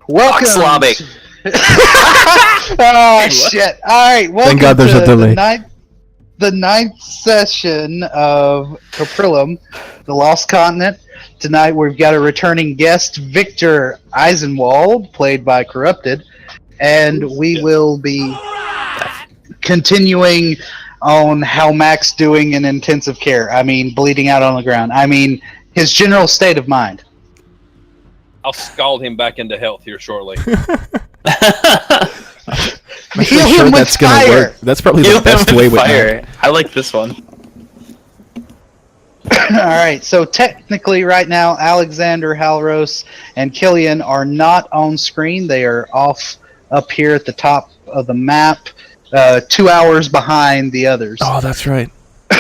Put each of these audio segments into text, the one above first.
Welcome. Oh shit! All right, welcome Thank God there's to a delay. the ninth session of Kaprillum, the Lost Continent. Tonight we've got a returning guest, Victor Eisenwald, played by Corrupted, and we will be continuing on how Mac's doing in intensive care. I mean, bleeding out on the ground. I mean, his general state of mind. I'll scald him back into health here shortly. I'm sure that's going to work. That's probably the best way with fire. I like this one. Alright, so technically right now, Alexander, Halros, and Killian are not on screen. They are off up here at the top of the map, 2 hours behind the others. Oh, that's right. 2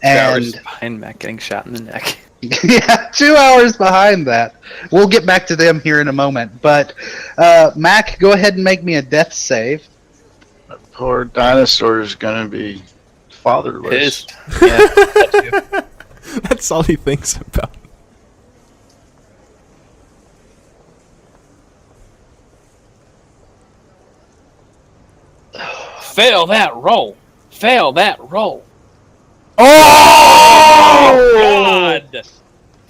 And hours behind Mac getting shot in the neck. yeah, 2 hours behind that. We'll get back to them here in a moment. But, Mac, go ahead and make me a death save. That poor dinosaur is going to be fatherless. Yeah. That's all he thinks about. Fail that roll. Fail that roll. Oh! God!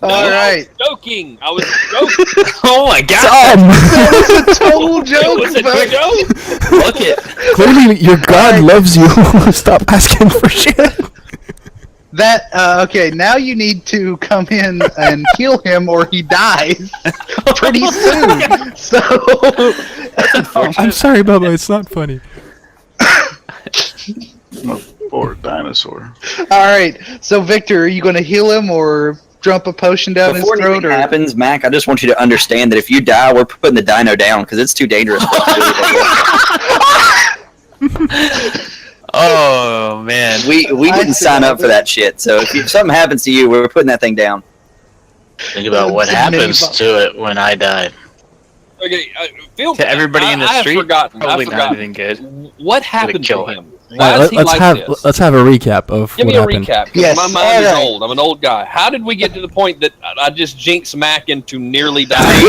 All right. I was joking. I was joking. Oh my god! That was a total It joke, was a folks. joke. Look it. Clearly, your God loves you. Stop asking for shit. That okay. Now you need to come in and heal him, or he dies pretty soon. So, I'm sorry, Bubba. It's not funny. Oh, poor dinosaur. all right. So, Victor, are you going to heal him or dump a potion down Before his throat? anything Or happens, Mac, I just want you to understand that if you die, we're putting the dino down because it's too dangerous. Oh man. we didn't sign up for that shit. So if something happens to you, we're putting that thing down. Think about what happens to it when I die. Okay, Phil. To everybody in the I street, have forgotten. probably I've not forgotten. anything good. What happened kill to him. him? Why does he like this? Let's have a recap of Give what me a happened. recap. 'Cause Yes, my mind is alright. old. I'm an old guy. How did we get to the point that I just jinxed Mac into nearly dying?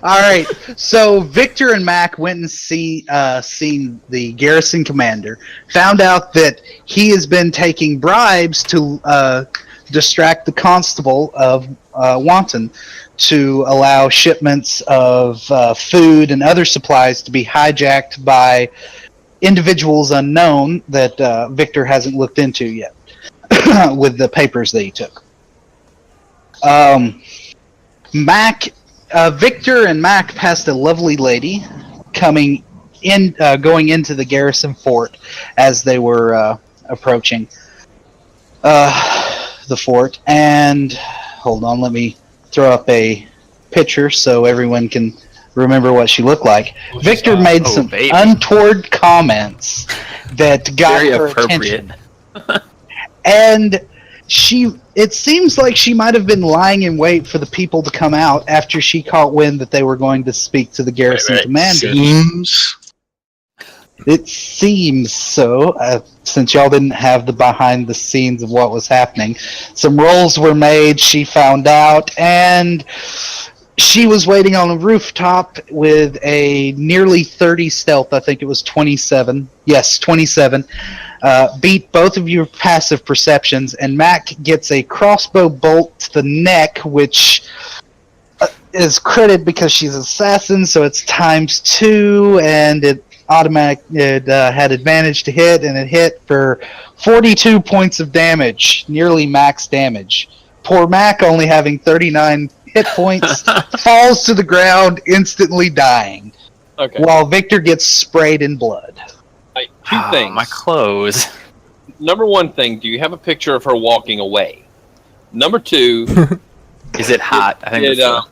all right. So Victor and Mac went and seen the garrison commander. Found out that he has been taking bribes to distract the constable of Wanton to allow shipments of food and other supplies to be hijacked by individuals unknown that Victor hasn't looked into yet with the papers that he took. Victor and Mac passed a lovely lady going into the garrison fort as they were approaching the fort. And hold on, let me throw up a picture so everyone can remember what she looked like. Victor made some baby. untoward comments that got Very her appropriate. attention. And it seems like she might have been lying in wait for the people to come out after she caught wind that they were going to speak to the garrison commander. Seems. It seems so, since y'all didn't have the behind the scenes of what was happening. Some rolls were made, she found out, and she was waiting on a rooftop with a nearly 30 stealth. I think it was 27. Yes, 27. Beat both of your passive perceptions, and Mac gets a crossbow bolt to the neck, which is critted because she's an assassin, so it's ×2, and it had advantage to hit, and it hit for 42 points of damage, nearly max damage. Poor Mac, only having 39 hit points, falls to the ground, instantly dying, Okay. while Victor gets sprayed in blood. Two things. My clothes. Number one thing, do you have a picture of her walking away? Number two, Is it hot? I think did, it's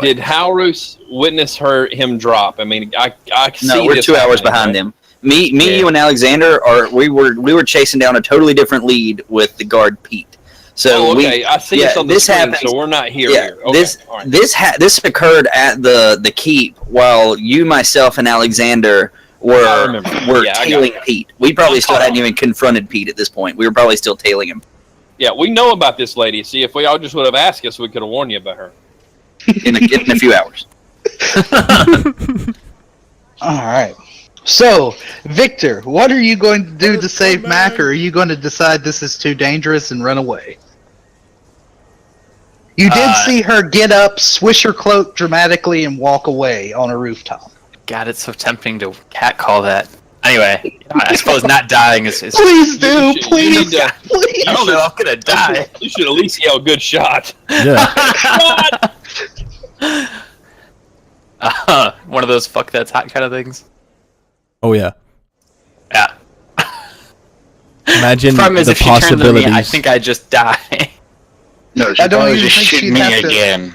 did Halrus witness him drop? I mean, I see No, we're this 2 hours happening, behind right? him. Me, Yeah. you, and Alexander we were chasing down a totally different lead with the guard Pete. So okay, I see this on the this screen, happens. so we're not here. Yeah, here. Okay, all right. this occurred at the keep while you, myself, and Alexander I were remember. Yeah, I got tailing it. Pete. We probably I'm still caught hadn't up. even confronted Pete at this point. We were probably still tailing him. Yeah, we know about this lady. See, if we all just would have asked us, we could have warned you about her. in a few hours. All right. So, Victor, what are you going to do to save Mac, or are you going to decide this is too dangerous and run away? You did see her get up, swish her cloak dramatically, and walk away on a rooftop. God, it's so tempting to catcall that. Anyway, I suppose not dying is Please do, You should- please, you need to- please. I don't know, I'm gonna die. You should at least yell "good shot." Yeah. One of those fuck that's hot kind of things. Oh yeah. Yeah. Imagine Problem is, the if she turns to me, possibilities. I think I'd just die. No, she I don't probably even just think shoot she'd me have to- again.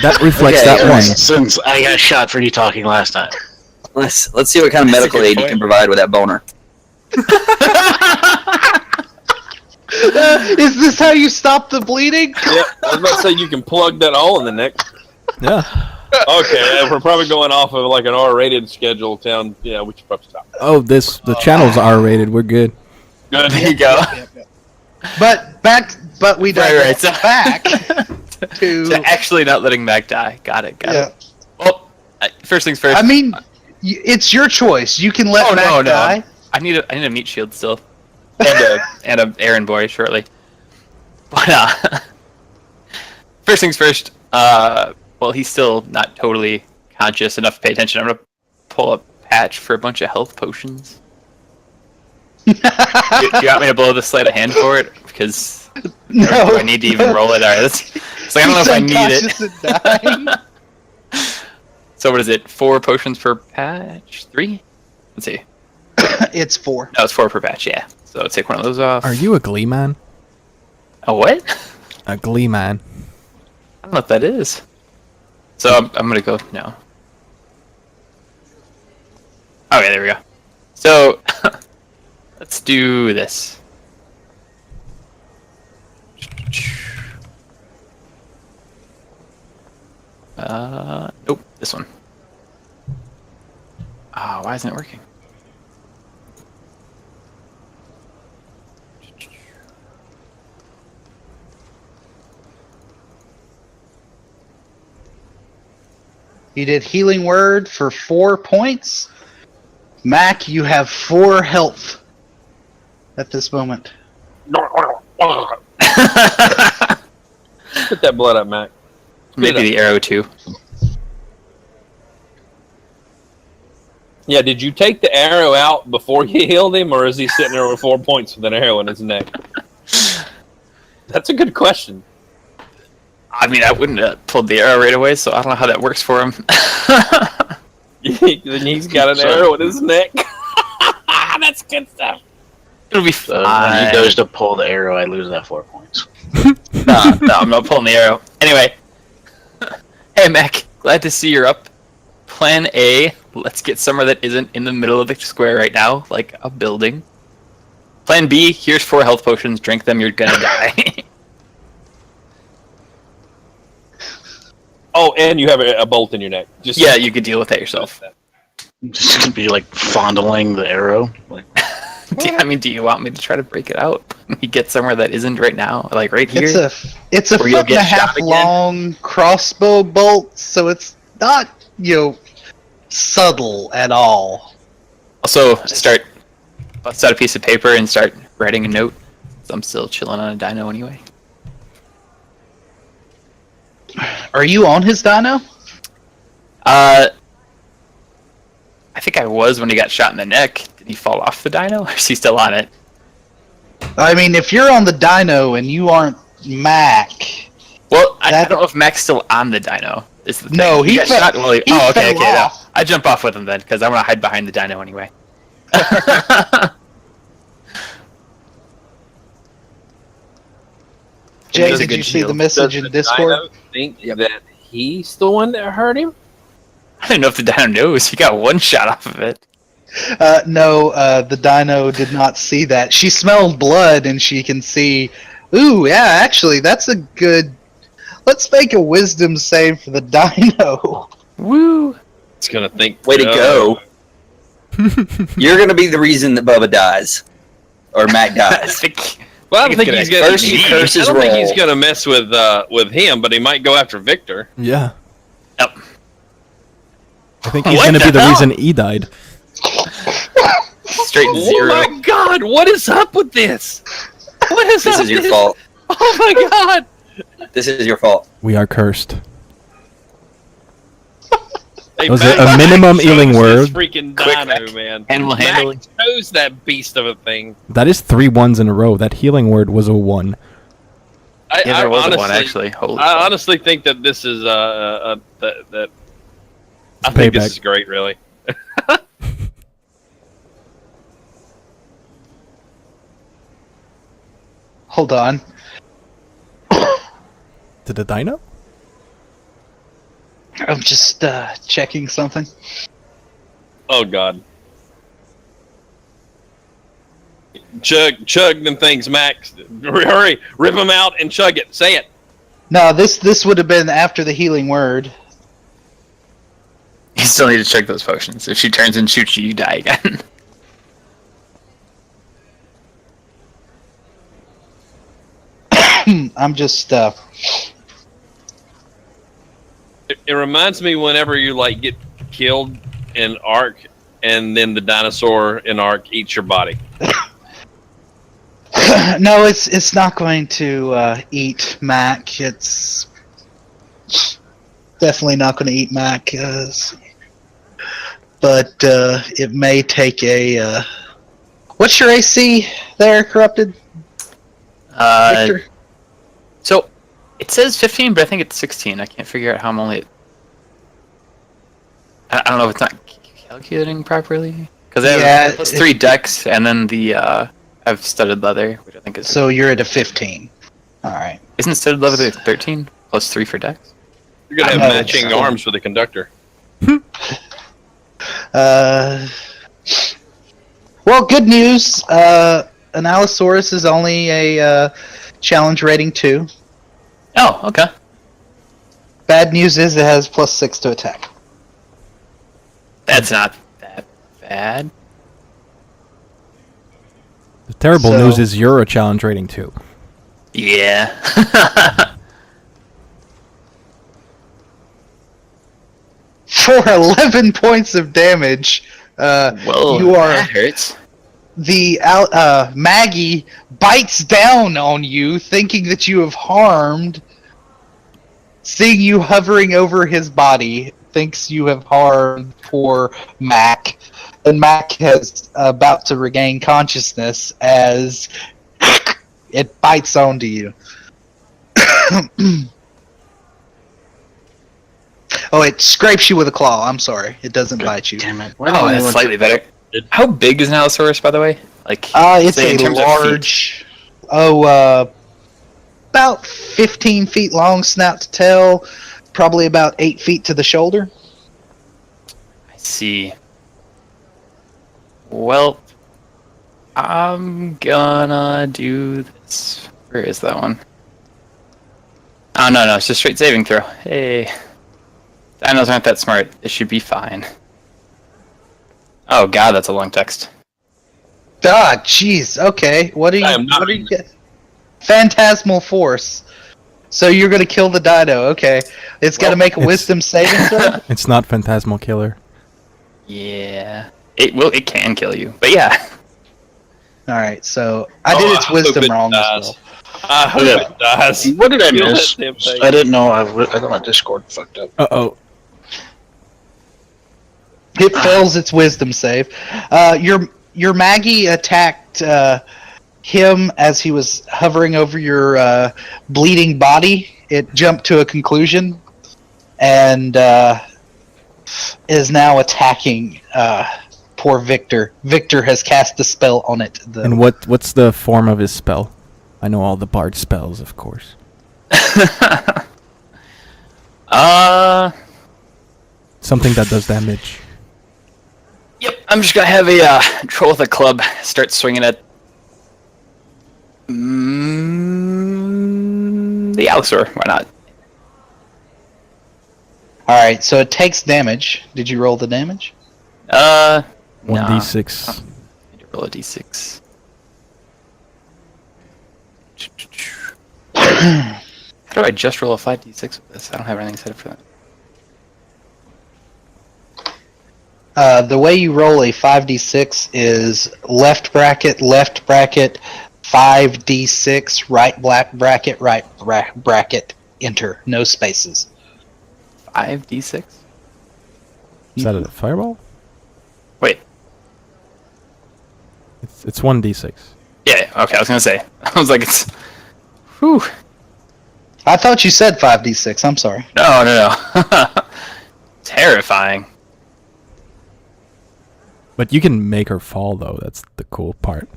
That reflects Okay, that one. Since I got shot for you talking last time. Let's see what kind of That's a medical good aid you point. can provide with that boner. Is this how you stop the bleeding? Yeah, I was about to say you can plug that hole in the neck. Yeah. Okay, we're probably going off of like an R-rated schedule town. Yeah, we should probably stop. Oh, the channel's R-rated. We're good. Good. There you go. But we Right, digress so- back To to. actually not letting Mac die. Got it. Yeah. It. Well, first things first. I mean, it's your choice. You can let Oh, Mac no. die. I need a meat shield still, and a errand boy shortly. But first things first. Well, he's still not totally conscious enough to pay attention. I'm gonna pull a patch for a bunch of health potions. Do you want me to blow the sleight of hand for it? Because No. do I need to even roll it? All right, it's like, I don't know if I need it. He's unconscious and dying. So what is it? 4 potions per patch? 3? Let's see. It's 4. No, it's 4 per patch. Yeah. So take one of those off. Are you a Glee man? A what? A Glee man. I don't know what that is. So I'm gonna go no. Okay, there we go. So let's do this. Nope, this one. Ah, why isn't it working? You did healing word for 4 points. Mac, you have 4 health at this moment. Put that blood up, Mac. Maybe the arrow too. Yeah, did you take the arrow out before you healed him, or is he sitting there with 4 points with an arrow in his neck? That's a good question. I mean, I wouldn't have pulled the arrow right away, so I don't know how that works for him. Then he's got an arrow in his neck. That's good stuff. It'll be So when fine. he goes to pull the arrow, I lose that 4 points. No, I'm not pulling the arrow. Anyway. Hey, Mac. Glad to see you're up. Plan A. Let's get somewhere that isn't in the middle of the square right now, like a building. Plan B. Here's 4 health potions. Drink them. You're gonna die. Oh, and you have a bolt in your neck. Just Yeah, you could deal with that yourself. Just gonna be like fondling the arrow. Like, I mean, do you want me to try to break it out? We get somewhere that isn't right now, like right here. It's a Where you'll foot and a get shot half again? long crossbow bolt, so it's not, subtle at all. Also, bust out a piece of paper and start writing a note. So I'm still chilling on a dino anyway. Are you on his dino? I think I was when he got shot in the neck. Did he fall off the dino, or is he still on it? I mean, if you're on the dino and you aren't Mac, Well, I don't know if Mac's still on the dino. Is the thing. No, he got fell- shot. Well, he okay, fell no. off. I jump off with him then, because I want to hide behind the dino anyway. Jay, Does a did good you see the shield. message Does in the Discord? dino think that he's the one that hurt him? I don't know if the dino knows. He got one shot off of it. No, the dino did not see that. She smelled blood and she can see. Ooh, yeah, actually, that's a good. Let's make a wisdom save for the dino. Woo! He's gonna think. Way to go. You're gonna be the reason that Bubba dies. Or Mac I dies. think Well, I don't think he's gonna. First he curses I don't think roll. he's gonna mess with him, but he might go after Victor. Yeah. Yep. I think he's What gonna the be the hell? reason E died. Straight Oh zero. my God! What is up with this? What is This up is your with fault. Oh my God! This is your fault. We are cursed. Hey, Was Mac it a minimum chose healing this word? Freaking Quick, Dino, Mac. man. Animal Mac handling. chose that beast of a thing. That is 3 1s in a row. That healing word was a 1. I Yeah, there was honestly, one actually. Holy I fuck. honestly think that this is that. I It's think payback. this is great, really. Hold on. To the dino? I'm just checking something. Oh God. Chug them things, Max. Hurry, rip them out and chug it. Say it. No, this would have been after the healing word. You still need to check those potions. If she turns and shoots you, you die again. I'm just It reminds me whenever you like get killed in Ark, and then the dinosaur in Ark eats your body. no, it's not going to eat Mac. It's definitely not going to eat Mac. But it may take a. What's your AC there, Corrupted? Victor? So, it says 15, but I think it's 16. I can't figure out how I'm only... I don't know if it's not calculating properly. Because I have plus 3 dex, and then the... I have studded leather, which I think is... So you're at a 15. Alright. Isn't studded leather 13? Plus 3 for dex? You're gonna have I know, matching it's- arms for the conductor. Well, good news. An Allosaurus is only a challenge rating 2. Oh, okay. Bad news is it has plus 6 to attack. That's not that bad. The terrible So- news is you're a challenge rating too. Yeah. For 11 points of damage, Well, you are that hurts. the Maggie bites down on you, thinking that you have harmed. Seeing you hovering over his body, thinks you have harmed poor Mac, and Mac is about to regain consciousness as it bites onto you. Oh, it scrapes you with a claw. I'm sorry, it doesn't bite you. Damn it. Oh, that's slightly better. How big is an Allosaurus, by the way? Like, It's say in a terms of feet. large. About 15 feet long snout to tail, probably about 8 feet to the shoulder. I see. Well, I'm gonna do this. Where is that one? Oh, no, it's just straight saving throw. Hey. Dinos aren't that smart. It should be fine. Oh, God, that's a long text. Ah, jeez. Okay, what are you? I am not What are you? Phantasmal force. So you're gonna kill the dino? Okay, it's got to make a it's- wisdom saving throw. It's not Phantasmal Killer. Yeah. It can kill you. But yeah. All right, so I did its I hope wisdom it wrong dies. as well. I hope Yeah. it dies. What did I Kill miss? that damn thing. I didn't know. I thought my Discord fucked up. Uh-oh. It fails its wisdom save. Your Maggie attacked him as he was hovering over your bleeding body. It jumped to a conclusion and is now attacking poor Victor. Victor has cast a spell on it. And what's the form of his spell? I know all the bard spells, of course. Something that does damage. Yep, I'm just gonna have a troll with a club start swinging at the Allosaur. Why not? All right, so it takes damage. Did you roll the damage? 1d6. Need to roll a d6. How do I just roll a 5d6 with this? I don't have anything set up for that. The way you roll a 5d6 is left bracket, 5d6, right bracket, enter. No spaces. 5d6? Is that a fireball? Wait. It's 1d6. Yeah, okay, I was gonna say. I was like, it's... Whew. I thought you said 5d6. I'm sorry. No. Terrifying. But you can make her fall, though. That's the cool part.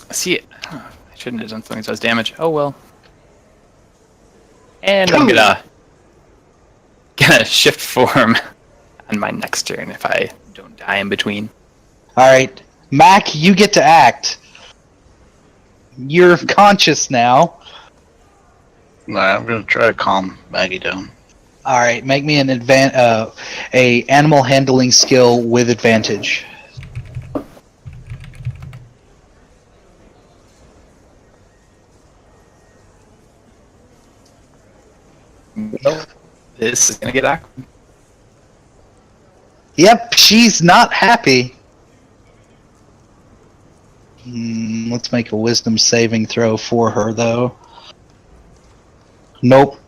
See, I shouldn't have done something that does damage. Oh well. And I'm gonna shift form on my next turn if I don't die in between. Alright. Mac, you get to act. You're conscious now. Nah, I'm gonna try to calm Maggie down. Alright, make me an a animal handling skill with advantage. Well, this is gonna get awkward. Yep, she's not happy. Let's make a wisdom saving throw for her, though. Nope.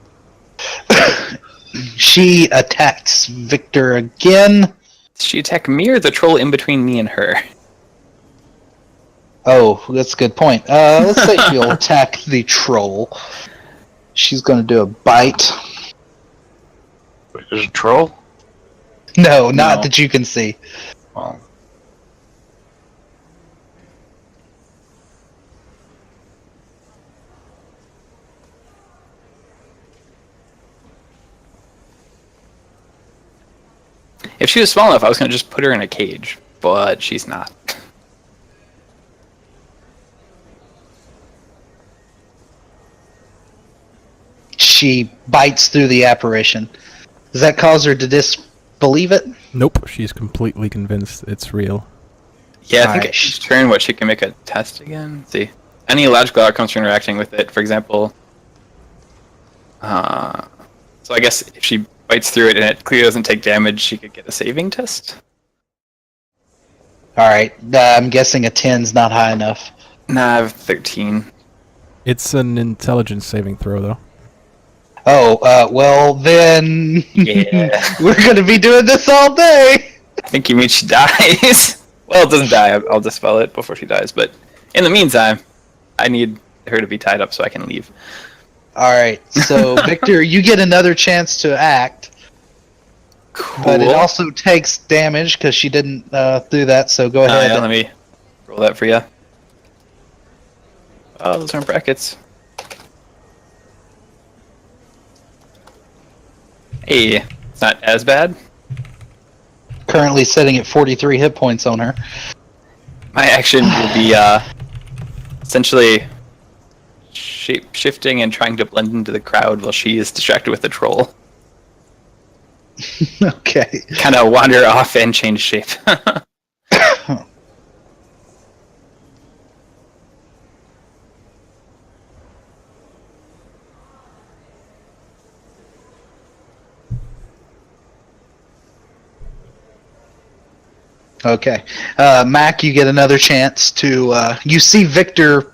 She attacks Victor again. Does she attack me or the troll in between me and her? Oh, that's a good point. Let's say she'll attack the troll. She's going to do a bite. Wait, there's a troll? No, not No. that you can see. Well, If she was small enough, I was gonna just put her in a cage, but she's not. She bites through the apparition. Does that cause her to disbelieve it? Nope, she's completely convinced it's real. Yeah, I think Alright. at each turn, she can make a test again. Let's see. Any logical outcomes for interacting with it, for example. So I guess if she bites through it and it clearly doesn't take damage, she could get a saving test? Alright, I'm guessing a 10's not high enough. Nah, I have 13. It's an intelligence saving throw, though. Oh, well then... Yeah. We're gonna be doing this all day! I think you mean she dies. Well, it doesn't die. I'll dispel it before she dies. But in the meantime, I need her to be tied up so I can leave. Alright, so Victor, you get another chance to act. Cool. But it also takes damage because she didn't do that, so go ahead. Yeah, let me roll that for you. Oh, those aren't brackets. Hey, it's not as bad. Currently sitting at 43 hit points on her. My action will be essentially shape-shifting and trying to blend into the crowd while she is distracted with the troll. Okay. Kind of wander off and change shape. Okay. Mac, you get another chance to... you see Victor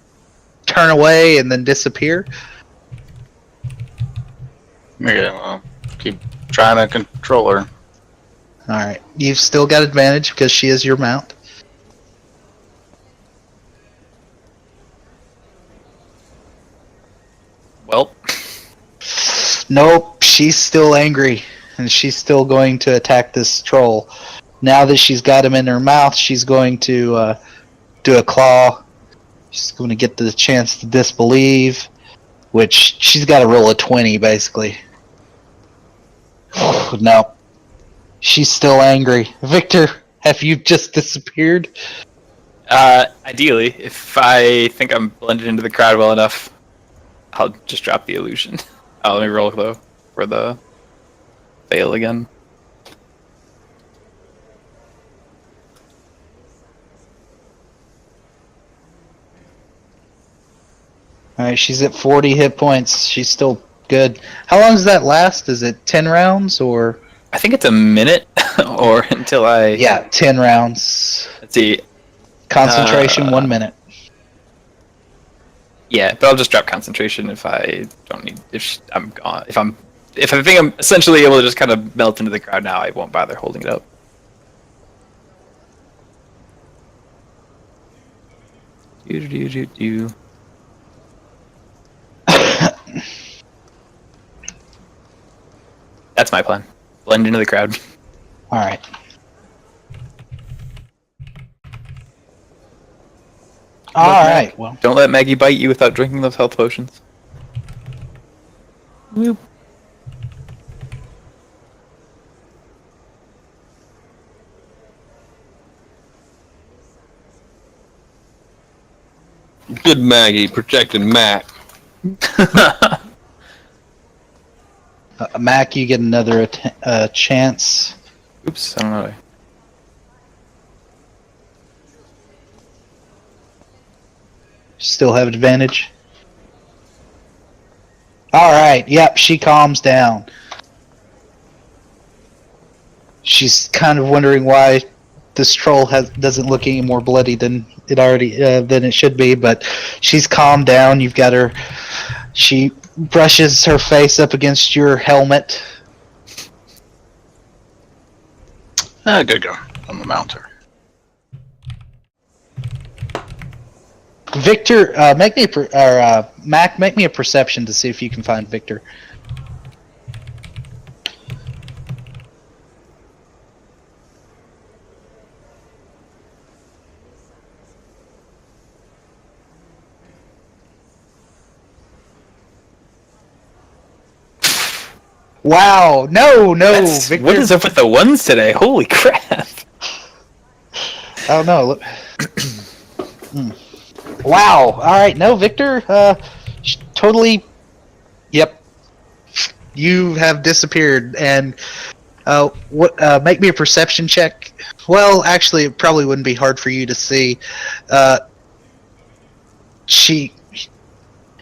turn away and then disappear. yeah, well, keep trying to control her. Alright. You've still got advantage because she is your mount. Well, Nope, she's still angry. And she's still going to attack this troll. Now that she's got him in her mouth, she's going to do a claw. She's going to get the chance to disbelieve, which she's got to roll a 20, basically. No. She's still angry. Victor, have you just disappeared? ideally, if I think I'm blended into the crowd well enough, I'll just drop the illusion. Let me roll though for the fail again. All right, she's at 40 hit points. She's still good. How long does that last? Is it 10 rounds or? I think it's a minute, or until I. Yeah, 10 rounds. Let's see. Concentration, 1 minute. Yeah, but I'll just drop concentration if I don't need. I'm gone. If I think I'm essentially able to just kind of melt into the crowd now, I won't bother holding it up. Do. That's my plan. Blend into the crowd. All right. All right. Well, Don't let Maggie bite you without drinking those health potions. Whoop. Good Maggie protecting Mac. Mac, you get another chance. Oops, I don't know. Still have advantage. All right. Yep, she calms down. She's kind of wondering why this troll doesn't look any more bloody than it should be, but she's calmed down. You've got her. She brushes her face up against your helmet. Good girl. I'm gonna mount her. Victor, Mac, make me a perception to see if you can find Victor. Wow! No, Victor. What is up with the ones today? Holy crap! Oh no! Look. Wow! All right, no, Victor. Totally. Yep. You have disappeared, and what? Make me a perception check. Well, actually, it probably wouldn't be hard for you to see.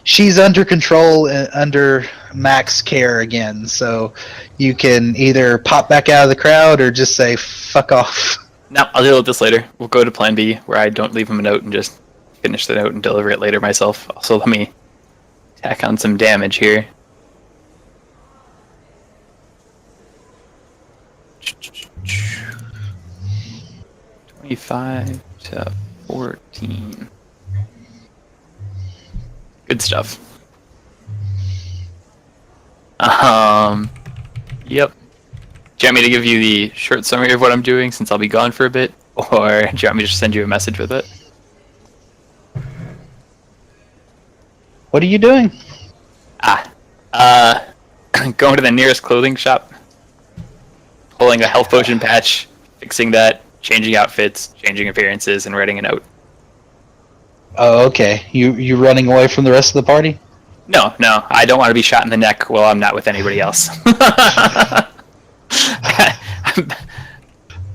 She's under control, under Mac's care again, so you can either pop back out of the crowd or just say "fuck off." No, I'll deal with this later. We'll go to Plan B, where I don't leave him a note and just finish the note and deliver it later myself. Also, let me tack on some damage here. $25 to 14. Good stuff. Yep. Do you want me to give you the short summary of what I'm doing since I'll be gone for a bit? Or do you want me to just send you a message with it? What are you doing? Going to the nearest clothing shop, pulling a health potion patch, fixing that, changing outfits, changing appearances, and writing a note. Oh, okay. You running away from the rest of the party? No, I don't want to be shot in the neck while I'm not with anybody else.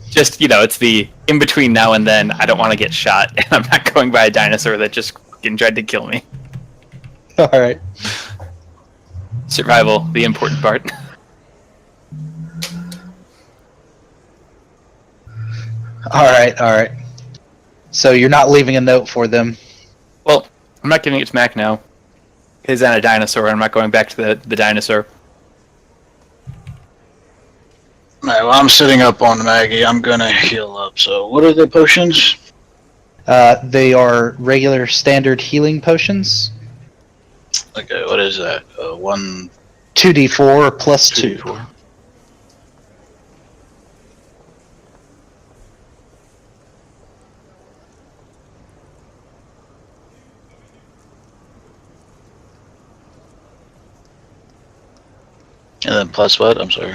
Just, it's the in-between now and then. I don't want to get shot, and I'm not going by a dinosaur that just fucking tried to kill me. Alright. Survival, the important part. Alright. So you're not leaving a note for them? Well, I'm not giving it to Mac now. He's on a dinosaur, and I'm not going back to the dinosaur. Alright, well, I'm sitting up on Maggie. I'm gonna heal up. So, what are the potions? They are regular standard healing potions. Okay, what is that? 2d4 plus 2. 2d4. And then plus what? I'm sorry.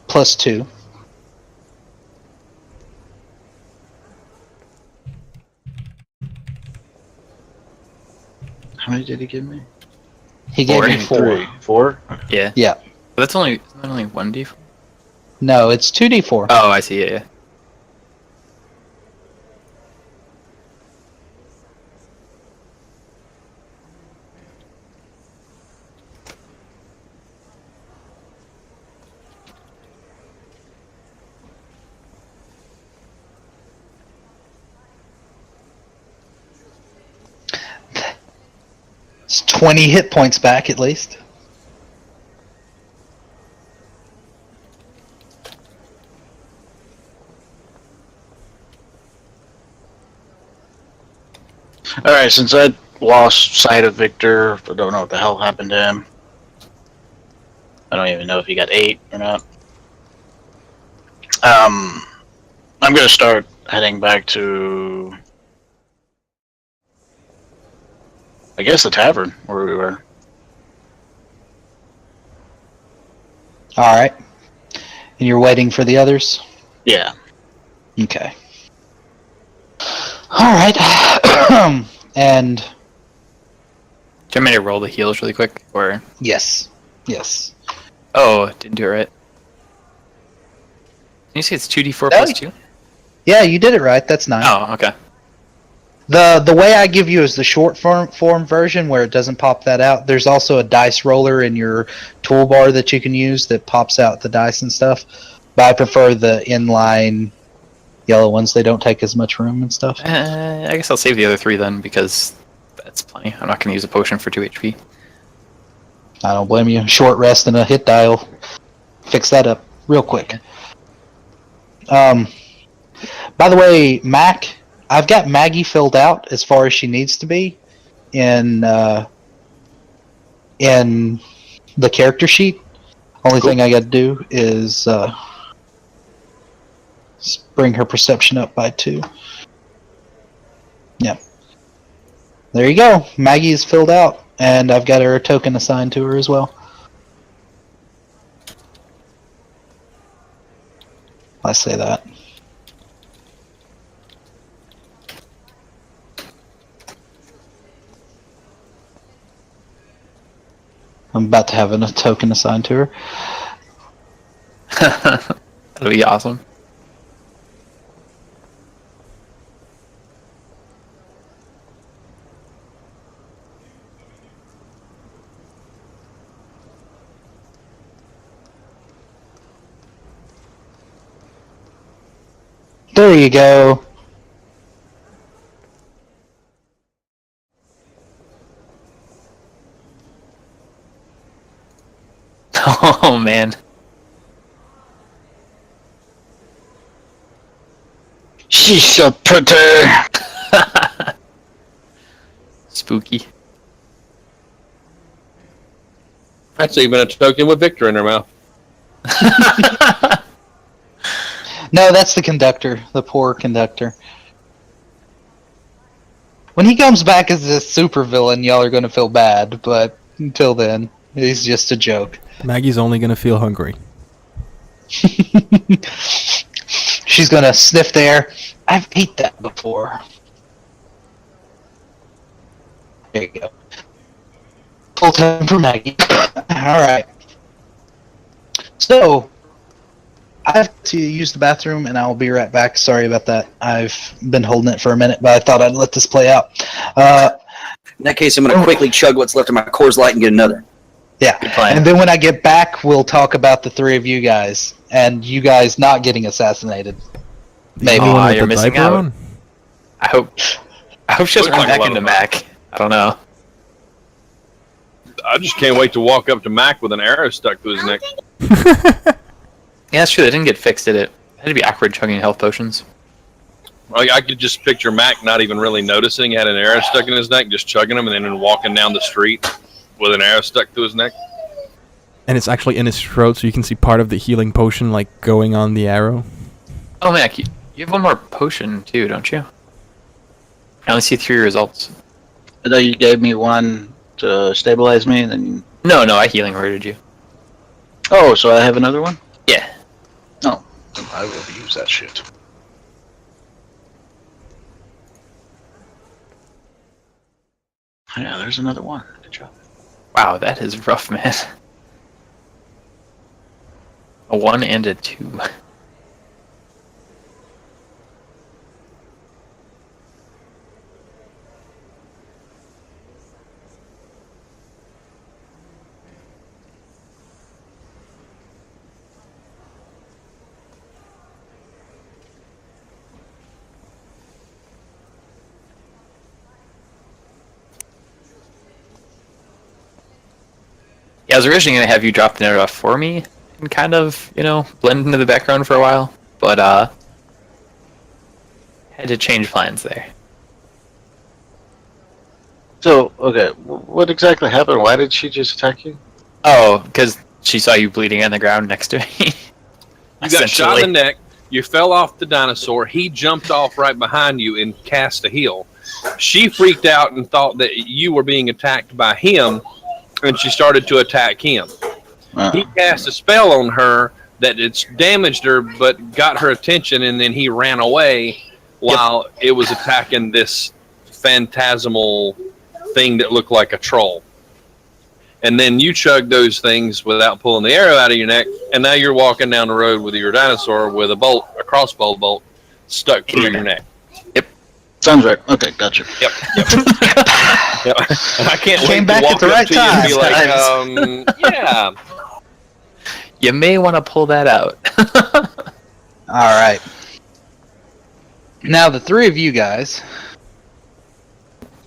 Plus 2. How many did he give me? He gave me 4. 3. 4? Yeah. Yeah. But that's only 1d4. No, it's 2d4. Oh, I see. Yeah. It's 20 hit points back at least. Alright, since I lost sight of Victor, I don't know what the hell happened to him. I don't even know if he got 8 or not. I'm gonna start heading back to, I guess, the tavern where we were. Alright. And you're waiting for the others? Yeah. Okay. Alright. And Do you want me to roll the heals really quick? Or yes. Yes. oh, didn't do it right. Can you say it's 2d4 No, plus 2? Yeah, you did it right. That's 9. Oh, okay. The way I give you is the short form version where it doesn't pop that out. There's also a dice roller in your toolbar that you can use that pops out the dice and stuff. But I prefer the inline yellow ones. They don't take as much room and stuff. I guess I'll save the other 3 then, because that's plenty. I'm not going to use a potion for 2 HP. I don't blame you. Short rest and a hit dial. Fix that up real quick. By the way, Mac, I've got Maggie filled out as far as she needs to be in the character sheet. Only thing I got to do is bring her perception up by 2. Yeah. There you go. Maggie is filled out, and I've got her a token assigned to her as well. I say that. I'm about to have a token assigned to her. That'll be awesome. There you go. Oh, man. She's so pretty. Spooky. That's even a token with Victor in her mouth. No, that's the conductor, the poor conductor. When he comes back as a supervillain, y'all are going to feel bad, but until then, he's just a joke. Maggie's only gonna feel hungry. She's going to sniff the air. I've ate that before. There you go. Full time for Maggie. Alright. So, I have to use the bathroom, and I'll be right back. Sorry about that. I've been holding it for a minute, but I thought I'd let this play out. In that case, I'm going to quickly chug what's left of my Coors Light and get another. Yeah, plan. and then when I get back, we'll talk about the 3 of you guys, and you guys not getting assassinated. Maybe. The one Aw, with you're the missing diaper out. on? I hope she doesn't Looks run like a back lot into of Mac. I don't know. I just can't wait to walk up to Mac with an arrow stuck to his neck. Yeah, that's true. That didn't get fixed, did it? It had to be awkward chugging health potions. Like, I could just picture Mac not even really noticing he had an arrow stuck in his neck, just chugging them, and then walking down the street with an arrow stuck to his neck. And it's actually in his throat, so you can see part of the healing potion, like, going on the arrow. Oh, Mac, you have one more potion, too, don't you? I only see 3 results. I thought you gave me one to stabilize me, and then... No, I healing worded you. Oh, so I have another one? Yeah. Oh, then I will use that shit. Yeah, there's another one. Good job. Wow, that is rough, man. A 1 and a 2. I was originally gonna have you drop the note off for me and kind of, blend into the background for a while, but had to change plans there. So, okay, what exactly happened? Why did she just attack you? Oh, because she saw you bleeding on the ground next to me. You got shot in the neck. You fell off the dinosaur. He jumped off right behind you and cast a heal. She freaked out and thought that you were being attacked by him, and she started to attack him. He cast a spell on her that it's damaged her, but got her attention, and then he ran away while it was attacking this phantasmal thing that looked like a troll. And then you chugged those things without pulling the arrow out of your neck, and now you're walking down the road with your dinosaur with a crossbow bolt stuck through your neck. Yep. Sounds right. Okay, gotcha. Yep. Yep. And I can't Came wait back to at walk the up right to you and be time. like, yeah. You may want to pull that out. All right. Now the three of you guys.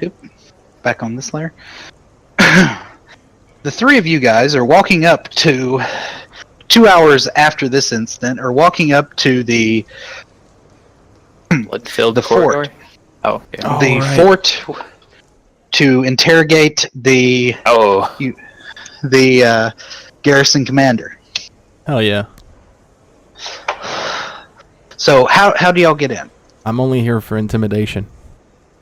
Oop, back on this layer. The three of you guys are walking up to 2 hours after this incident, are walking up to the Blood-filled fort. corridor? Oh, yeah. Oh, the right. fort to interrogate the garrison commander. Hell yeah. So how do y'all get in? I'm only here for intimidation.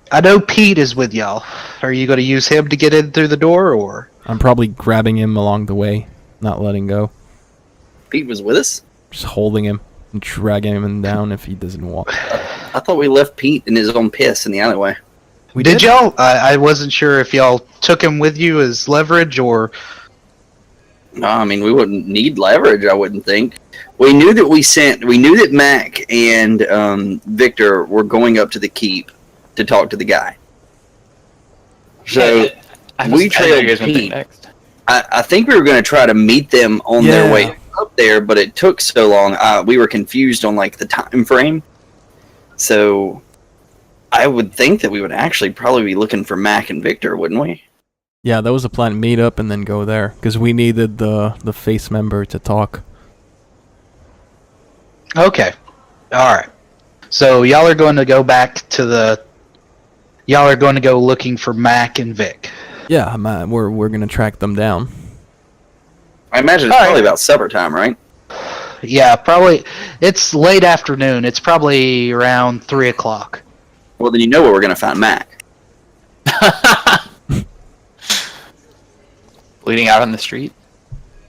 I know Pete is with y'all. Are you going to use him to get in through the door, or? I'm probably grabbing him along the way, not letting go. Pete was with us. Just holding him and dragging him down if he doesn't walk. I thought we left Pete in his own piss in the alleyway. Did y'all? I wasn't sure if y'all took him with you as leverage, or... No, I mean, we wouldn't need leverage, I wouldn't think. We knew that Mac and Victor were going up to the keep to talk to the guy. So we trailed Pete. Next. I think we were going to try to meet them on their way up there, but it took so long. We were confused on like the time frame. So I would think that we would actually probably be looking for Mac and Victor, wouldn't we? Yeah, that was the plan. Meet up and then go there. Because we needed the face member to talk. Okay. Alright. So y'all are going to go back to the... Y'all are going to go looking for Mac and Vic. Yeah, we're going to track them down. I imagine it's probably about supper time, right? Yeah, probably. It's late afternoon. It's probably around 3 o'clock. Well, then you know where we're going to find Mac. Bleeding out on the street?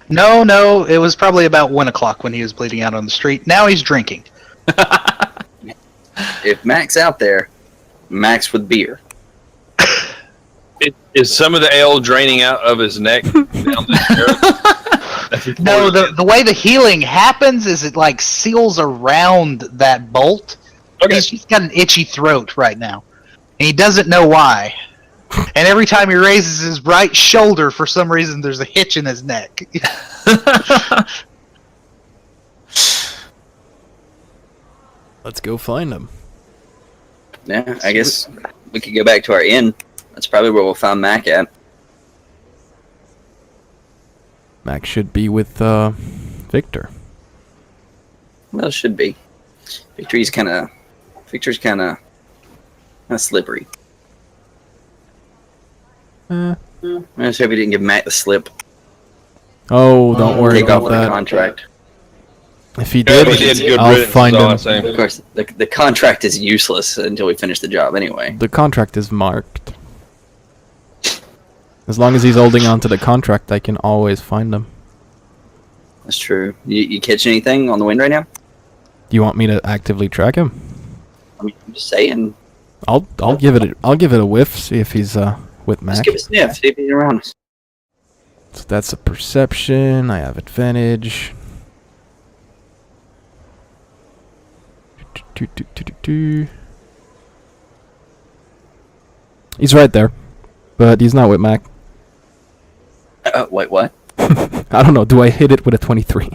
No, it was probably about 1 o'clock when he was bleeding out on the street. Now he's drinking. If Mac's out there, Mac's with beer. Is some of the ale draining out of his neck down the No, the way the healing happens is it like seals around that bolt. Okay. He's just got an itchy throat right now. And he doesn't know why. And every time he raises his right shoulder, for some reason, there's a hitch in his neck. Let's go find them. Yeah, I guess we could go back to our inn. That's probably where we'll find Mac at. Max should be with Victor. Well, it should be. Victor's kind of slippery. I just hope he didn't give Mac the slip. Oh, don't worry Take off about the that. contract. If he Yeah, did, we did good I'll riddance, find is all him. I'm saying. Of course, the contract is useless until we finish the job anyway. The contract is marked. As long as he's holding on to the contract, I can always find him. That's true. You catch anything on the wind right now? Do you want me to actively track him? I mean, I'm just saying. I'll give it a whiff. See if he's with Mac. Just give a sniff. See if he's around us. So that's a perception. I have advantage. He's right there, but he's not with Mac. Wait, what? I don't know. Do I hit it with a 23?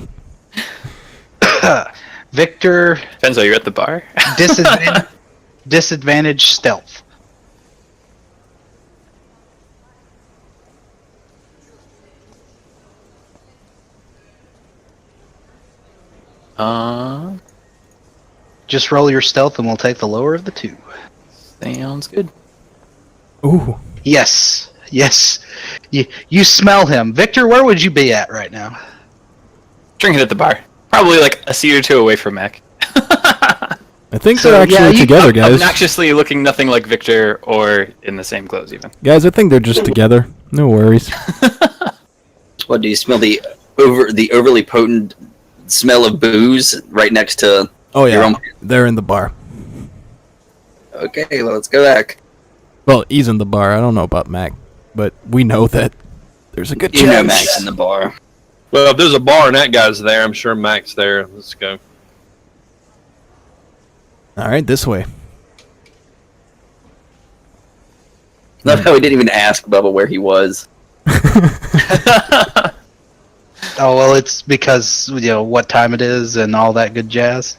Victor, Depends on you're at the bar. disadvantage stealth. Just roll your stealth and we'll take the lower of the two. Sounds good. Ooh. Yes. You smell him. Victor, where would you be at right now? Drinking at the bar. Probably like a seat or two away from Mac. I think So, they're actually yeah, together, guys. Obnoxiously looking nothing like Victor or in the same clothes even. Guys, I think they're just together. No worries. What, do you smell the overly potent smell of booze right next to Oh your yeah, own? they're in the bar. Okay, well, let's go back. Well, he's in the bar. I don't know about Mac, but we know that there's a good You know chance. Mac's in the bar. Well, if there's a bar and that guy's there, I'm sure Mac's there. Let's go. All right, this way. Love how we didn't even ask Bubba where he was. Oh, well, it's because, what time it is and all that good jazz.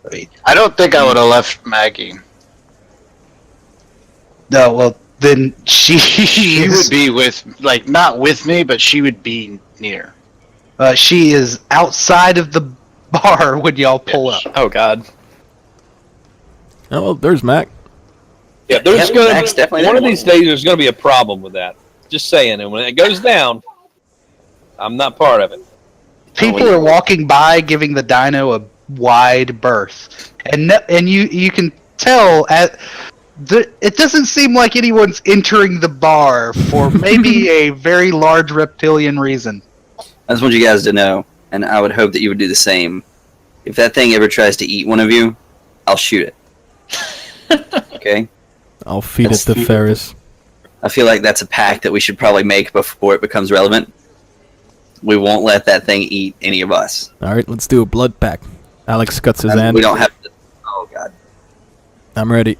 I mean, I don't think I would have left Maggie. no, well, then She would be not with me, but she would be near. she is outside of the bar when y'all pull Yes. up. Oh God. Oh, well, there's Mac. Yeah, there's Yeah, going Mac's to definitely one of there. these days. There's going to be a problem with that. Just saying, and when it goes down, I'm not part of it. People are walking by, giving the dino a wide berth, and you can tell it doesn't seem like anyone's entering the bar for maybe a very large reptilian reason. I just want you guys to know, and I would hope that you would do the same. If that thing ever tries to eat one of you, I'll shoot it. Okay? I'll feed it to Ferris. I feel like that's a pact that we should probably make before it becomes relevant. We won't let that thing eat any of us. All right, let's do a blood pack. Alex cuts his hand. We don't have to. Oh God! I'm ready.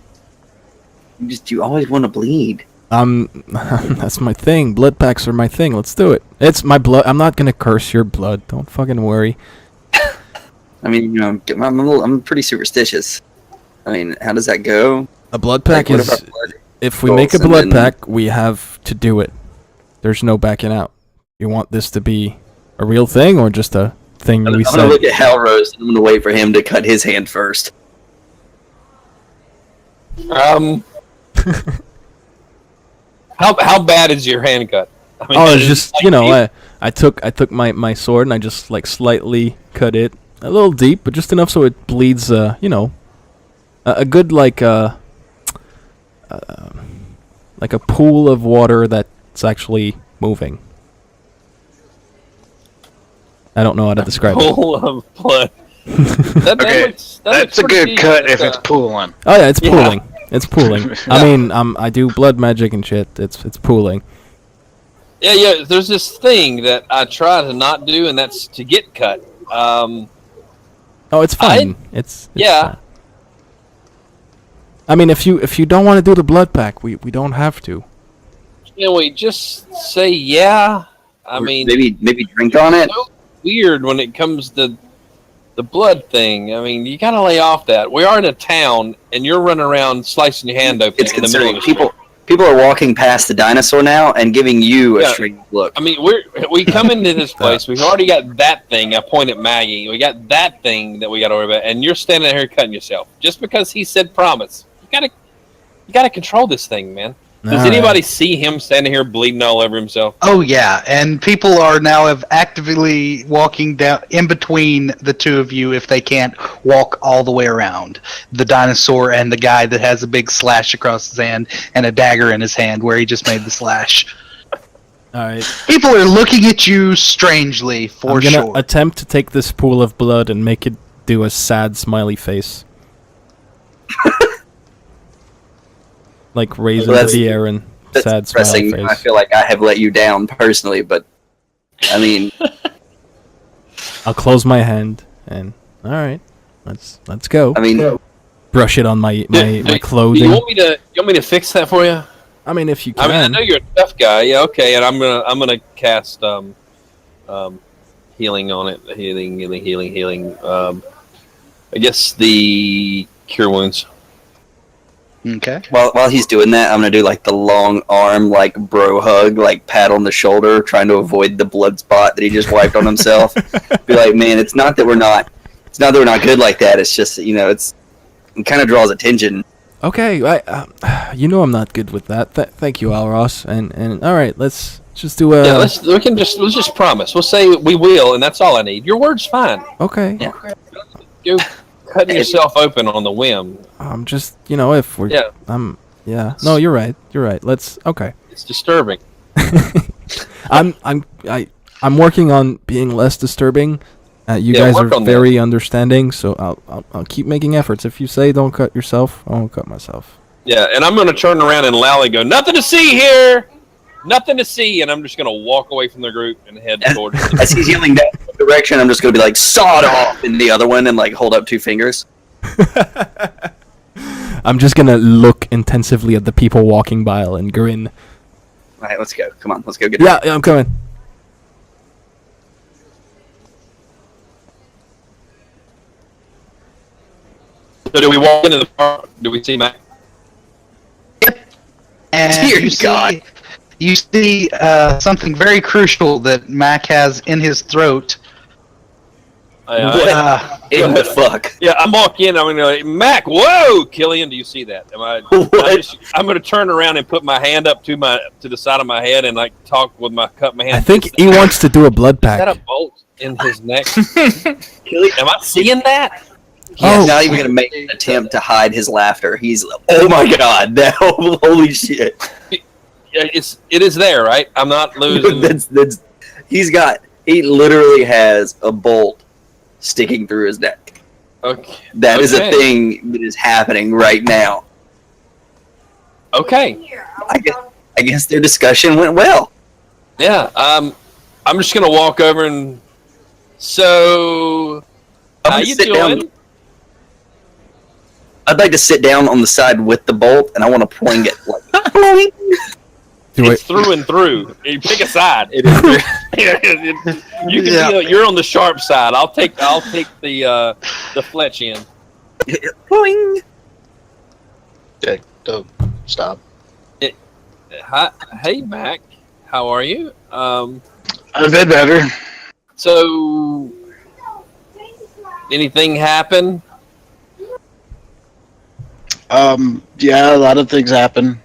You always want to bleed. That's my thing. Blood packs are my thing. Let's do it. It's my blood. I'm not gonna curse your blood. Don't fucking worry. I mean, I'm pretty superstitious. I mean, how does that go? A blood pack Like, what is. if our blood If we make a goes and blood then- pack, we have to do it. There's no backing out. You want this to be a real thing or just a thing I'm we gonna said? look at Hellrose and I'm gonna wait for him to cut his hand first. How bad is your hand cut? I mean, Oh, is it's it just like I took my sword and I just like slightly cut it a little deep, but just enough so it bleeds. A good like a pool of water that's actually moving. I don't know how to describe it. full of blood. Okay, that's a good cut if it's pooling. Oh yeah, it's Yeah. pooling. It's pooling. I mean, I do blood magic and shit. It's pooling. Yeah. There's this thing that I try to not do, and that's to get cut. Oh, it's fine. It's Yeah. fine. I mean, if you don't want to do the blood pack, we don't have to. Can we just say yeah? I mean, maybe drink on it. so weird when it comes to the blood thing. I mean, you gotta lay off that. We are in a town, and you're running around slicing your hand open It's in the middle of concerning. the street. People are walking past the dinosaur now and giving you a Yeah. strange look. I mean, we come into this place. We've already got that thing. I point at Maggie. We got that thing that we got to worry about, and you're standing here cutting yourself just because he said promise. You gotta control this thing, man. Does Alright. anybody see him standing here bleeding all over himself? Oh yeah, and people are now actively walking down in between the two of you if they can't walk all the way around. The dinosaur and the guy that has a big slash across his hand and a dagger in his hand where he just made the slash. All right. People are looking at you strangely, for I'm gonna sure. attempt to take this pool of blood and make it do a sad smiley face. Like raise Well, into that's- the air and That's sad smiley depressing. I face. feel like I have let you down personally, but I mean, I'll close my hand and all right, let's go. I mean, Brush it on my Do clothing. you want me to fix that for you? I mean, if you I mean, I can. know you're a tough guy. Yeah, okay, and I'm gonna cast healing on it. Healing. I guess the cure wounds. Okay. while he's doing that, I'm gonna do like the long arm, like bro hug, like pat on the shoulder, trying to avoid the blood spot that he just wiped on himself. Be like, man, it's not that we're not It's not that we're not good like that. It's just it kind of draws attention. Okay, you know I'm not good with that. Thank you, Alros. And all right, let's just do a. Yeah, let's just promise. We'll say we will, and that's all I need. Your word's fine. Okay. Yeah. Go cutting yourself open on the whim. I'm just, if we're. Yeah. Yeah. No, you're right. You're right. Let's. Okay. It's disturbing. I'm working on being less disturbing. You guys are very understanding, so I'll keep making efforts. If you say don't cut yourself, I won't cut myself. Yeah, and I'm going to turn around and loudly go, "Nothing to see here! Nothing to see!" And I'm just going to walk away from the group and head towards As he's yelling that direction, I'm just going to be like, "Sawed off!" in the other one and like hold up 2 fingers. I'm just going to look intensively at the people walking by and grin. All right, let's go. Come on, let's go get Yeah, I'm coming. So do we walk into the park? Do we see Mac? And Dear God. You see something very crucial that Mac has in his throat. In the fuck? Yeah, I'm walking in. I'm going to go, Mac, whoa! Killian, do you see that? What? I'm going to turn around and put my hand up to the side of my head and like talk with my hand. I think he wants to do a blood Is that pact. a bolt in his neck? Killian, am I seeing that? He's not even going to make an attempt to hide his laughter. He's, oh my God, now, holy shit. Yeah, it is there, right? I'm not losing. He literally has a bolt sticking through his neck. Okay. That is a thing that is happening right now. Okay. I guess their discussion went well. Yeah. I'm just gonna walk over and. So. How you doing? I'd like to sit down on the side with the bolt, and I want to point it like. Boing. It's through and through. You pick a side. It is. You can you're on the sharp side. I'll take the fletch end. Boing. Okay, don't stop. Hi, hey Mac, how are you? A bit better. So, anything happen? Yeah, a lot of things happen.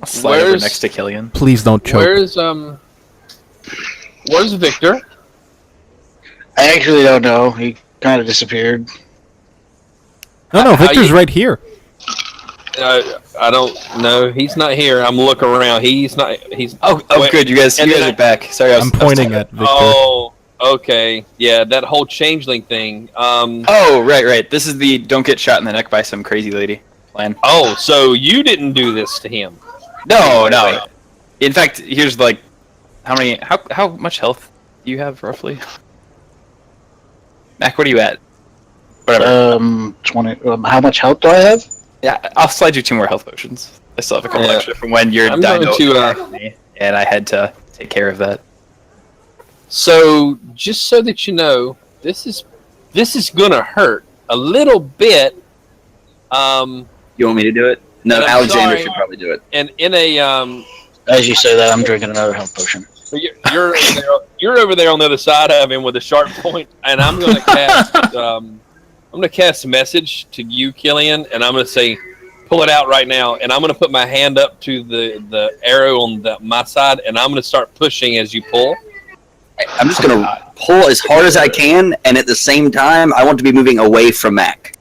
I'll slide over next to Killian. Please don't choke. Where's Victor? I actually don't know. He kind of disappeared. No, Victor's right here. I don't know. He's not here. I'm looking around. He's not. Oh, good. You guys are back. Sorry, I'm pointing at Victor. Oh, okay. Yeah, that whole changeling thing. Oh, right. This is the don't get shot in the neck by some crazy lady plan. Oh, so you didn't do this to him? No. In fact, here's like, how much health do you have roughly? Mac, what are you at? Whatever. 20. How much health do I have? Yeah, I'll slide you 2 more health potions. I still have a couple extra from when your I'm dino going to, attacked me, and I had to take care of that. So, just so that you know, this is gonna hurt a little bit. You want me to do it? No, Alexander should probably do it. And in a As you say that, I'm drinking another health potion. you're over there on the other side of him with a sharp point, and I'm gonna cast a message to you, Killian, and I'm gonna say, pull it out right now, and I'm gonna put my hand up to the arrow on my side, and I'm gonna start pushing as you pull. I'm just going to pull as hard as I can, and at the same time, I want to be moving away from Mac.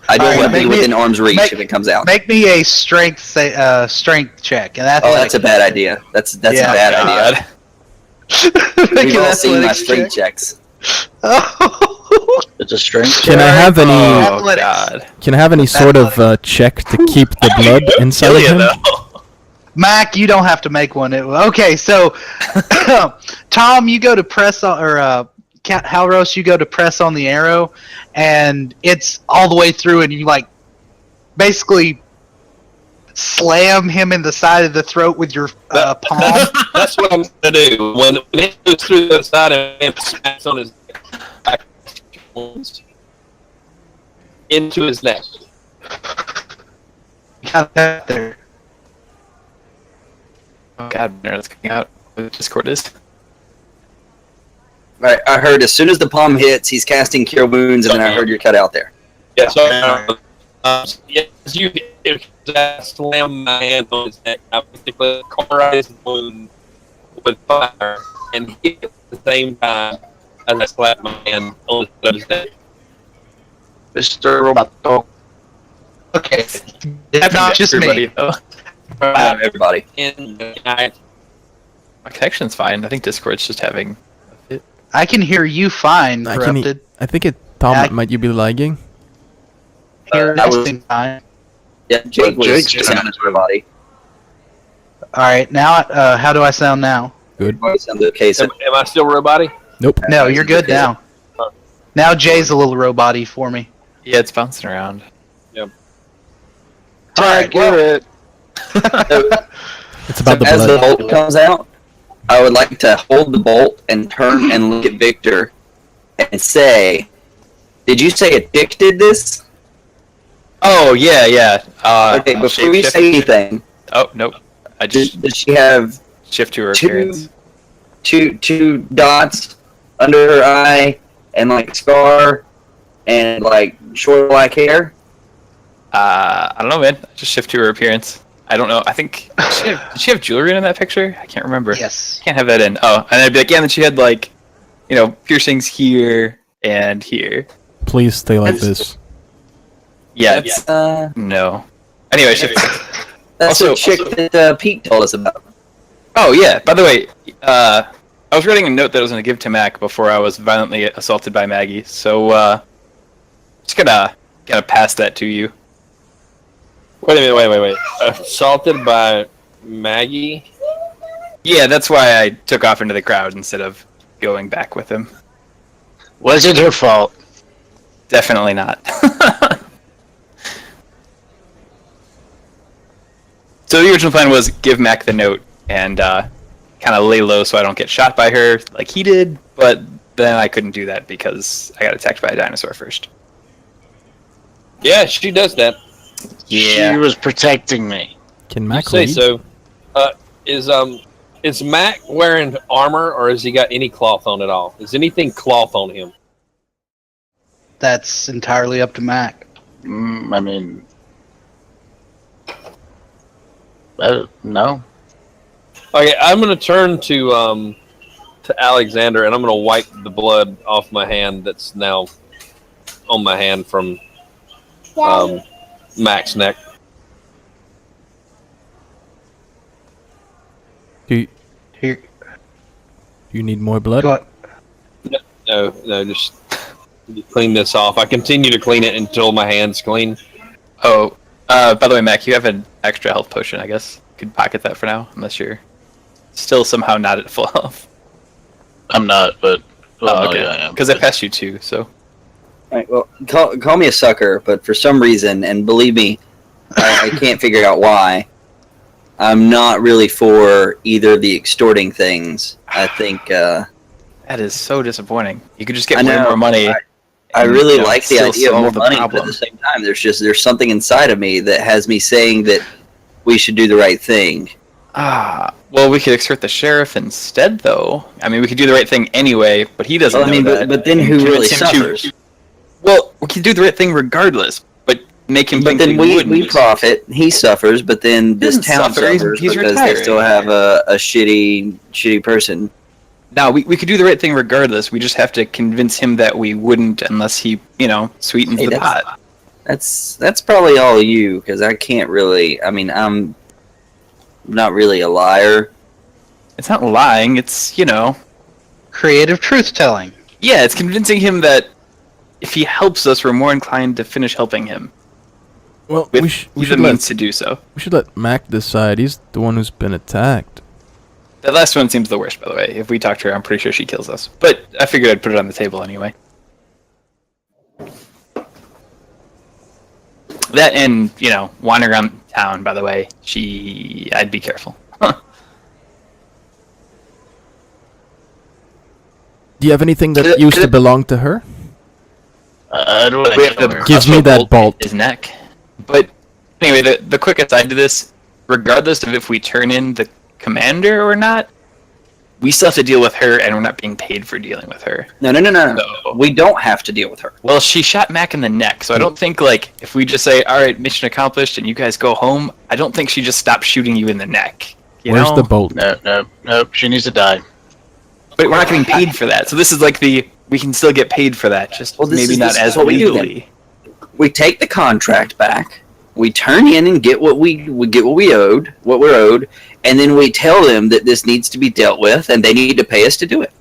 I don't want to be within arm's reach if it comes out. Make me a strength check. And that's a bad idea. That's a bad idea. We've all seen my strength checks. It's a strength. Can I have any? Oh, God. Can I have any sort of check to keep the blood inside of him? Mac, you don't have to make one. Okay, so Tom, you go to press on, or Halros, you go to press on the arrow, and it's all the way through, and you like basically slam him in the side of the throat with your palm. That's what I'm gonna do. When it goes through the side and smacks on his back into his neck. Got that there. Oh, God, that's coming out. What Discord is. Right, I heard as soon as the palm hits, he's casting Cure Wounds, and then I heard your cut out there. Yeah, so yes, you slam my hand on his neck. I basically cauterize the wound with fire and hit at the same time as I slap my hand on his neck. Mr. Roboto. Okay, it's not just me. Everybody. And My connection's fine. I think Discord's just having a fit. I can hear you fine, Corrupted. I think it. Tom, might you be lagging? Hear I was- testing fine. Yeah, Jake was Jake's just fine. sounding everybody. Alright, now, how do I sound now? Good. Everybody sounds okay. So am I still Robody? Nope. No, you're good now. Now Jay's a little robot-y for me. Yeah, it's bouncing around. Alright, well, it. It's about the as the blood. bolt comes out, I would like to hold the bolt and turn and look at Victor and say, "Did you say a chick did this?" Oh yeah. Okay, before you say anything, Oh nope. I just does she have shift to her two- appearance. two dots under her eye and like scar and like short black hair? I don't know, man. Just shift to her appearance. I don't know. I think did she have jewelry in that picture? I can't remember. yes. Can't have that in. Oh, and I'd be like, yeah. And then she had like, piercings here and here. Please stay like That's- this. Yeah. That's No. Anyway, shift. that's Also- the chick that Pete told us about. Oh yeah. By the way, I was writing a note that I was going to give to Mac before I was violently assaulted by Maggie. So just gonna pass that to you. Wait a minute, wait. Assaulted by Maggie? Yeah, that's why I took off into the crowd instead of going back with him. Was it her fault? Definitely not. So the original plan was give Mac the note and kind of lay low so I don't get shot by her like he did, but then I couldn't do that because I got attacked by a dinosaur first. Yeah, she does that. She was protecting me. Can You Mac say lead? so. Is Mac wearing armor, or has he got any cloth on at all? Is anything cloth on him? That's entirely up to Mac. I mean, no. Okay, I'm gonna turn to Alexander, and I'm gonna wipe the blood off my hand that's now on my hand from Mac's neck. Do Here, you need more blood? go. No, just clean this off. I continue to clean it until my hand's clean. Oh, by the way, Mac, you have an extra health potion, I guess. You could pocket that for now, unless you're still somehow not at full health. I'm not, but well, Oh, okay. yeah, I am. Because I passed you two, so. All right, well, call me a sucker, but for some reason, and believe me, I can't figure out why, I'm not really for either of the extorting things. I think That is so disappointing. You could just get I way know. more money. I really and, like the still idea of solve more the money, but at problem. the same time, there's something inside of me that has me saying that we should do the right thing. Well, we could extort the sheriff instead, though. I mean, we could do the right thing anyway, but he doesn't Well, I mean, know that. but then And who really convince him to- suffers? Well, we can do the right thing regardless, but make him But think then we we wouldn't. profit. He suffers, but then this doesn't town suffer, suffers he's because retiring. they still have a shitty person. No, we could do the right thing regardless. We just have to convince him that we wouldn't unless he, sweetens Hey, the that's- pot. That's probably all you, because I can't really. I mean, I'm not really a liar. It's not lying. It's, Creative truth telling. yeah, it's convincing him that if he helps us, we're more inclined to finish helping him. Well, With we the should means let to do so. Mac decide. He's the one who's been attacked. That last one seems the worst, by the way. If we talk to her, I'm pretty sure she kills us. But I figured I'd put it on the table anyway. That and, wandering around town, by the way, I'd be careful. Do you have anything that used to belong to her? I don't We have know the where- Give me that bolt. His neck. But anyway, the quick aside to this, regardless of if we turn in the commander or not, we still have to deal with her, and we're not being paid for dealing with her. No. We don't have to deal with her. Well, she shot Mac in the neck, so I don't think, like, if we just say, all right, mission accomplished, and you guys go home, I don't think she just stopped shooting you in the neck. Where's the bolt? Nope. She needs to die. But we're not getting paid for that. So this is like we can still get paid for that, just maybe not as legally. We take the contract back. We turn in and get what we're owed, and then we tell them that this needs to be dealt with, and they need to pay us to do it.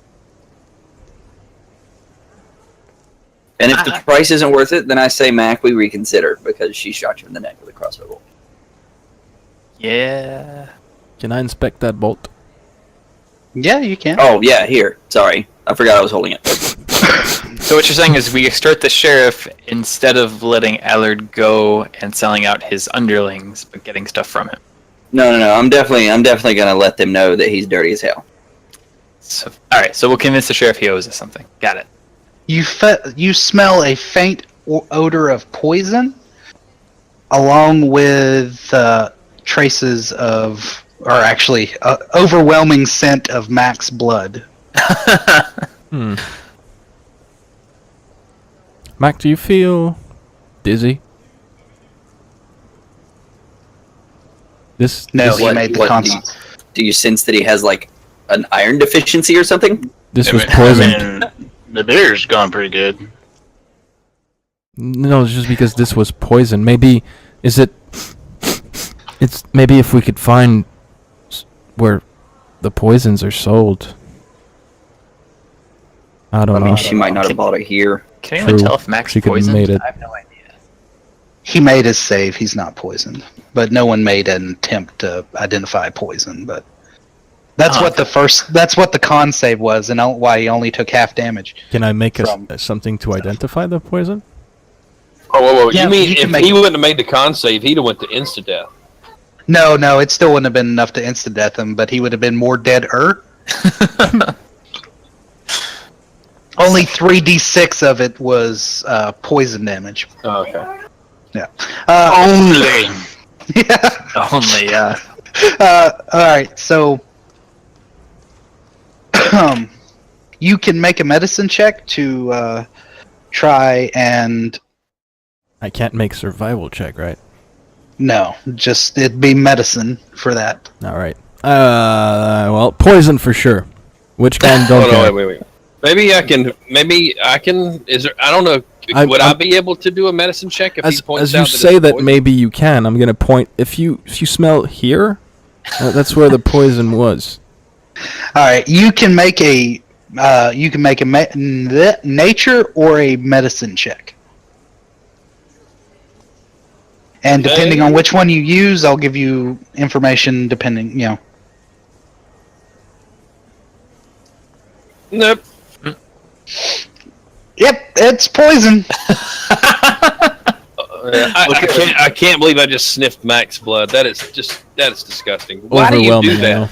And if the price isn't worth it, then I say, Mac, we reconsider because she shot you in the neck with a crossbow bolt. Yeah. Can I inspect that bolt? Yeah, you can. Oh yeah, here. Sorry, I forgot I was holding it. So what you're saying is we extort the sheriff instead of letting Allard go and selling out his underlings, but getting stuff from him. No. I'm definitely gonna let them know that he's dirty as hell. So, all right, so we'll convince the sheriff he owes us something. Got it. You smell a faint odor of poison, along with traces of, or actually, overwhelming scent of Mac's blood. Mac, do you feel dizzy? No, he made the constant. Do you sense that he has like an iron deficiency or something? This was poisoned. The beer's gone pretty good. No, it's just because this was poison. Maybe it's maybe if we could find where the poisons are sold. I don't know. I mean, she might not have bought it here. Can anyone tell if Max poisoned? Made it. I have no idea. He made his save. He's not poisoned, but no one made an attempt to identify poison. But that's what that's what the con save was, and why he only took half damage. Can I make something to identify the poison? Oh, whoa. Yeah, you mean you if he wouldn't have made the con save, he'd have went to insta death? No, it still wouldn't have been enough to insta death him, but he would have been more dead-er. Only 3d6 of it was poison damage. Oh, okay. Yeah. Only. Yeah. Only, yeah. Alright, so you can make a medicine check to try and... I can't make survival check, right? No, just it'd be medicine for that. Alright. Well, poison for sure. Which kind don't care. Wait. Maybe I can. Is there? I don't know. Would I be able to do a medicine check if he points out as you say that poison? maybe you can. I'm gonna point. If you smell here, that's where the poison was. All right, you can make a nature or a medicine check, and depending on which one you use, I'll give you information. Depending, Nope. Yep, it's poison. I can't believe I just sniffed Mac's blood. That is disgusting. Why do you do that?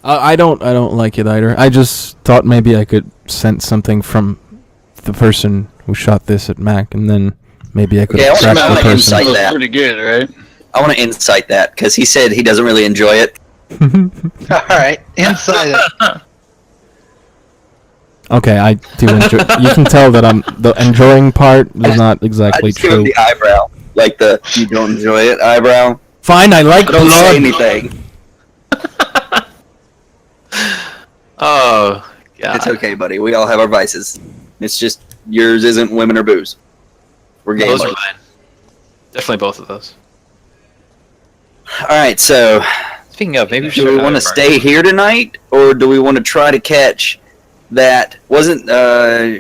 I don't like it either. I just thought maybe I could sense something from the person who shot this at Mac, and then maybe I could track the person. Insight that. Pretty good, right? I want to insight that because he said he doesn't really enjoy it. All right, insight it. Okay, I do enjoy. You can tell that the enjoying part is not exactly I just give him true. the eyebrow, like the "you don't enjoy it" eyebrow. Fine, I like Don't blood. say anything. Oh, God. It's okay, buddy. We all have our vices. It's just yours isn't women or booze. We're Those gamers. are mine. Definitely both of those. All right, so Speaking of, maybe we do should we want to stay here tonight, or do we want to try to catch that? Wasn't there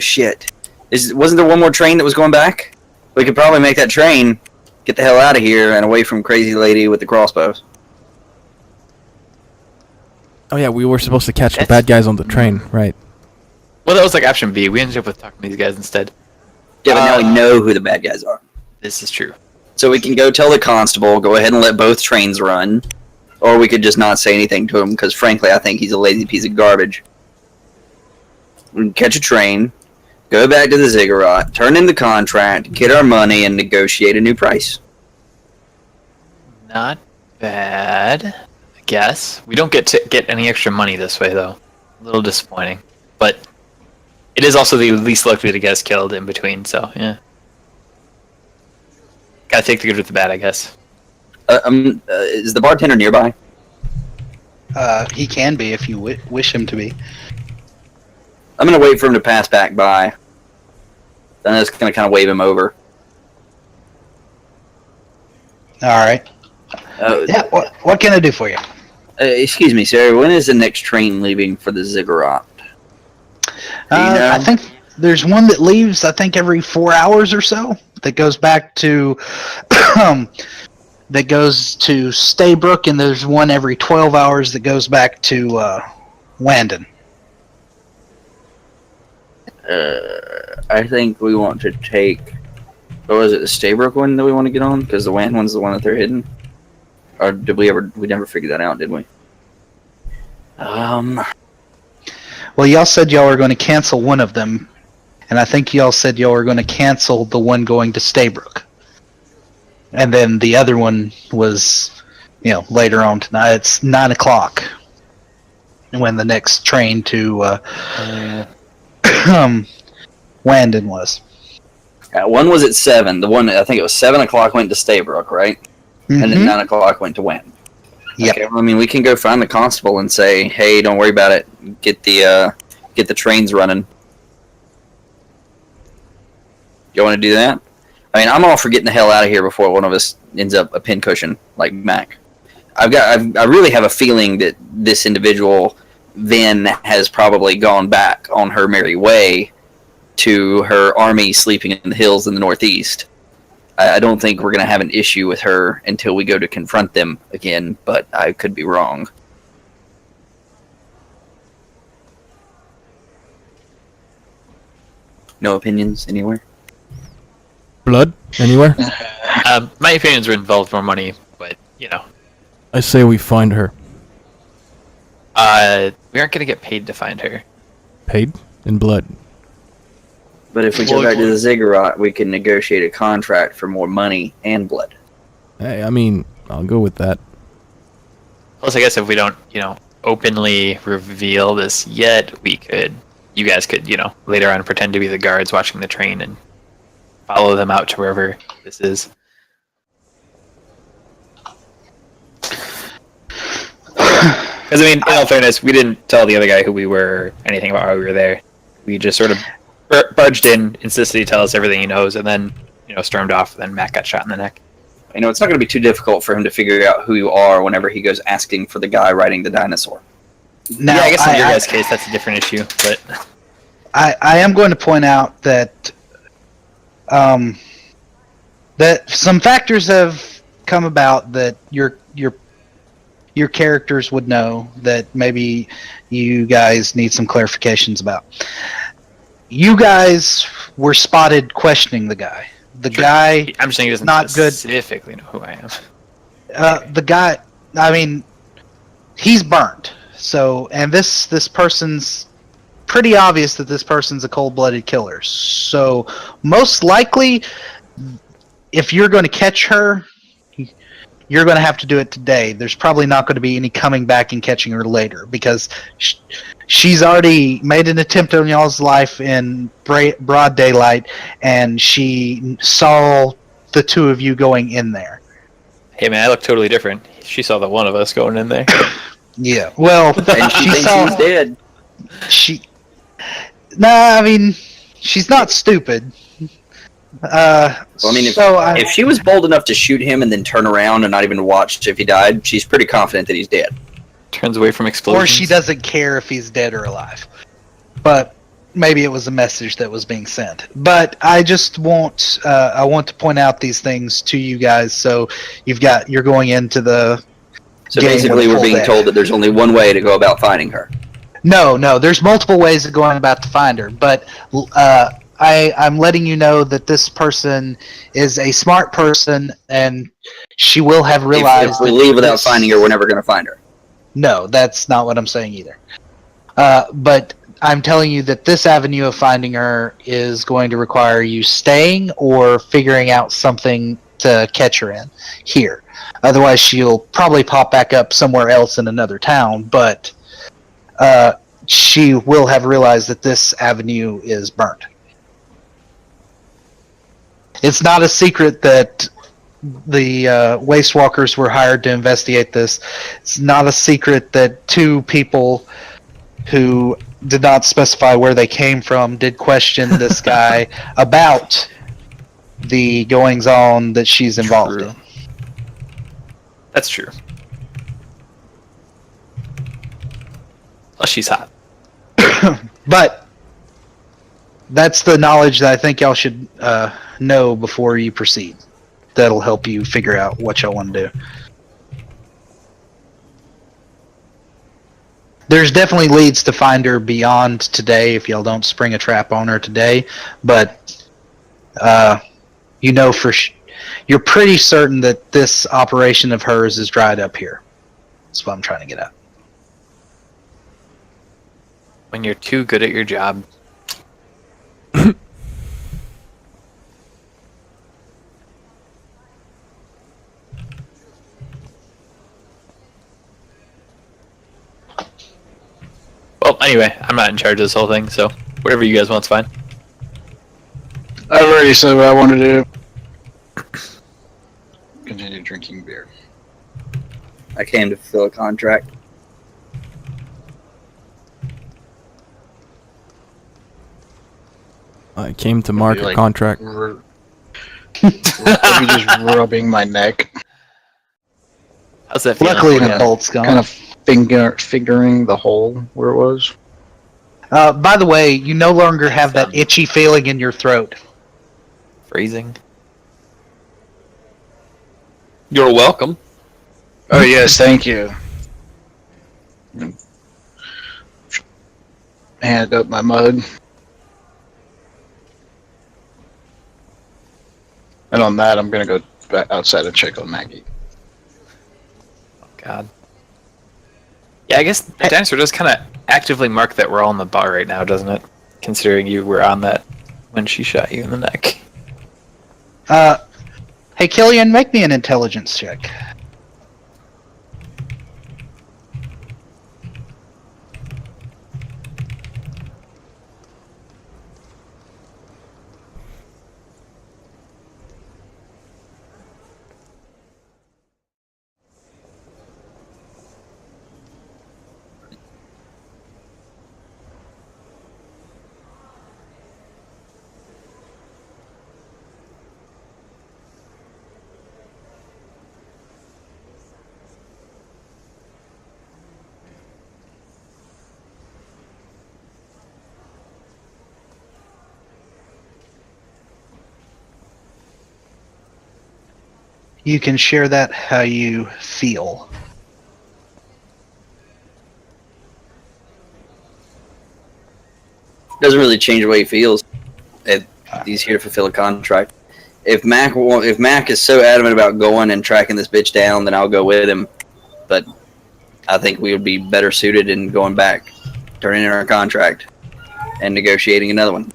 one more train that was going back? We could probably make that train, get the hell out of here and away from crazy lady with the crossbows. Oh yeah, we were supposed to catch the bad guys on the train, right? Well, that was like option B. We ended up with talking to these guys instead. Yeah, but now we know who the bad guys are. This is true. So we can go tell the constable, go ahead and let both trains run. Or we could just not say anything to him, because frankly, I think he's a lazy piece of garbage. We can catch a train, go back to the ziggurat, turn in the contract, get our money, and negotiate a new price. Not bad. I guess. We don't get to get any extra money this way, though. A little disappointing. But it is also the least likely to get us killed in between, so, yeah. Gotta take the good with the bad, I guess. Is the bartender nearby? He can be if you wish him to be. I'm gonna wait for him to pass back by. Then I'm just gonna kind of wave him over. All right. Yeah. What can I do for you? Excuse me, sir. When is the next train leaving for the Ziggurat? I think there's one that leaves. I think every 4 hours or so. That goes back to that goes to Staybrook, and there's one every 12 hours that goes back to Wandon. I think we want to take. What was it, the Staybrook one that we want to get on? Because the Wandon one's the one that they're hidden. Or did we ever? We never figured that out, did we? Well, y'all said y'all were going to cancel one of them, and I think y'all said y'all were going to cancel the one going to Staybrook. And then the other one was, later on tonight. It's 9 o'clock when the next train to Wandon was. One was at 7. The one, I think it was 7 o'clock went to Staybrook, right? Mm-hmm. And then 9 o'clock went to Wandon. Yeah. Okay, well, I mean, we can go find the constable and say, "Hey, don't worry about it. Get the trains running." You want to do that? I mean, I'm all for getting the hell out of here before one of us ends up a pincushion like Mac. I really have a feeling that this individual then has probably gone back on her merry way to her army sleeping in the hills in the northeast. I don't think we're going to have an issue with her until we go to confront them again, but I could be wrong. No opinions anywhere? Blood? Anywhere? My opinions would involve more money, but, I say we find her. we aren't going to get paid to find her. Paid? In blood. But if we go back to the Ziggurat, we can negotiate a contract for more money and blood. Hey, I mean, I'll go with that. Plus, I guess if we don't, openly reveal this yet, you guys could, later on pretend to be the guards watching the train and follow them out to wherever this is. Because, I mean, in all fairness, we didn't tell the other guy who we were, anything about how we were there. We just sort of barged in, insisted he tell us everything he knows, and then, stormed off. Then Matt got shot in the neck. It's not going to be too difficult for him to figure out who you are whenever he goes asking for the guy riding the dinosaur. Now, yeah, I guess in your guys' case, that's a different issue, but... I am going to point out that that some factors have come about that your characters would know that maybe you guys need some clarifications about. You guys were spotted questioning the guy. The guy. I'm just saying he doesn't not specifically know who I am. The guy. I mean, he's burnt. So, and this person's pretty obvious that this person's a cold-blooded killer. So, most likely, if you're going to catch her, you're going to have to do it today. There's probably not going to be any coming back and catching her later because she's already made an attempt on y'all's life in broad daylight, and she saw the two of you going in there. Hey man, I look totally different. She saw the one of us going in there. Yeah, well, And she thinks he's dead. I mean, she's not stupid. Well, I mean, if she was bold enough to shoot him and then turn around and not even watch if he died, she's pretty confident that he's dead. Turns away from explosions. Or she doesn't care if he's dead or alive. But maybe it was a message that was being sent. But I just want to point out these things to you guys, so you're going into the. So basically, we're being told that there's only one way to go about finding her. No, there's multiple ways of going about to find her, but I'm letting you know that this person is a smart person, and she will have realized. If we leave without finding her, we're never going to find her. No, that's not what I'm saying either. But I'm telling you that this avenue of finding her is going to require you staying or figuring out something to catch her in here. Otherwise, she'll probably pop back up somewhere else in another town, but she will have realized that this avenue is burnt. It's not a secret that the Wastewalkers were hired to investigate this. It's not a secret that two people who did not specify where they came from did question this guy about the goings-on that she's involved in. That's true. Plus, she's hot. But that's the knowledge that I think y'all should know before you proceed. That'll help you figure out what y'all want to do. There's definitely leads to find her beyond today if y'all don't spring a trap on her today, but you know you're pretty certain that this operation of hers is dried up here. That's what I'm trying to get at. When you're too good at your job. Well, anyway, I'm not in charge of this whole thing, so whatever you guys want's fine. I've already said what I want to do. Continue drinking beer. I came to fulfill a contract. I came to mark a contract. Are you just rubbing my neck? How's that feeling? Luckily, the bolt's gone. Kind of fingering the hole where it was. By the way, you no longer have that itchy feeling in your throat. Freezing. You're welcome. Oh yes, thank you. Hand up my mug. And on that, I'm gonna go back outside and check on Maggie. Oh God. Yeah, I guess the dinosaur does kind of actively mark that we're all in the bar right now, doesn't it? Considering you were on that when she shot you in the neck. Hey, Killian, make me an intelligence check. You can share that how you feel. Doesn't really change the way he feels. He's here to fulfill a contract. If Mac is so adamant about going and tracking this bitch down, then I'll go with him. But I think we would be better suited in going back, turning in our contract, and negotiating another one.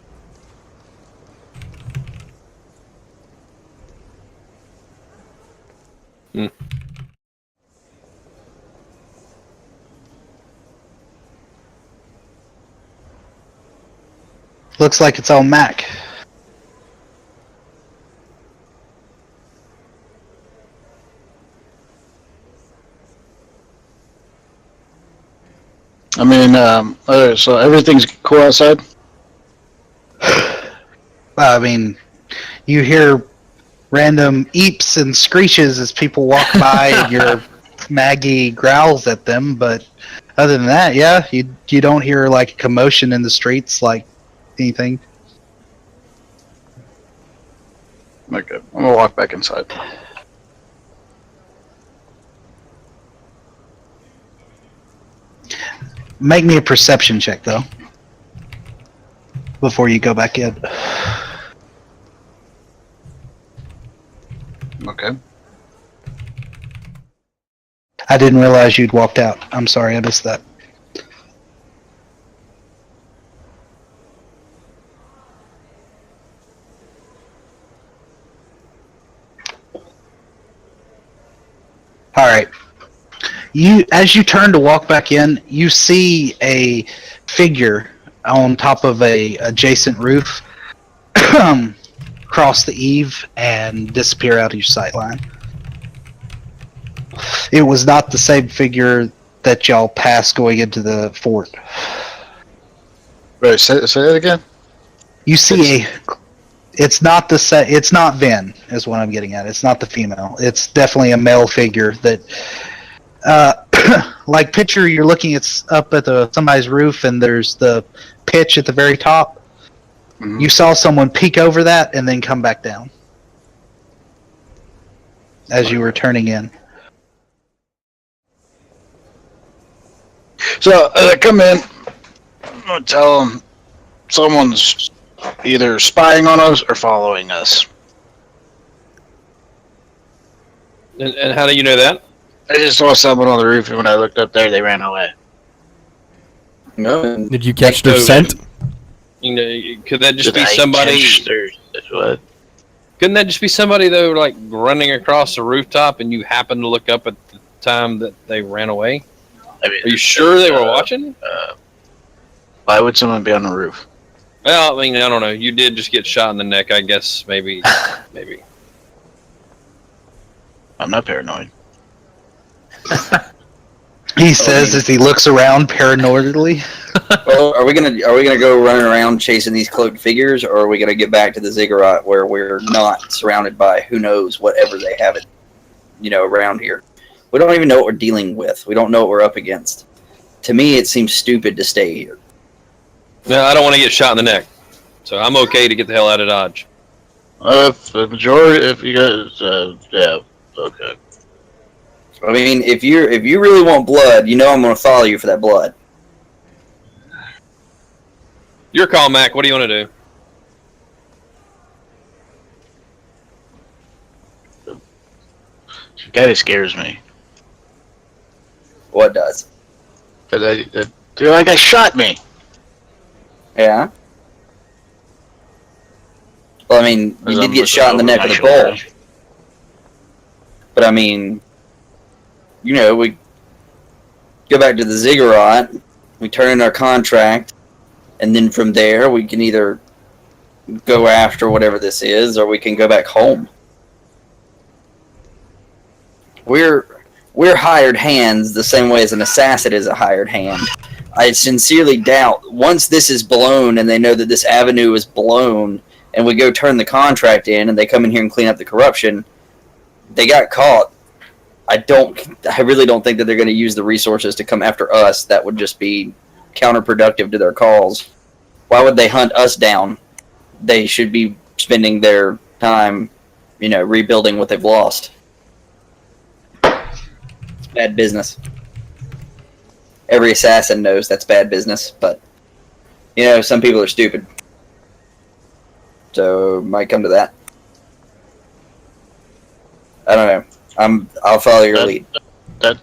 Looks like it's all Mac. I mean, so everything's cool outside? I mean, you hear random eeps and screeches as people walk by and your Maggie growls at them, but other than that, yeah, you don't hear like a commotion in the streets like anything. Okay, I'm gonna walk back inside. Make me a perception check, though, before you go back in. Okay. I didn't realize you'd walked out. I'm sorry, I missed that. All right. As you turn to walk back in, you see a figure on top of a adjacent roof cross the eave and disappear out of your sight line. It was not the same figure that y'all passed going into the fort. Right, say that again? You see it's not it's not Vin, is what I'm getting at. It's not the female. It's definitely a male figure that like picture you're looking up at somebody's roof and there's the pitch at the very top. Mm-hmm. You saw someone peek over that and then come back down as you were turning in. So I come in, I'm gonna tell them someone's either spying on us or following us. And how do you know that? I just saw someone on the roof, and when I looked up there, they ran away. No. Did you catch their scent? You know, could that just be somebody? What? Couldn't that just be somebody though, like running across the rooftop, and you happened to look up at the time that they ran away? I mean, are you sure they were watching? Why would someone be on the roof? Well, I mean, I don't know. You did just get shot in the neck, I guess. Maybe. I'm not paranoid. He says as he looks around paranoidally. Well, are we gonna go running around chasing these cloaked figures, or are we gonna get back to the ziggurat where we're not surrounded by who knows whatever they have it, around here? We don't even know what we're dealing with. We don't know what we're up against. To me, it seems stupid to stay here. No, I don't want to get shot in the neck, so I'm okay to get the hell out of Dodge. If the majority, if you guys, yeah, okay. I mean, if you really want blood, I'm going to follow you for that blood. Your call, Mac. What do you want to do? She kind of scares me. What does? Because that guy shot me. Yeah. Well, I mean, you did get shot in the neck with a bowl. But I mean, we go back to the ziggurat, we turn in our contract, and then from there we can either go after whatever this is, or we can go back home. We're hired hands the same way as an assassin is a hired hand. I sincerely doubt once this is blown and they know that this avenue is blown and we go turn the contract in and they come in here and clean up the corruption, they got caught. I really don't think that they're going to use the resources to come after us. That would just be counterproductive to their cause. Why would they hunt us down? They should be spending their time, rebuilding what they've lost. It's bad business. Every assassin knows that's bad business, but some people are stupid. So might come to that. I don't know. I'll follow your lead. That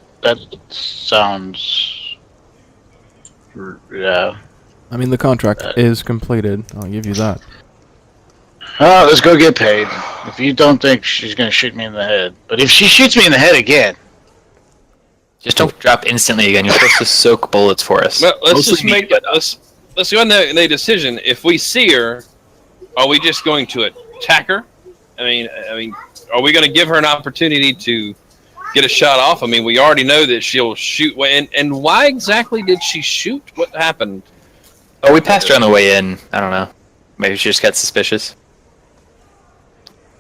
sounds. Yeah. I mean, the contract is completed. I'll give you that. Oh, let's go get paid. If you don't think she's gonna shoot me in the head, but if she shoots me in the head again, just don't drop instantly again. You're supposed to soak bullets for us. Well, let's just make it. Let's go into the decision. If we see her, are we just going to attack her? I mean, are we going to give her an opportunity to get a shot off? I mean, we already know that she'll shoot. And why exactly did she shoot? What happened? Oh, we passed her on the way in. I don't know. Maybe she just got suspicious.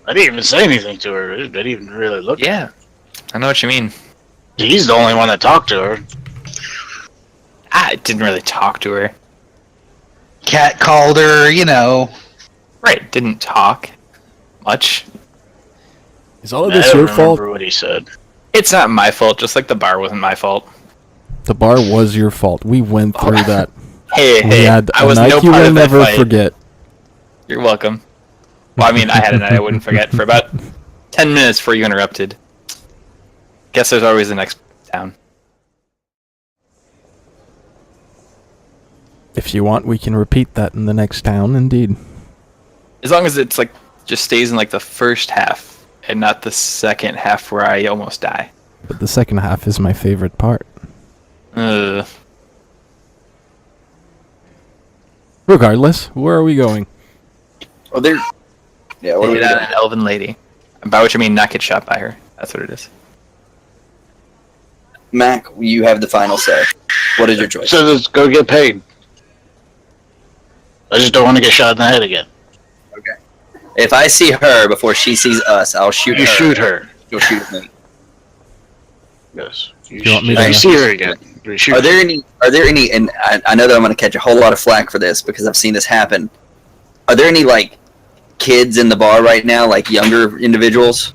I didn't even say anything to her. I didn't even really look. Yeah, I know what you mean. He's the only one that talked to her. I didn't really talk to her. Cat called her, Right, didn't talk much. Is all of this your fault? I don't remember what he said. It's not my fault, just like the bar wasn't my fault. The bar was your fault. We went through that. Hey, I was no part you will never forget. You're welcome. Well, I mean, I had a night I wouldn't forget for about 10 minutes before you interrupted. Guess there's always the next town. If you want, we can repeat that in the next town, indeed. As long as it's just stays in the first half and not the second half where I almost die. But the second half is my favorite part. Regardless, where are we going? Oh, there. Yeah, what are we Hit on doing? an elven lady. By which I mean not get shot by her. That's what it is. Mac, you have the final say. What is your choice? So let's go get paid. I just don't want to get shot in the head again. Okay. If I see her before she sees us, I'll shoot her. You shoot her. You'll shoot me. Yes. You want me to- If you see her again, you shoot Are there any, and I know that I'm going to catch a whole lot of flack for this because I've seen this happen. Are there any, like, kids in the bar right now, like younger individuals?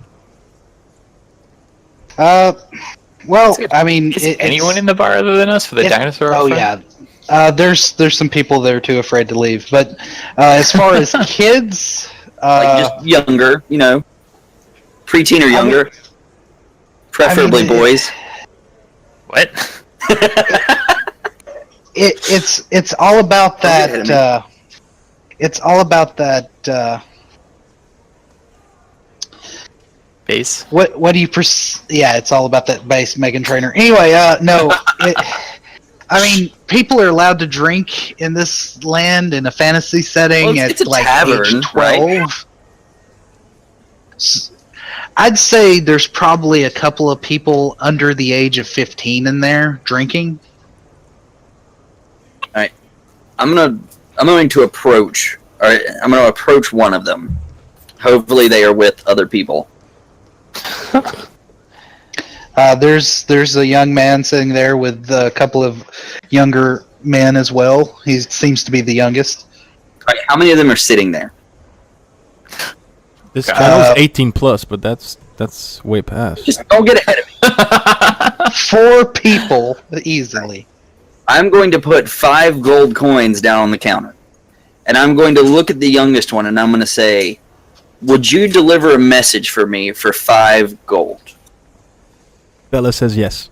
Well, I mean, Is anyone in the bar other than us for the dinosaur? Oh, front? yeah. There's some people that are too afraid to leave. But as far as kids, Like, just younger, you know, preteen or younger, preferably boys. What? it's all about that. It's all about that. Base. What do you Yeah, it's all about that base Megan Trainor. Anyway, no. I mean, people are allowed to drink in this land in a fantasy setting Well, it's at a like tavern, age 12. I'd say there's probably a couple of people under the age of 15 in there drinking. All right, I'm going to approach. All right, I'm going to approach one of them. Hopefully, they are with other people. There's a young man sitting there with a couple of younger men as well. He seems to be the youngest. All right, how many of them are sitting there? This channel's 18 plus, but that's way past. Just don't get ahead of me. 4 people easily. I'm going to put 5 gold coins down on the counter, and I'm going to look at the youngest one, and I'm going to say, "Would you deliver a message for me for 5 gold?" Bella says yes.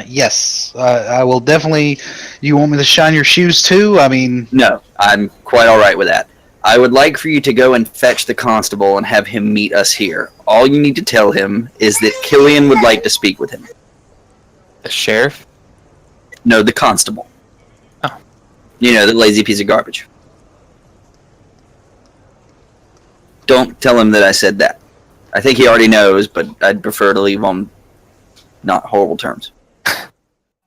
Yes, I will definitely. You want me to shine your shoes too? I mean, No, I'm quite all right with that. I would like for you to go and fetch the constable and have him meet us here. All you need to tell him is that Killian would like to speak with him. The sheriff? No, the constable. Oh. You know, the lazy piece of garbage. Don't tell him that I said that. I think he already knows, but I'd prefer to leave on not horrible terms.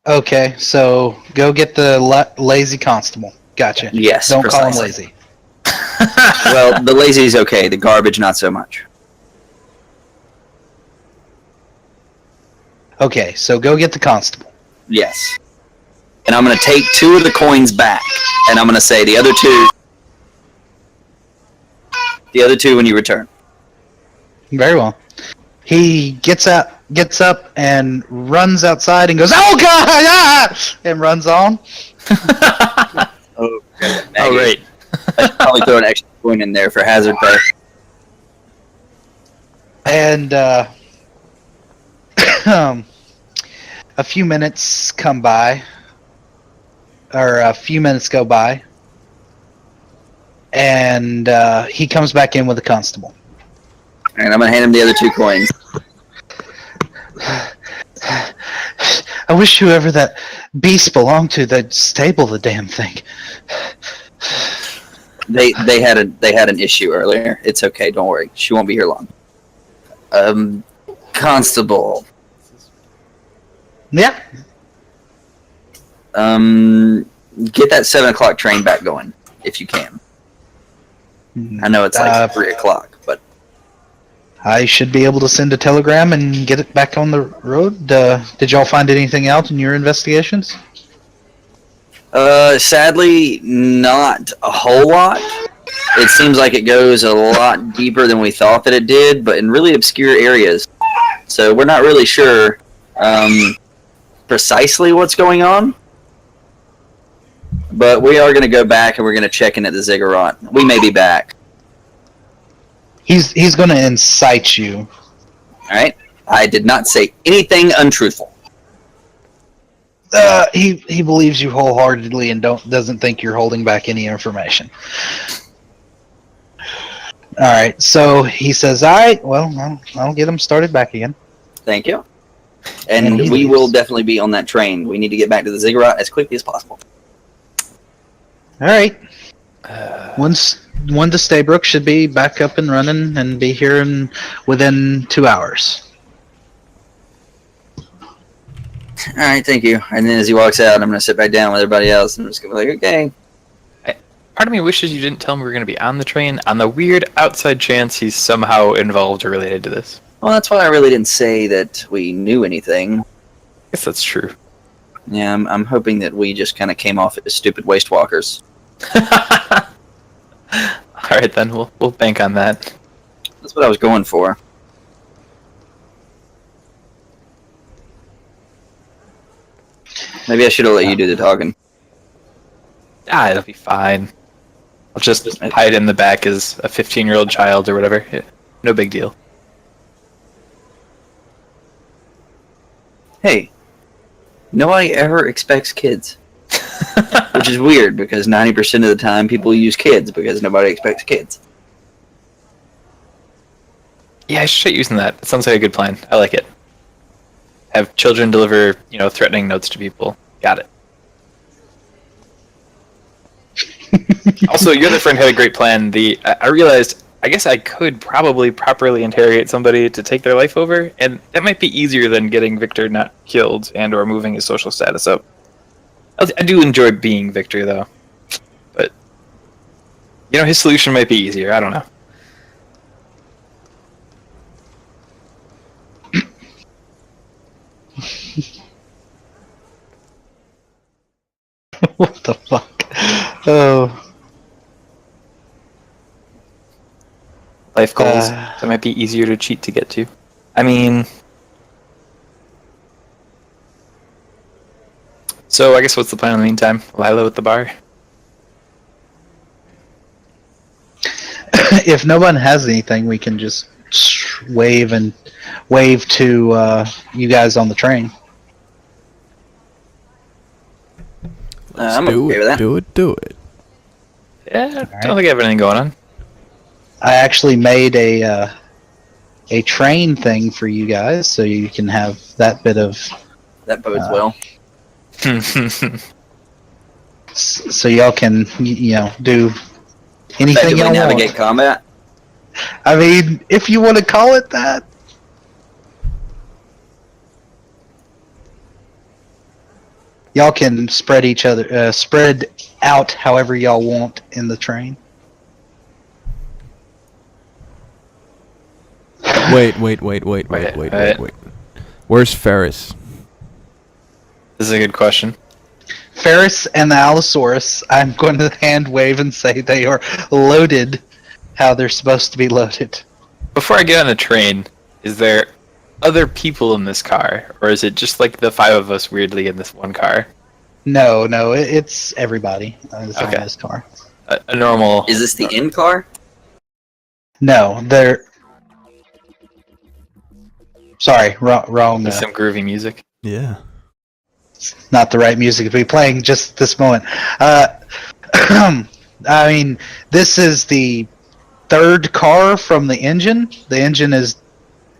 okay, so go get the lazy constable. Gotcha. Yes, Don't call him precisely. lazy. Well, the lazy's okay. The garbage, not so much. Okay, so go get the constable. Yes. And I'm going to take 2 of the coins back, and I'm going to say the other 2 when you return. Very well. He gets up, and runs outside and goes, "Oh God!" Ah! And runs on. Oh, Oh, right. I should probably throw an extra coin in there for hazard pay. And a few minutes come by, or a few minutes go by, and he comes back in with the constable. And I'm going to hand him the other 2 coins. I wish whoever that beast belonged to, they'd stable the damn thing. They had an issue earlier. It's okay, don't worry. She won't be here long. Constable. Yeah. Get that 7 o'clock train back going, if you can. I know it's like 3 o'clock, but I should be able to send a telegram and get it back on the road. Did y'all find anything out in your investigations? sadly, not a whole lot. It seems like it goes a lot deeper than we thought that it did, but in really obscure areas. So we're not really sure precisely what's going on. But we are going to go back and we're going to check in at the ziggurat. We may be back. He's going to incite you. All right. I did not say anything untruthful. He believes you wholeheartedly and doesn't think you're holding back any information. All right. So he says, "All right. Well, I'll get him started back again." Thank you. And we will definitely be on that train. We need to get back to the ziggurat as quickly as possible. All right. One to Staybrook should be back up and running and be here within 2 hours. All right, thank you. And then as he walks out, I'm going to sit back down with everybody else and I'm just going to be like, okay. Part of me wishes you didn't tell him we were going to be on the train on the weird outside chance he's somehow involved or related to this. Well, that's why I really didn't say that we knew anything. I guess that's true. Yeah, I'm hoping that we just kind of came off as stupid wastewalkers. Alright then, we'll bank on that. That's what I was going for. Maybe I should have let you do the talking. It'll be fine. I'll just hide in the back as a 15-year-old child or whatever. Yeah, no big deal. Hey, nobody ever expects kids. Which is weird, because 90% of the time people use kids because nobody expects kids. Yeah, I should start using that. It sounds like a good plan. I like it. Have children deliver, threatening notes to people. Got it. Also, your other friend had a great plan. I realized, I guess I could probably properly interrogate somebody to take their life over, and that might be easier than getting Victor not killed and or moving his social status up. I do enjoy being Victor, though. But, his solution might be easier. I don't know. What the fuck? Oh. Life goals that might be easier to cheat to get to. I mean... So, I guess what's the plan in the meantime? Lila at the bar? If no one has anything, we can just wave to you guys on the train. I'm okay with that. Do it. Yeah, I don't think I have anything going on. I actually made a train thing for you guys, so you can have that bit of. That bodes well. So y'all can do anything Effectively y'all navigate want. combat. I mean, if you want to call it that. Y'all can spread out however y'all want in the train. Wait. Where's Ferris? This is a good question. Ferris and the Allosaurus, I'm going to hand wave and say they are loaded how they're supposed to be loaded. Before I get on the train, is there other people in this car? Or is it just like the 5 of us weirdly in this one car? No, it's everybody on Okay. this car. A normal... Is this the in car? No, they're... Sorry, wrong. With some groovy music. Yeah. Not the right music to be playing just this moment. I mean, this is the 3rd car from the engine. The engine is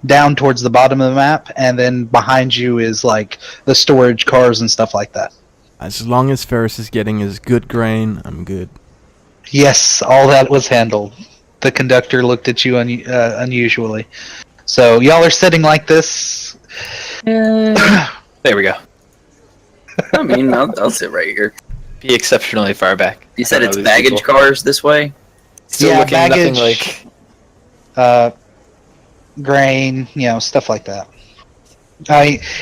down towards the bottom of the map, and then behind you is like the storage cars and stuff like that. As long as Ferris is getting his good grain, I'm good. Yes, all that was handled. The conductor looked at you unusually. So y'all are sitting like this. There we go. I mean, I'll sit right here. Be exceptionally far back. You said I don't it's know these baggage people. cars this way? Still Yeah, looking baggage. nothing like... Grain, stuff like that.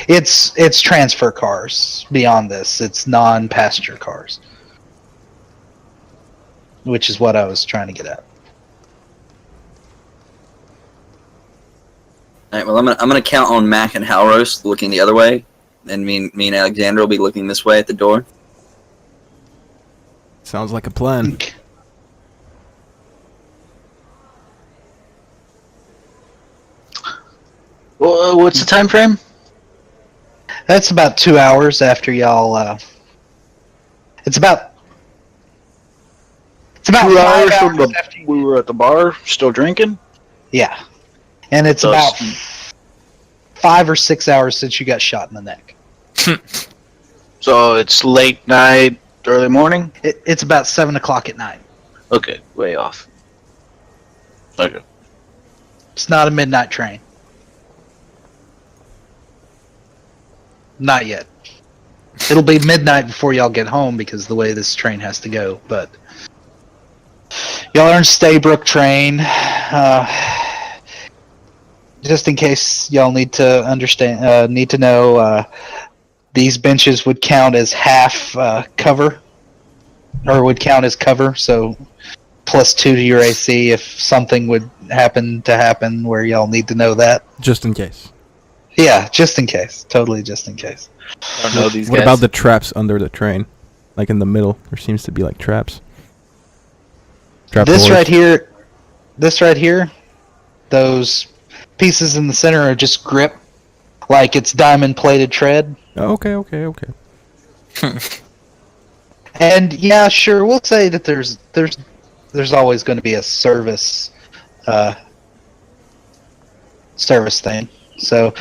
It's transfer cars. Beyond this, it's non-passenger cars, which is what I was trying to get at. All right. Well, I'm gonna count on Mac and Halros looking the other way, and me and Alexandra will be looking this way at the door. Sounds like a plan. Well, what's the time frame? That's about 2 hours after y'all. It's about 2 5 hours from hours after. we were at the bar, still drinking. Yeah, and it's So about 5 or 6 hours since you got shot in the neck. So it's late night, early morning? It's about 7 o'clock at night. Okay, way off. Okay. It's not a midnight train. Not yet. It'll be midnight before y'all get home because of the way this train has to go, but y'all are in Staybrook train. Just in case y'all need to know, these benches would count as half cover, or would count as cover, so +2 to your AC if something would happen where y'all need to know that. Just in case. Yeah, just in case. Totally just in case. I don't know these What guys. about the traps under the train? Like in the middle, there seems to be like traps. This doors. right here, those pieces in the center are just grip, like it's diamond plated tread. Oh, okay. And yeah, sure, we'll say that there's always going to be a service thing. So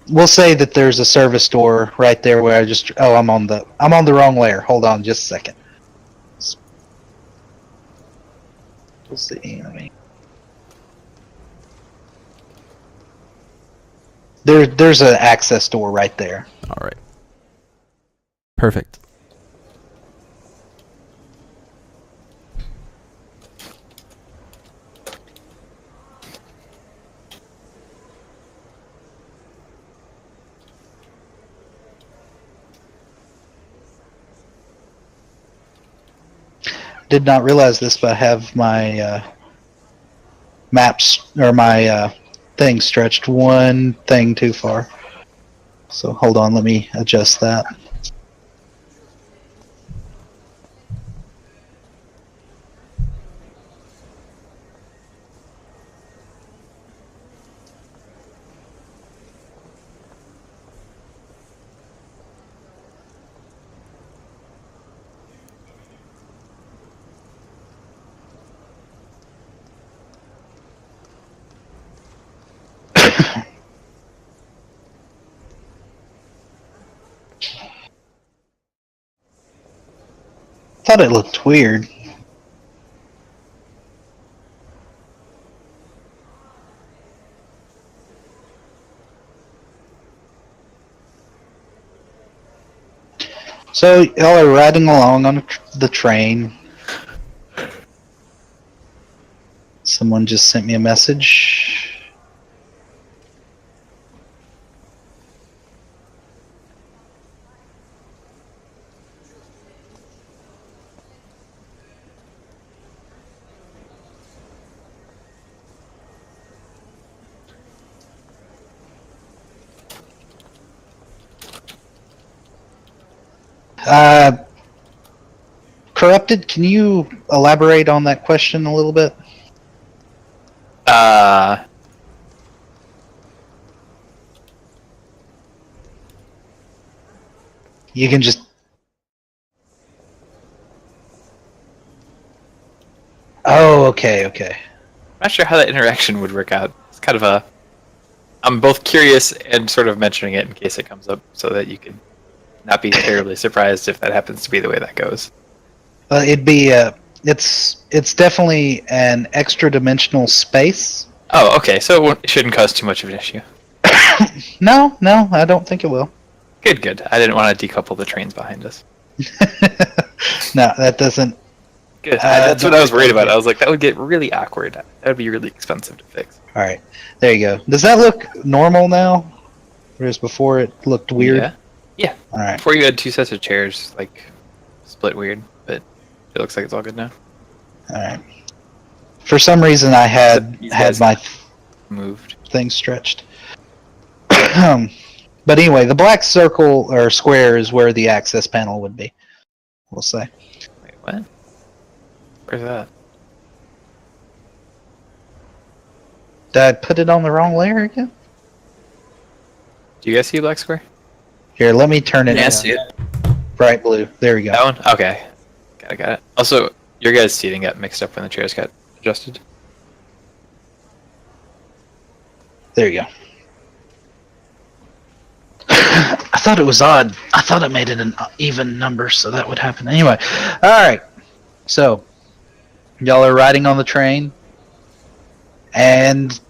we'll say that there's a service door right there where I'm on the wrong layer. Hold on just a second. We'll see. There's an access door right there. All right. Perfect. Did not realize this, but I have my maps or my thing stretched one thing too far. So hold on, let me adjust that. Thought it looked weird. So y'all are riding along on the train. Someone just sent me a message. Corrupted, can you elaborate on that question a little bit? You can just... Oh, okay. I'm not sure how that interaction would work out. It's kind of a... I'm both curious and sort of mentioning it in case it comes up so that you can not be terribly surprised if that happens to be the way that goes. It'd be it's definitely an extra dimensional space. Oh, okay. So it shouldn't cause too much of an issue. No, I don't think it will. Good. I didn't want to decouple the trains behind us. No, that doesn't. Good. That's what I was worried about. I was like, that would get really awkward. That would be really expensive to fix. All right, there you go. Does that look normal now? Whereas before it looked weird. Yeah. All right. Before you had two sets of chairs, like split weird, but it looks like it's all good now. All right. For some reason, I had my moved thing stretched. But anyway, the black circle or square is where the access panel would be. We'll say. Wait, what? Where's that? Did I put it on the wrong layer again? Do you guys see a black square? Here, let me turn it. Yeah, I see it. Bright blue. There we go. That one? Okay. Got it. Also, your guys' seating got mixed up when the chairs got adjusted. There you go. I thought it was odd. I thought it made it an even number, so that would happen anyway. All right. So, y'all are riding on the train, and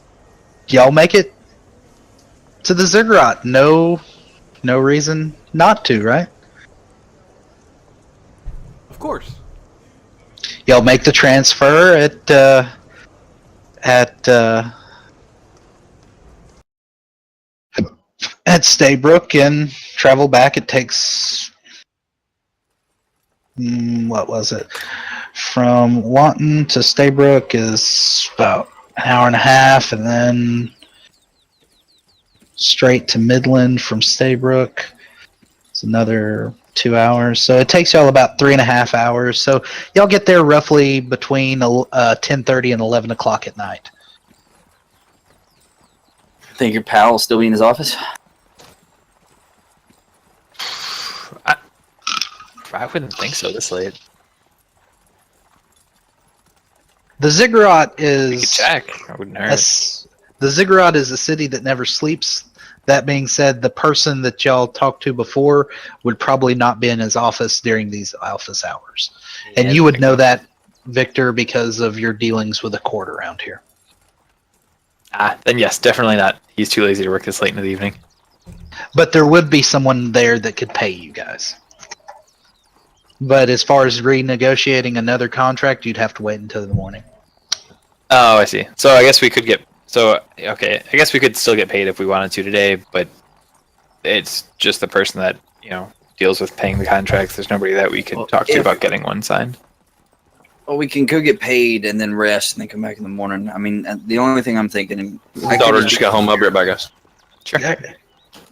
y'all make it to the ziggurat. No reason not to, right? Of course. Y'all make the transfer at Staybrook and travel back. It takes what was it? From Wanton to Staybrook is about an hour and a half, and then straight to Midland from Staybrook. It's another 2 hours. So it takes y'all about 3.5 hours. So y'all get there roughly between 10:30 and 11 o'clock at night. Think your pal will still be in his office? I wouldn't think so this late. The ziggurat is We could check. I wouldn't hurt. the ziggurat is a city that never sleeps. That being said, the person that y'all talked to before would probably not be in his office during these office hours. And you would know that, Victor, because of your dealings with the court around here. Then yes, definitely not. He's too lazy to work this late in the evening. But there would be someone there that could pay you guys. But as far as renegotiating another contract, you'd have to wait until the morning. Oh, I see. So I guess we could get... So, okay, I guess we could still get paid if we wanted to today, but it's just the person that, deals with paying the contracts. There's nobody that we could talk to about getting one signed. Well, we can go get paid and then rest and then come back in the morning. I mean, the only thing I'm thinking... My daughter just got home. I'll be right back, guys. Sure.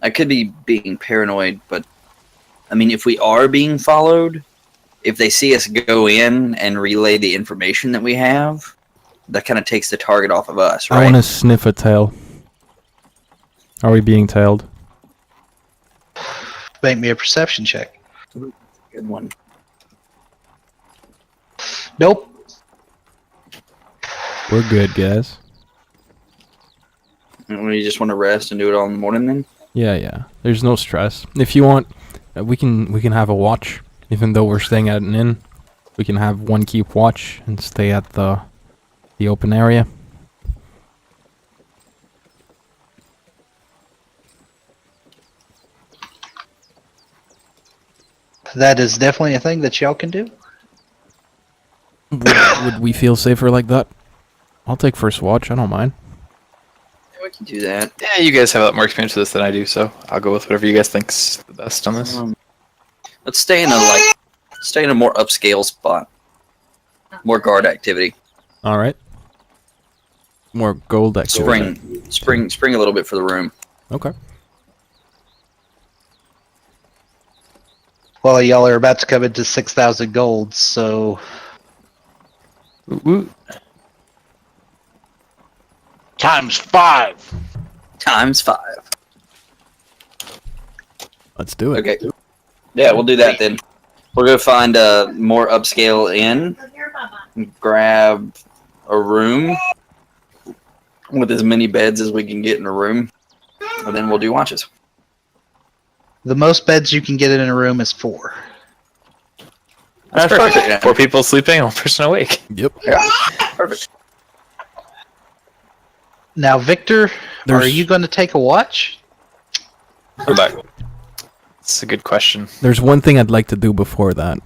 I could be being paranoid, but... I mean, if we are being followed, if they see us go in and relay the information that we have, that kind of takes the target off of us, right? I want to sniff a tail. Are we being tailed? Make me a perception check. Good one. Nope. We're good, guys. You just want to rest and do it all in the morning then? Yeah. There's no stress. If you want, we can have a watch. Even though we're staying at an inn, we can have one keep watch and stay at the open area. That is definitely a thing that y'all can do. Would we feel safer like that? I'll take first watch. I don't mind. Yeah, we can do that. Yeah, you guys have a lot more experience with this than I do, so I'll go with whatever you guys think's the best on this. Let's stay in a more upscale spot. More guard activity. All right. More gold activity. Spring a little bit for the room. Okay. Well, y'all are about to come into 6,000 gold, so Times 5. Times 5. Let's do it. Okay. Yeah, we'll do that then. We'll go find a more upscale inn, grab a room with as many beds as we can get in a room, and then we'll do watches. the most beds you can get in a room is 4. That's perfect. perfect, yeah. 4 people sleeping, 1 person awake. Yep. Yeah, perfect. Now, Victor, There's- are you going to take a watch? Come back. It's a good question. There's one thing I'd like to do before that.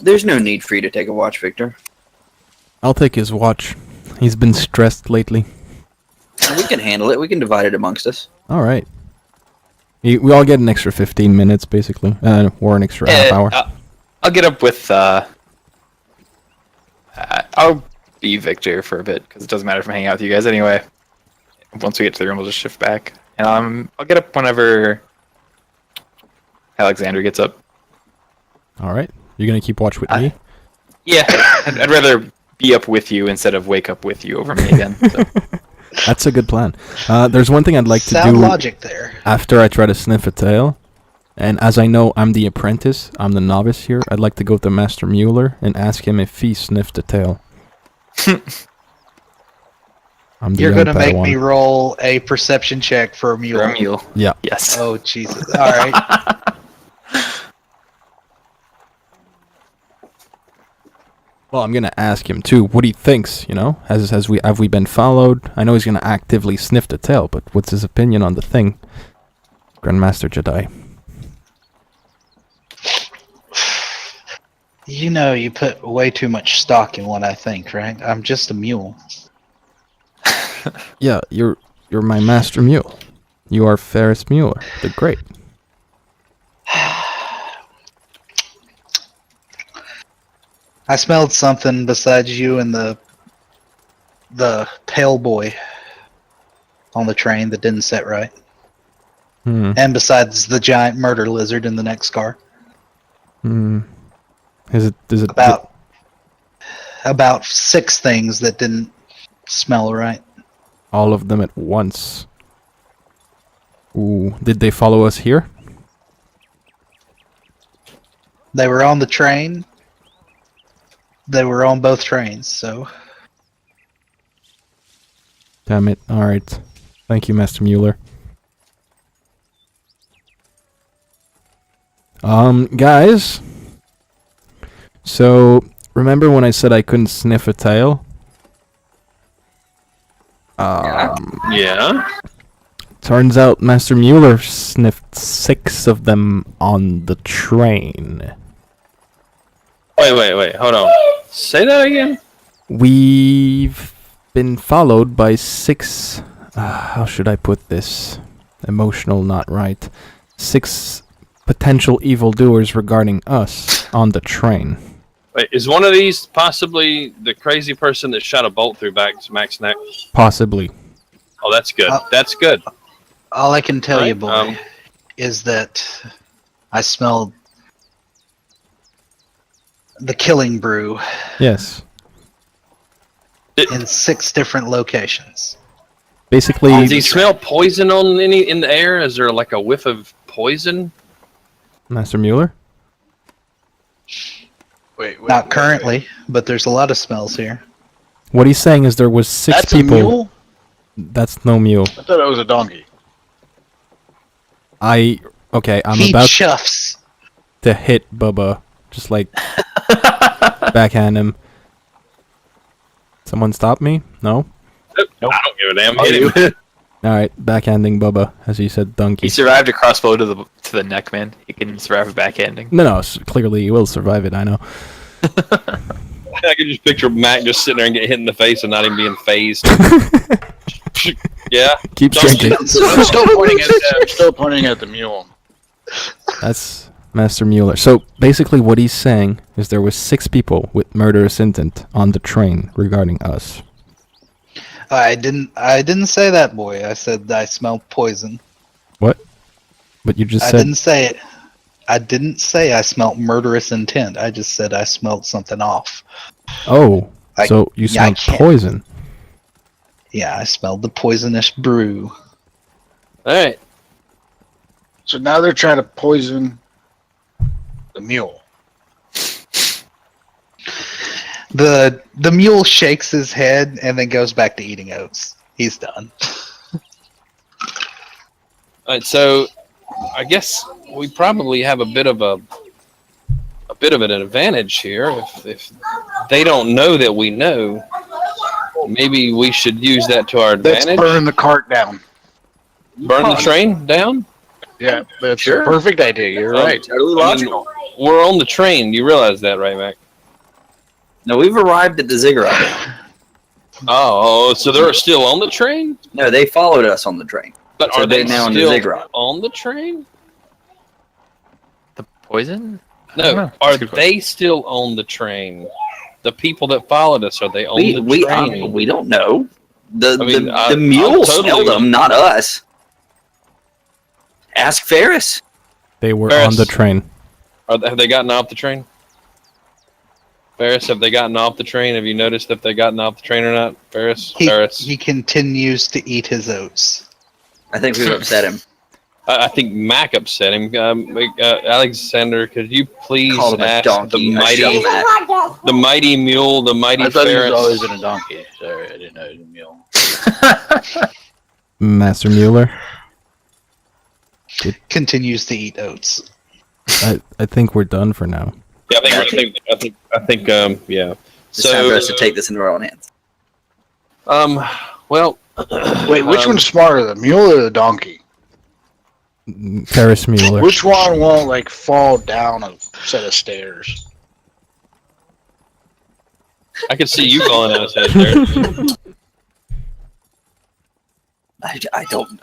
There's no need for you to take a watch, Victor. I'll take his watch. He's been stressed lately. We can handle it. We can divide it amongst us. All right. We all get an extra 15 minutes, basically, or an extra half hour. I'll get up with. I'll be Victor for a bit because it doesn't matter if I'm hanging out with you guys anyway. Once we get to the room, we'll just shift back, and I'll get up whenever Alexander gets up. All right. You're gonna keep watch with me. Yeah, I'd rather be up with you instead of wake up with you over me again. So. That's a good plan. There's one thing I'd like to Sound do logic there. after I try to sniff a tail. And as I know I'm the apprentice, I'm the novice here, I'd like to go to Master Mueller and ask him if he sniffed a tail. I'm the You're young going to make me Padawan. roll a perception check for a mule. You're a mule. Yeah. Yes. Oh, Jesus. All right. Well, I'm gonna ask him too what he thinks. You know, have we been followed? I know he's gonna actively sniff the tail, but what's his opinion on the thing? Grandmaster Jedi. You know, you put way too much stock in what I think, right? I'm just a mule. Yeah, you're my master mule. You are Ferris Mueller, the Great. I smelled something besides you and the pale boy on the train that didn't set right. And besides the giant murder lizard in the next car. Is it About 6 things that didn't smell right. all of them at once? Ooh, did they follow us here? They were on the train. They were on both trains, so Damn it. Alright. Thank you, Master Mueller. Guys. So, remember when I said I couldn't sniff a tail? Yeah. Turns out Master Mueller sniffed 6 of them on the train. Wait. Hold on. Say that again. We've been followed by 6... how should I put this? Emotional, not right. 6 potential evildoers regarding us on the train. Wait, is one of these possibly the crazy person that shot a bolt through Mac's neck? Possibly. Oh, that's good. That's good. all I can tell you, Right, boy, is that I smelled the killing brew Yes. in 6 different locations. Basically, Does he smell poison in the air? Is there like a whiff of poison? Master Mueller? Wait, Not currently, but there's a lot of smells here. What he's saying is there was 6 That's people. a mule? That's no mule. I thought it was a donkey. Okay, I'm He about chuffs. to hit Bubba. Just like backhand him. Someone stop me? No? Nope. I don't give a damn. Hit him. Alright, backhanding Bubba, as he said donkey. He survived a crossbow to the neck, man. He can survive a backhanding. No, clearly he will survive it, I know. I can just picture Mac just sitting there and get hit in the face and not even being phased. Yeah. Keep drinking. I'm still pointing at the mule. That's Master Mueller. So basically what he's saying is there was 6 people with murderous intent on the train regarding us. I didn't say that, boy. I said I smelled poison. What? But you just I said... didn't say it. I didn't say I smelled murderous intent. I just said I smelled something off. Oh, I- so you yeah, I smelled can't- poison. Yeah, I smelled the poisonous brew. All right. So now they're trying to poison the mule. The mule shakes his head and then goes back to eating oats. He's done. All right. So, I guess we probably have a bit of an advantage here. If they don't know that we know, maybe we should use that to our Let's advantage. burn the cart down. Burn the train down. Yeah, that's Sure. a perfect idea. You're right. Totally I logical. mean, we're on the train. You realize that, right, Mac? No, we've arrived at the ziggurat. Oh, so they're still on the train? No, they followed us on the train. But So are they they're now in the still ziggurat. on the train? The poison? I don't know. No, are That's a good they still on the train? The people that followed us, are they on the We train? we don't know. The I mean, the mule I'm totally- smelled them, not us. Ask Ferris. They were Ferris. on the train. Have they gotten off the train? Ferris, have they gotten off the train? Have you noticed if they've gotten off the train or not? Ferris? Ferris? He continues to eat his oats. I think we've upset him. I think Mac upset him. Alexander, could you please Called him a ask donkey. I showed that. the mighty mule, the mighty I thought he was Ferris? always in a donkey. Sorry, I didn't know he was a mule. Master Mueller. Continues to eat oats. I think we're done for now. Yeah, I think. Yeah. It's time for us to take this into our own hands. Well. Wait, which one's smarter, the mule or the donkey? Ferris Mueller. Which one won't like fall down a set of stairs? I can see you falling out his head there. I don't.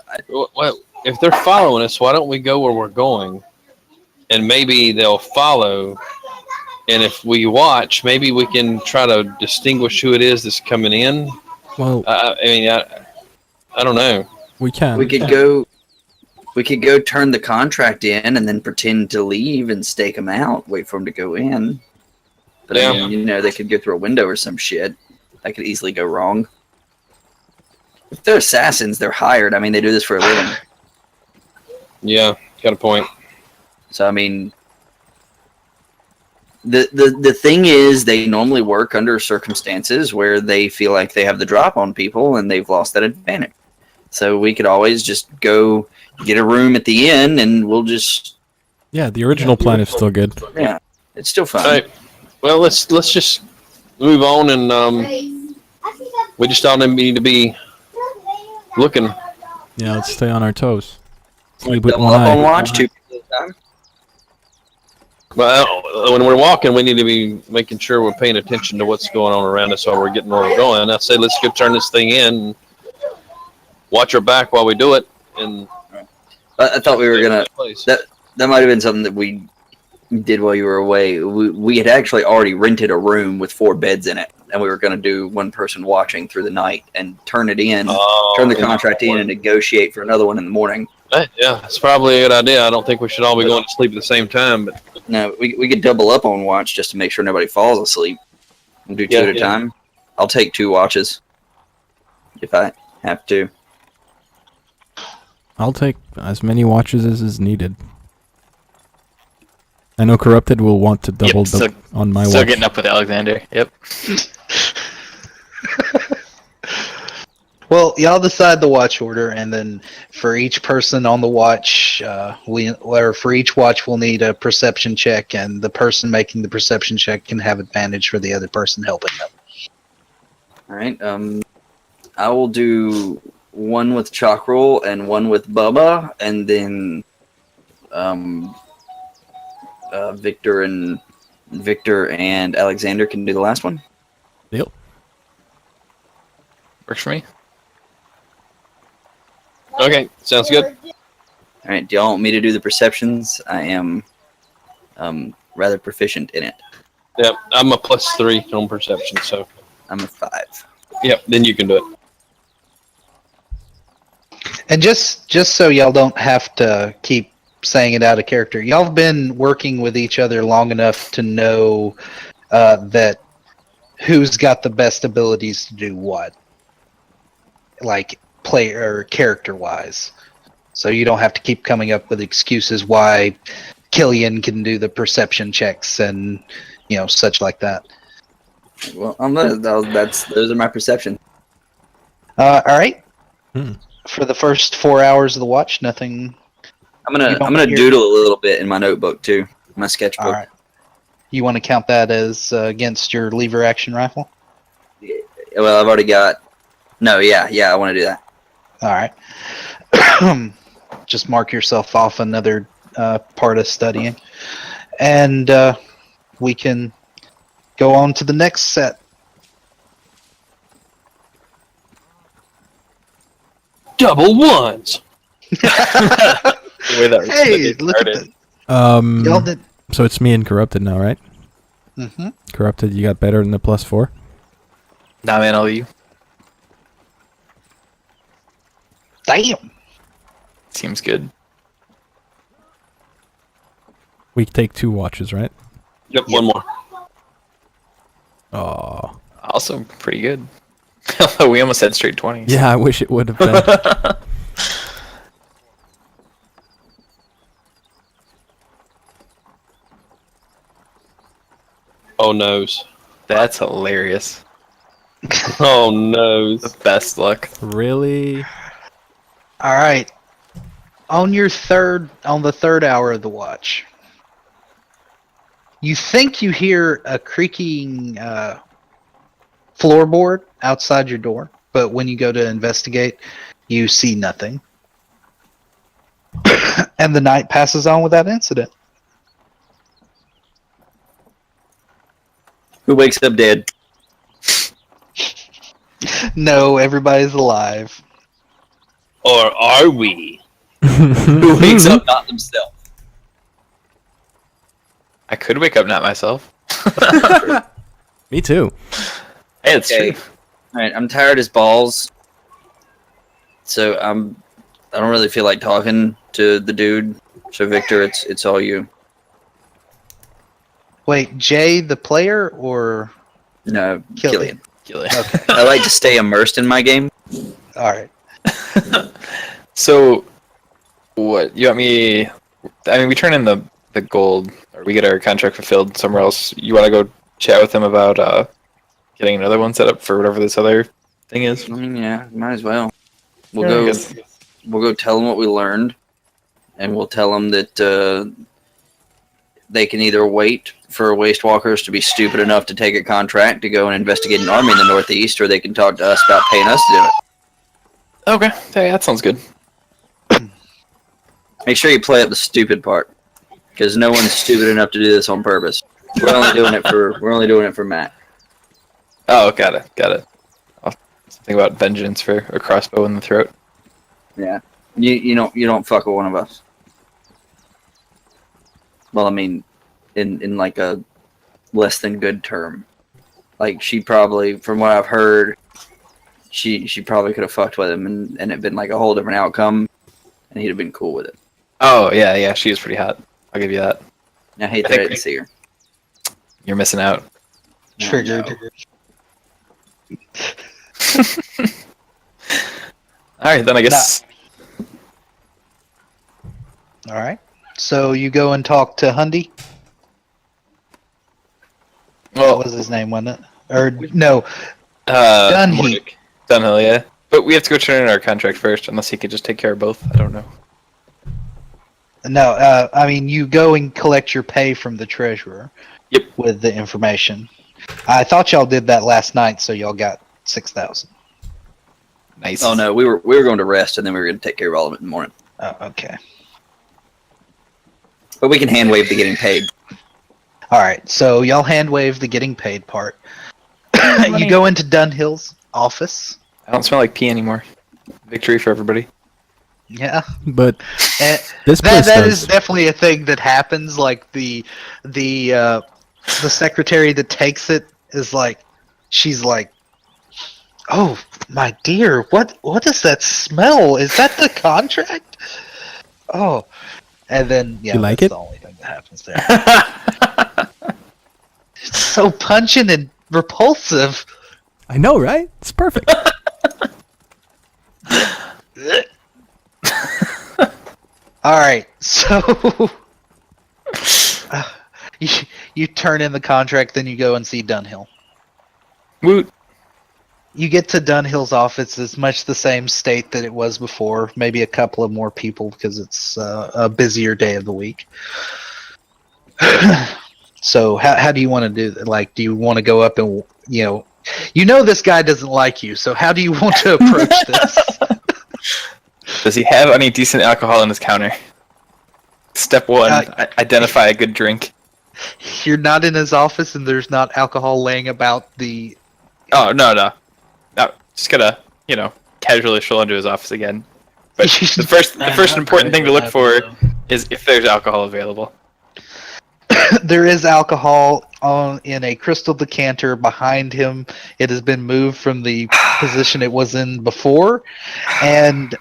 Well, if they're following us, why don't we go where we're going? And maybe they'll follow. And if we watch, maybe we can try to distinguish who it is that's coming in. Well, I mean, I don't know. we can. We could go. We could go turn the contract in and then pretend to leave and stake them out. Wait for them to go in. But Yeah. I mean, you know, they could go through a window or some shit. That could easily go wrong. If they're assassins, they're hired. I mean, they do this for a living. Yeah, got a point. So I mean, the thing is, they normally work under circumstances where they feel like they have the drop on people and they've lost that advantage. So we could always just go get a room at the inn and we'll just Yeah, the original plan is still good. yeah, it's still fun. All right. Well, let's just move on, and we just all need to be looking. Yeah, let's stay on our toes. Sleep with Double one up on eye. watch 2 people at a time. Well, when we're walking, we need to be making sure we're paying attention to what's going on around us while we're getting where we're going. I say let's go turn this thing in and watch our back while we do it. And I thought we were gonna. place. That might have been something that we did while you were away. We had actually already rented a room with 4 beds in it, and we were going to do one person watching through the night and turn it in, turn the contract in, and negotiate for another one in the morning. Yeah, it's probably a good idea. I don't think we should all be going to sleep at the same time, but No, we could double up on watch just to make sure nobody falls asleep. We'll do 2 at a time. I'll take 2 watches if I have to. I'll take as many watches as is needed. I know Corrupted will want to double on my Still watch. getting up with Alexander. Yep. Well, y'all decide the watch order, and then for each person on the watch, for each watch, we'll need a perception check, and the person making the perception check can have advantage for the other person helping them. All right. I will do 1 with Chockrell and 1 with Bubba, and then Victor and Alexander can do the last one. Deal. Works for me. okay, sounds good. All right. Do y'all want me to do the perceptions? I am rather proficient in it. Yeah, I'm a +3 on perception, so I'm a 5. yep, then you can do it. And just so y'all don't have to keep saying it out of character, y'all have been working with each other long enough to know that who's got the best abilities to do what, like player or character wise. So you don't have to keep coming up with excuses why Killian can do the perception checks and such like that. Well, those are my perceptions. All right. For the first 4 hours of the watch, nothing. I'm gonna doodle a little bit in my notebook too, my sketchbook. All right. You want to count that as against your lever action rifle? Well, I've already got. No, yeah, I want to do that. All right. Just mark yourself off another part of studying, and we can go on to the next set. Double ones. The way that Hey, look at that. Y'all did. So it's me and Corrupted now, right? Mm-hmm. Corrupted, you got better than the +4? Nah, man, all you. Damn. Seems good. We take 2 watches, right? Yep, one more. Oh. Also pretty good. We almost had straight 20s. Yeah, I wish it would have been. Oh noes. That's hilarious. Oh no! The best luck. Really? All right. On the third hour of the watch, you think you hear a creaking floorboard outside your door, but when you go to investigate, you see nothing. And the night passes on without incident. Who wakes up dead? No, everybody's alive. Or are we? Who wakes up not themselves? I could wake up not myself. Me too. Hey, it's Okay. true. All right, I'm tired as balls. So I don't really feel like talking to the dude. So Victor, it's all you. Wait, Jay, the player, or No, Killian? Killian. Okay. I like to stay immersed in my game. All right. So, what you want me? I mean, we turn in the gold, or we get our contract fulfilled somewhere else. You want to go chat with him about getting another one set up for whatever this other thing is? I mean, yeah, might as well. Yeah, I guess. We'll go tell them what we learned, and we'll tell them that they can either wait for Wastewalkers to be stupid enough to take a contract to go and investigate an army in the Northeast, or they can talk to us about paying us to do it. Okay, hey, that sounds good. Make sure you play up the stupid part, because no one's stupid enough to do this on purpose. We're only doing it for Matt. Oh, got it. Something about vengeance for a crossbow in the throat. Yeah, you don't fuck with one of us. Well, I mean, in like a less than good term. Like she probably, from what I've heard, she probably could have fucked with him and it'd been like a whole different outcome, and he'd have been cool with it. Oh yeah, she is pretty hot. I'll give you that. I hate that I didn't see her. You're missing out. Triggered. All right, then I guess. All right. So you go and talk to Hundy. Well, What was his name, wasn't it? Or no, Dunhill. Dunhill, yeah. But we have to go turn in our contract first, unless he could just take care of both. I don't know. no. I mean, you go and collect your pay from the treasurer. Yep. With the information. I thought y'all did that last night, so y'all got 6,000. Nice. Oh no, we were going to rest, and then we were going to take care of all of it in the morning. Oh, okay. But we can hand wave the getting paid. All right. So y'all hand wave the getting paid part. You go into Dunhill's office. I don't smell like pee anymore. Victory for everybody. Yeah. But And this place that does. is definitely a thing that happens. Like the secretary that takes it is like, she's like, "Oh my dear, what is that smell? Is that the contract?" Oh, and then yeah, You like that's it? the only thing that happens there. It's so pungent and repulsive. I know, right? It's perfect. All right, so you turn in the contract, then you go and see Dunhill. Woot. You get to Dunhill's office. It's much the same state that it was before. Maybe a couple of more people because it's a busier day of the week. So how do you want to do that? Like, do you want to go up and you know this guy doesn't like you. So how do you want to approach this? Does he have any decent alcohol on his counter? Step one, identify a good drink. You're not in his office, and there's not alcohol laying about the. Oh, no. Just gotta, casually stroll into his office again. But the first important thing to look for is if there's alcohol available. There is alcohol in a crystal decanter behind him. It has been moved from the position it was in before, and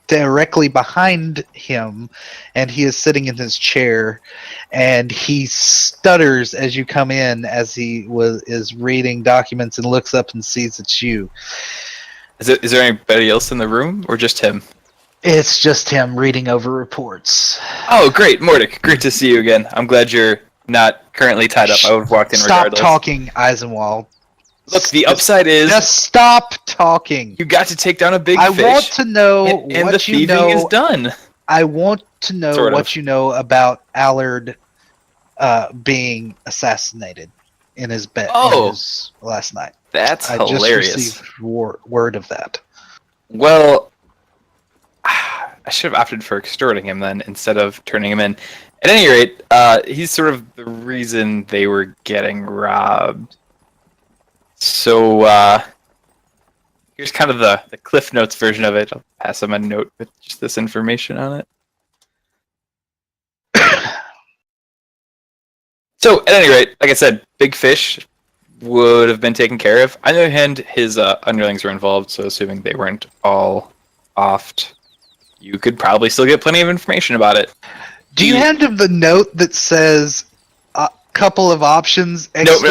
directly behind him, and he is sitting in his chair, and he stutters as you come in as he is reading documents and looks up and sees it's you. Is there anybody else in the room, or just him? It's just him reading over reports. Oh, great, Mordic. Great to see you again. I'm glad you're not currently tied up. I would have walked in Stop regardless. talking, Eisenwald. Look, the upside is just stop talking. you got to take down a big I fish. want to know and what the you thieving know. is done. I want to know Sort of. what you know about Allard being assassinated in his bed last night. That's I hilarious. just received word of that. Well, I should have opted for extorting him then instead of turning him in. At any rate, he's sort of the reason they were getting robbed. So here's kind of the Cliff Notes version of it. I'll pass him a note with just this information on it. So at any rate, like I said, big fish would have been taken care of. On the other hand, his underlings were involved, so assuming they weren't all offed, you could probably still get plenty of information about it. Do you hand him the note that says a couple of options? Nope.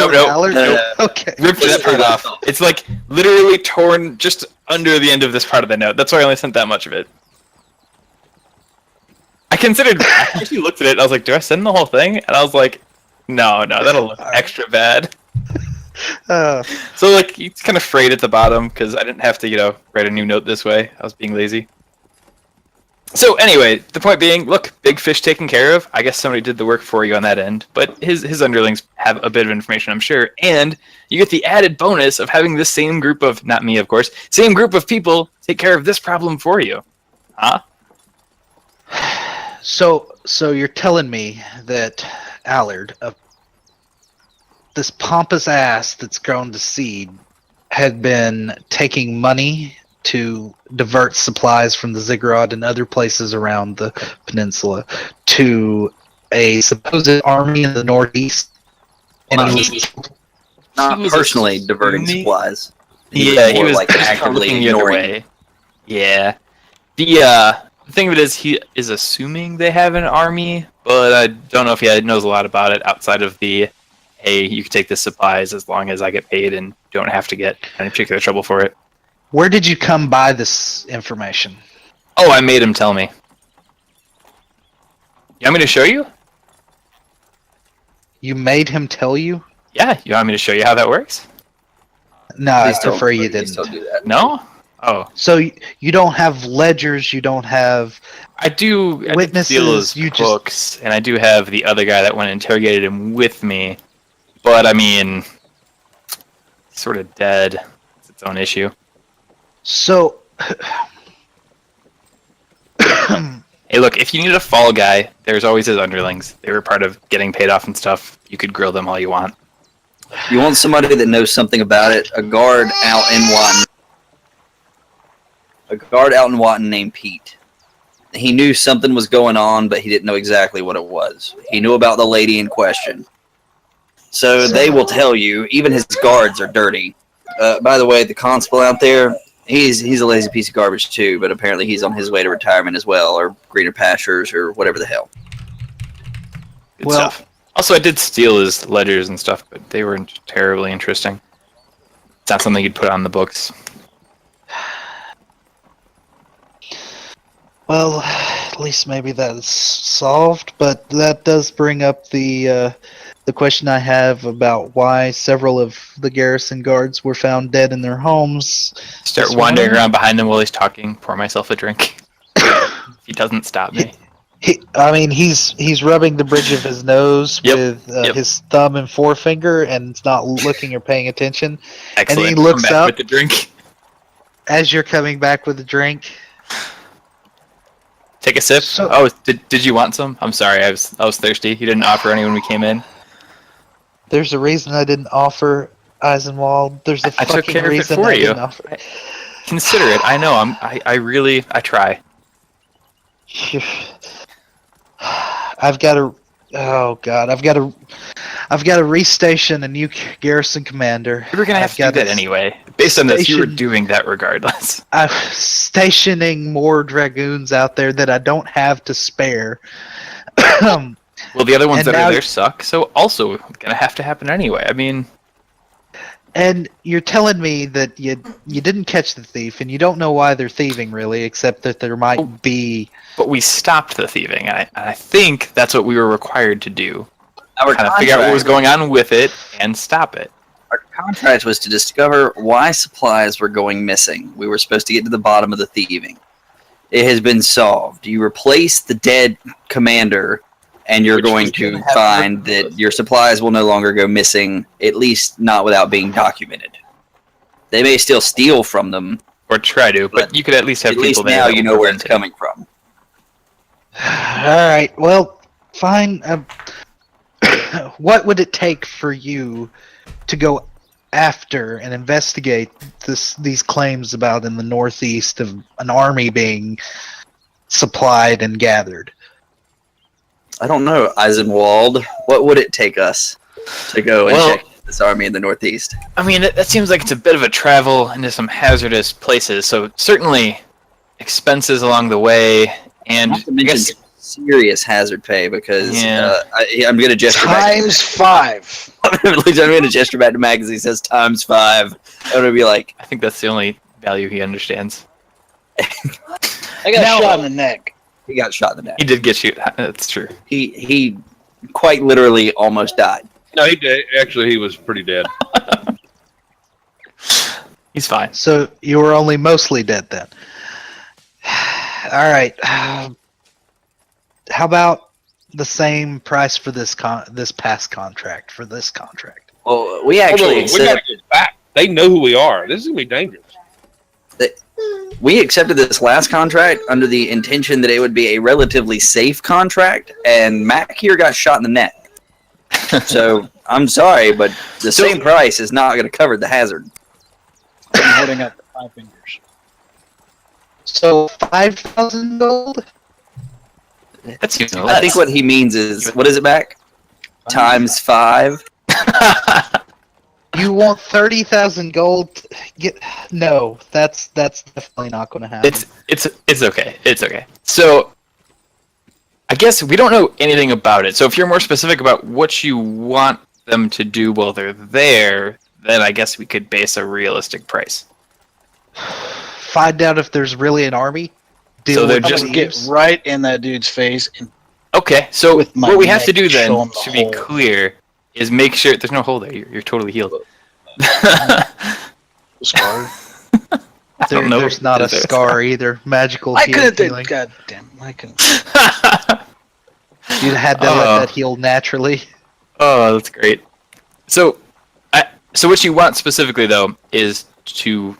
Okay. Ripped that part off. It's like literally torn just under the end of this part of the note. That's why I only sent that much of it. I actually looked at it, and I was like, do I send the whole thing? And I was like, no, that'll look extra bad. So like, it's kind of frayed at the bottom because I didn't have to, write a new note this way. I was being lazy. So anyway, the point being, look, big fish taken care of. I guess somebody did the work for you on that end, but his underlings have a bit of information, I'm sure, and you get the added bonus of having this same group of, not me, of course, same group of people take care of this problem for you. Huh? So you're telling me that Allard, this pompous ass that's grown to seed, had been taking money to divert supplies from the ziggurat and other places around the peninsula to a supposed army in the northeast? Not personally diverting supplies. He was like actively looking the other way. Yeah. The thing of it is, he is assuming they have an army, but I don't know if he knows a lot about it outside of the, hey, you can take the supplies as long as I get paid and don't have to get in particular trouble for it. Where did you come by this information? Oh, I made him tell me. You want me to show you? You made him tell you? Yeah, you want me to show you how that works? No, I prefer you didn't. Do that. No? Oh. So you don't have ledgers, you don't have... I do witnesses, steal his books, and I do have the other guy that went and interrogated him with me. But, I mean, he's sort of dead. It's its own issue. So... Hey, look, if you need a fall guy, there's always his underlings. They were part of getting paid off and stuff. You could grill them all you want. You want somebody that knows something about it? A guard out in Watton. A guard out in Watton named Pete. He knew something was going on, but he didn't know exactly what it was. He knew about the lady in question. So they will tell you, even his guards are dirty. By the way, the constable out there, he's a lazy piece of garbage too, but apparently he's on his way to retirement as well, or greener pastures, or whatever the hell. Good stuff. Also, I did steal his ledgers and stuff, but they weren't terribly interesting. It's not something you'd put on the books. Well, at least maybe that's solved, but that does bring up the question I have about why several of the garrison guards were found dead in their homes. Start wandering around behind him while he's talking, pour myself a drink. He doesn't stop me. He's rubbing the bridge of his nose with his thumb and forefinger, and it's not looking or paying attention. Excellent. And then he looks up with the drink. As you're coming back with the drink. Take a sip. Did you want some? I'm sorry, I was thirsty. You didn't offer any when we came in. There's a reason I didn't offer Eisenwald. There's a fucking reason I didn't offer. Consider it. I know. I try. I've got to restation a new garrison commander. You were gonna have to do that anyway. Based on this, you were doing that regardless. I'm stationing more dragoons out there that I don't have to spare. Well, the other ones that are there suck, so also gonna have to happen anyway. I mean... And you're telling me that you didn't catch the thief, and you don't know why they're thieving, really, except that there might be... But we stopped the thieving, and I think that's what we were required to do. Kind of figure out what was going on with it, and stop it. Our contract was to discover why supplies were going missing. We were supposed to get to the bottom of the thieving. It has been solved. You replace the dead commander, and you're going to find that your supplies will no longer go missing, at least not without being documented. They may still steal from them, or try to, but you could at least have at people least there now that you will know where it's prevent it. coming from. All right. Well, fine. What would it take for you to go after and investigate these claims about in the northeast of an army being supplied and gathered? I don't know, Eisenwald. What would it take us to go and check this army in the northeast? I mean, that seems like it's a bit of a travel into some hazardous places, so certainly expenses along the way, and Not to mention serious hazard pay, because I'm going to gesture Times 5. back. I'm going to gesture back to Mac as he says times 5. I'm going to be like, I think that's the only value he understands. I got shot in the neck. he got shot in the neck. He did get you. That's true. He quite literally almost died. No, he did. Actually, he was pretty dead. He's fine. So you were only mostly dead then. All right. How about the same price for this past contract for this contract? Well, we actually we got to get back. They know who we are. This is gonna be dangerous. We accepted this last contract under the intention that it would be a relatively safe contract, and Mac here got shot in the neck. So I'm sorry, but the same price is not going to cover the hazard. I'm holding up 5 fingers. So 5,000 gold. That's you know, I think what he means is, what is it, Mac? Times 5. You want 30,000 gold? No, that's definitely not going to happen. It's okay. It's okay. So I guess we don't know anything about it. So if you're more specific about what you want them to do while they're there, then I guess we could base a realistic price. Find out if there's really an army. So they're with just thieves. Get right in that dude's face. And Okay, so With my what we have to neck, do show then, 'em the to be hole. clear, is make sure there's no hole there. You're totally healed. scarred. I don't know. There's not a Is there scar either. Magical I couldn't healing. do. God damn! I couldn't. You had to let that heal naturally. Oh, that's great. So, so what you want specifically though is to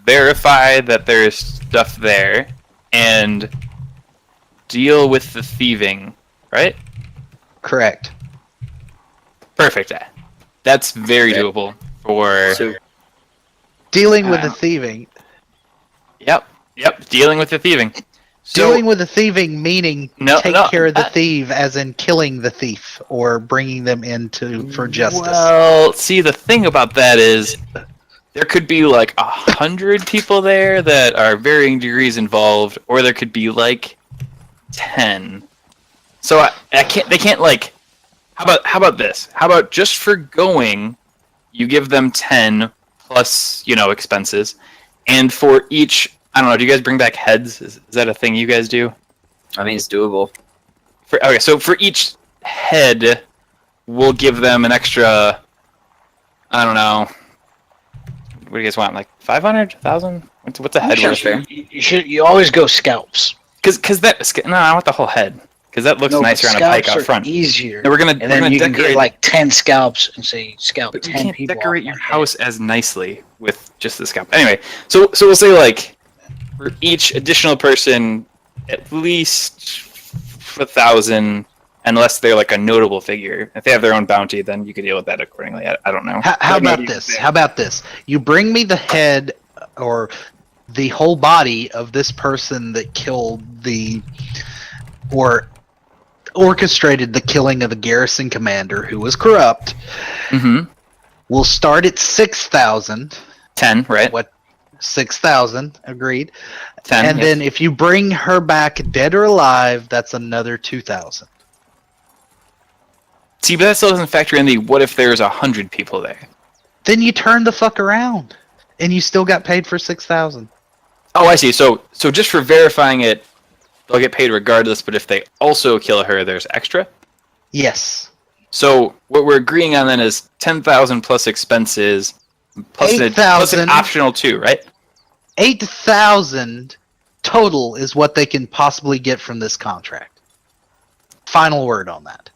verify that there's stuff there and deal with the thieving, right? Correct. Perfect. That's very doable for. So Dealing with the thieving. Yep. Dealing with the thieving. So, Dealing with the thieving meaning take care of the thief, as in killing the thief or bringing them for justice. Well, see, the thing about that is there could be like 100 people there that are varying degrees involved, or there could be like 10. So I can't. They can't like. How about this? How about just for going, you give them 10 plus expenses, and for each. I don't know. Do you guys bring back heads? Is that a thing you guys do? I mean, it's doable. Okay, so for each head, we'll give them an extra. I don't know. What do you guys want? Like 500, 1,000? What's a head Sure, worth? fair. You always go scalps. Because no, I want the whole head. Because that looks nicer on a pike out front. Easier. No, we're gonna you can decorate get like 10 scalps and say scalp But you 10 can't people. decorate off your my house as nicely with just the scalp. Anyway, so we'll say like for each additional person, at least 1,000, unless they're like a notable figure. If they have their own bounty, then you could deal with that accordingly. I don't know. How about this? How about this? You bring me the head or the whole body of this person that killed or orchestrated the killing of a garrison commander who was corrupt. Mm-hmm. We'll start at 6,000. 10, right? What? 6,000. Agreed. 10. And yes. then if you bring her back dead or alive, that's another 2,000. See, but that still doesn't factor in the what if there's 100 people there. Then you turn the fuck around, and you still got paid for 6,000. Oh, I see. So just for verifying it, they'll get paid regardless. But if they also kill her, there's extra. Yes. So what we're agreeing on then is 10,000 plus expenses, plus an 8,000. optional 2, right? 8,000 total is what they can possibly get from this contract. Final word on that.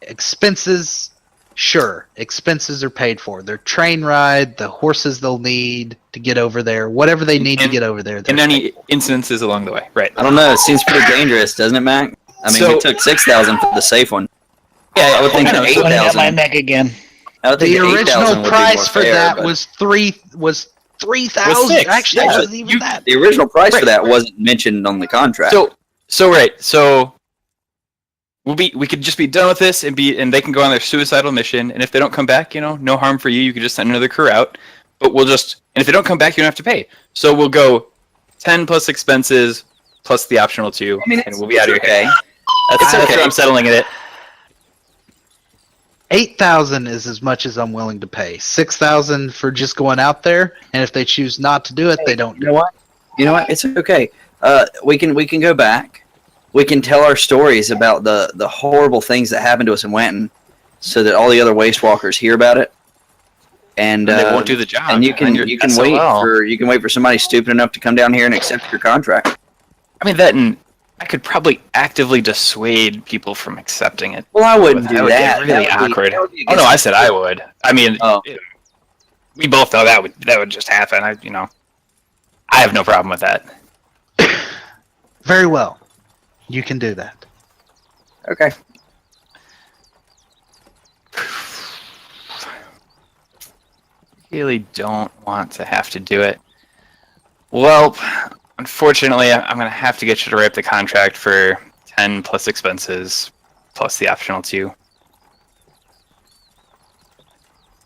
Expenses, sure, expenses are paid for. Their train ride, the horses they'll need to get over there, whatever they need to get over there. And any incidences along the way, right? I don't know. It seems pretty dangerous, doesn't it, Mac? I mean, we took 6,000 for the safe one. Yeah, I would think that Pointing at my 8,000. neck again. I would think The 8,000 original would be price more for fair, that but was 3,000. six, Actually, yeah. it wasn't even that. the original price Right. for that wasn't mentioned on the contract. So we could just be done with this and they can go on their suicidal mission. And if they don't come back, no harm for you. You could just send another crew out. But and if they don't come back, you don't have to pay. So we'll go 10 plus expenses plus the optional 2, and we'll be out of your okay. head. That's how I'm settling it. 8,000 is as much as I'm willing to pay. 6,000 for just going out there, and if they choose not to do it, they don't. You know what? It's okay. We can go back. We can tell our stories about the horrible things that happened to us in Wanton, so that all the other Wastewalkers hear about it. And they won't do the job. And you can wait for somebody stupid enough to come down here and accept your contract. I mean that, and I could probably actively dissuade people from accepting it. Well, I wouldn't do That would that. get really That would be- awkward. that would be Oh no, I said I would. I mean, Oh. we both know that would just happen. I have no problem with that. Very well. You can do that. Okay. Really don't want to have to do it. Well, unfortunately, I'm going to have to get you to write up the contract for 10 plus expenses plus the optional 2.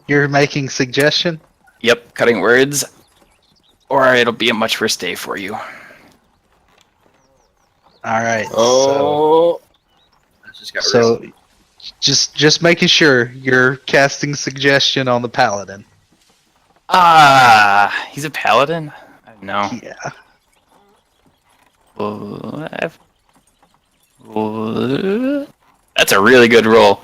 You're making suggestion? Yep, cutting words, or it'll be a much worse day for you. All right. That just got So just making sure you're casting suggestion on the paladin. He's a paladin? No. Yeah. That's a really good roll.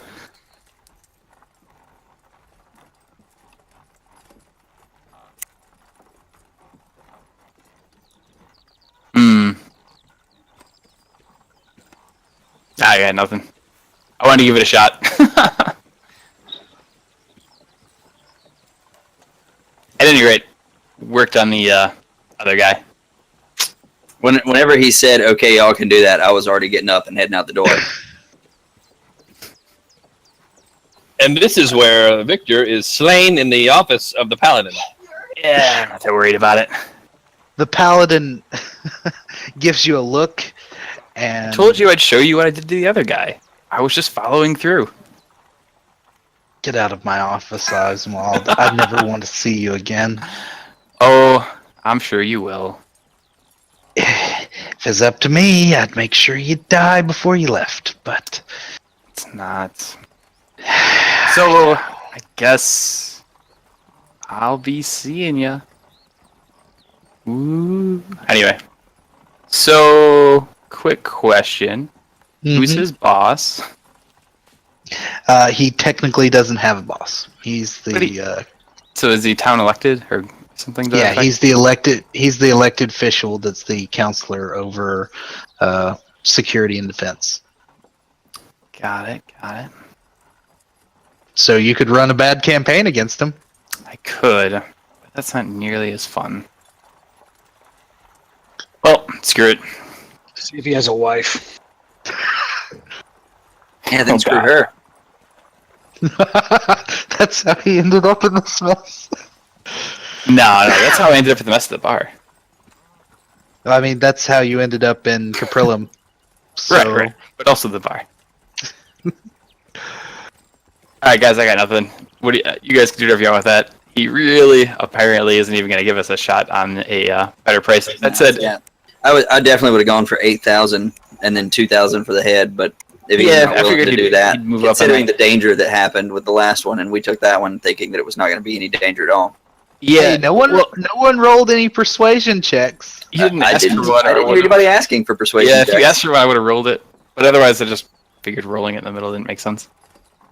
I got nothing. I wanted to give it a shot. At any rate, worked on the other guy. Whenever he said, "Okay, y'all can do that," I was already getting up and heading out the door. And this is where Victor is slain in the office of the paladin. Yeah, I'm not that worried about it. The paladin gives you a look, and I told you I'd show you what I did to the other guy. I was just following through. Get out of my office, Oswald. I never want to see you again. Oh, I'm sure you will. If it's up to me, I'd make sure you die before you left, but It's not. So, I guess I'll be seeing ya. Ooh. Anyway, so quick question: Who's his boss? He technically doesn't have a boss. He's the So is he town elected or something? To that yeah. effect? He's the elected. He's the elected official. That's the counselor over security and defense. Got it. So you could run a bad campaign against him. I could, but that's not nearly as fun. Well, screw it. See if he has a wife. Yeah, then Oh, screw God. her. That's how he ended up in this mess. No, that's how I ended up at the mess of the bar. I mean, that's how you ended up in Kaprillum. So, Right. But also the bar. Alright, guys, I got nothing. What do you guys can do whatever you want with that. He really, apparently, isn't even going to give us a shot on a better price. That said, Yeah, I definitely would have gone for 8,000 and then 2,000 for the head, but if he's Yeah, not I willing figured to do he'd that, move up on considering that. the danger that happened with the last one, and we took that one thinking that it was not going to be any danger at all. yeah, hey, no one rolled any persuasion checks. you didn't I ask didn't, for one. I didn't hear anybody asking for persuasion. Yeah, if you checks. asked for one, I would have rolled it. But otherwise, I just figured rolling it in the middle didn't make sense.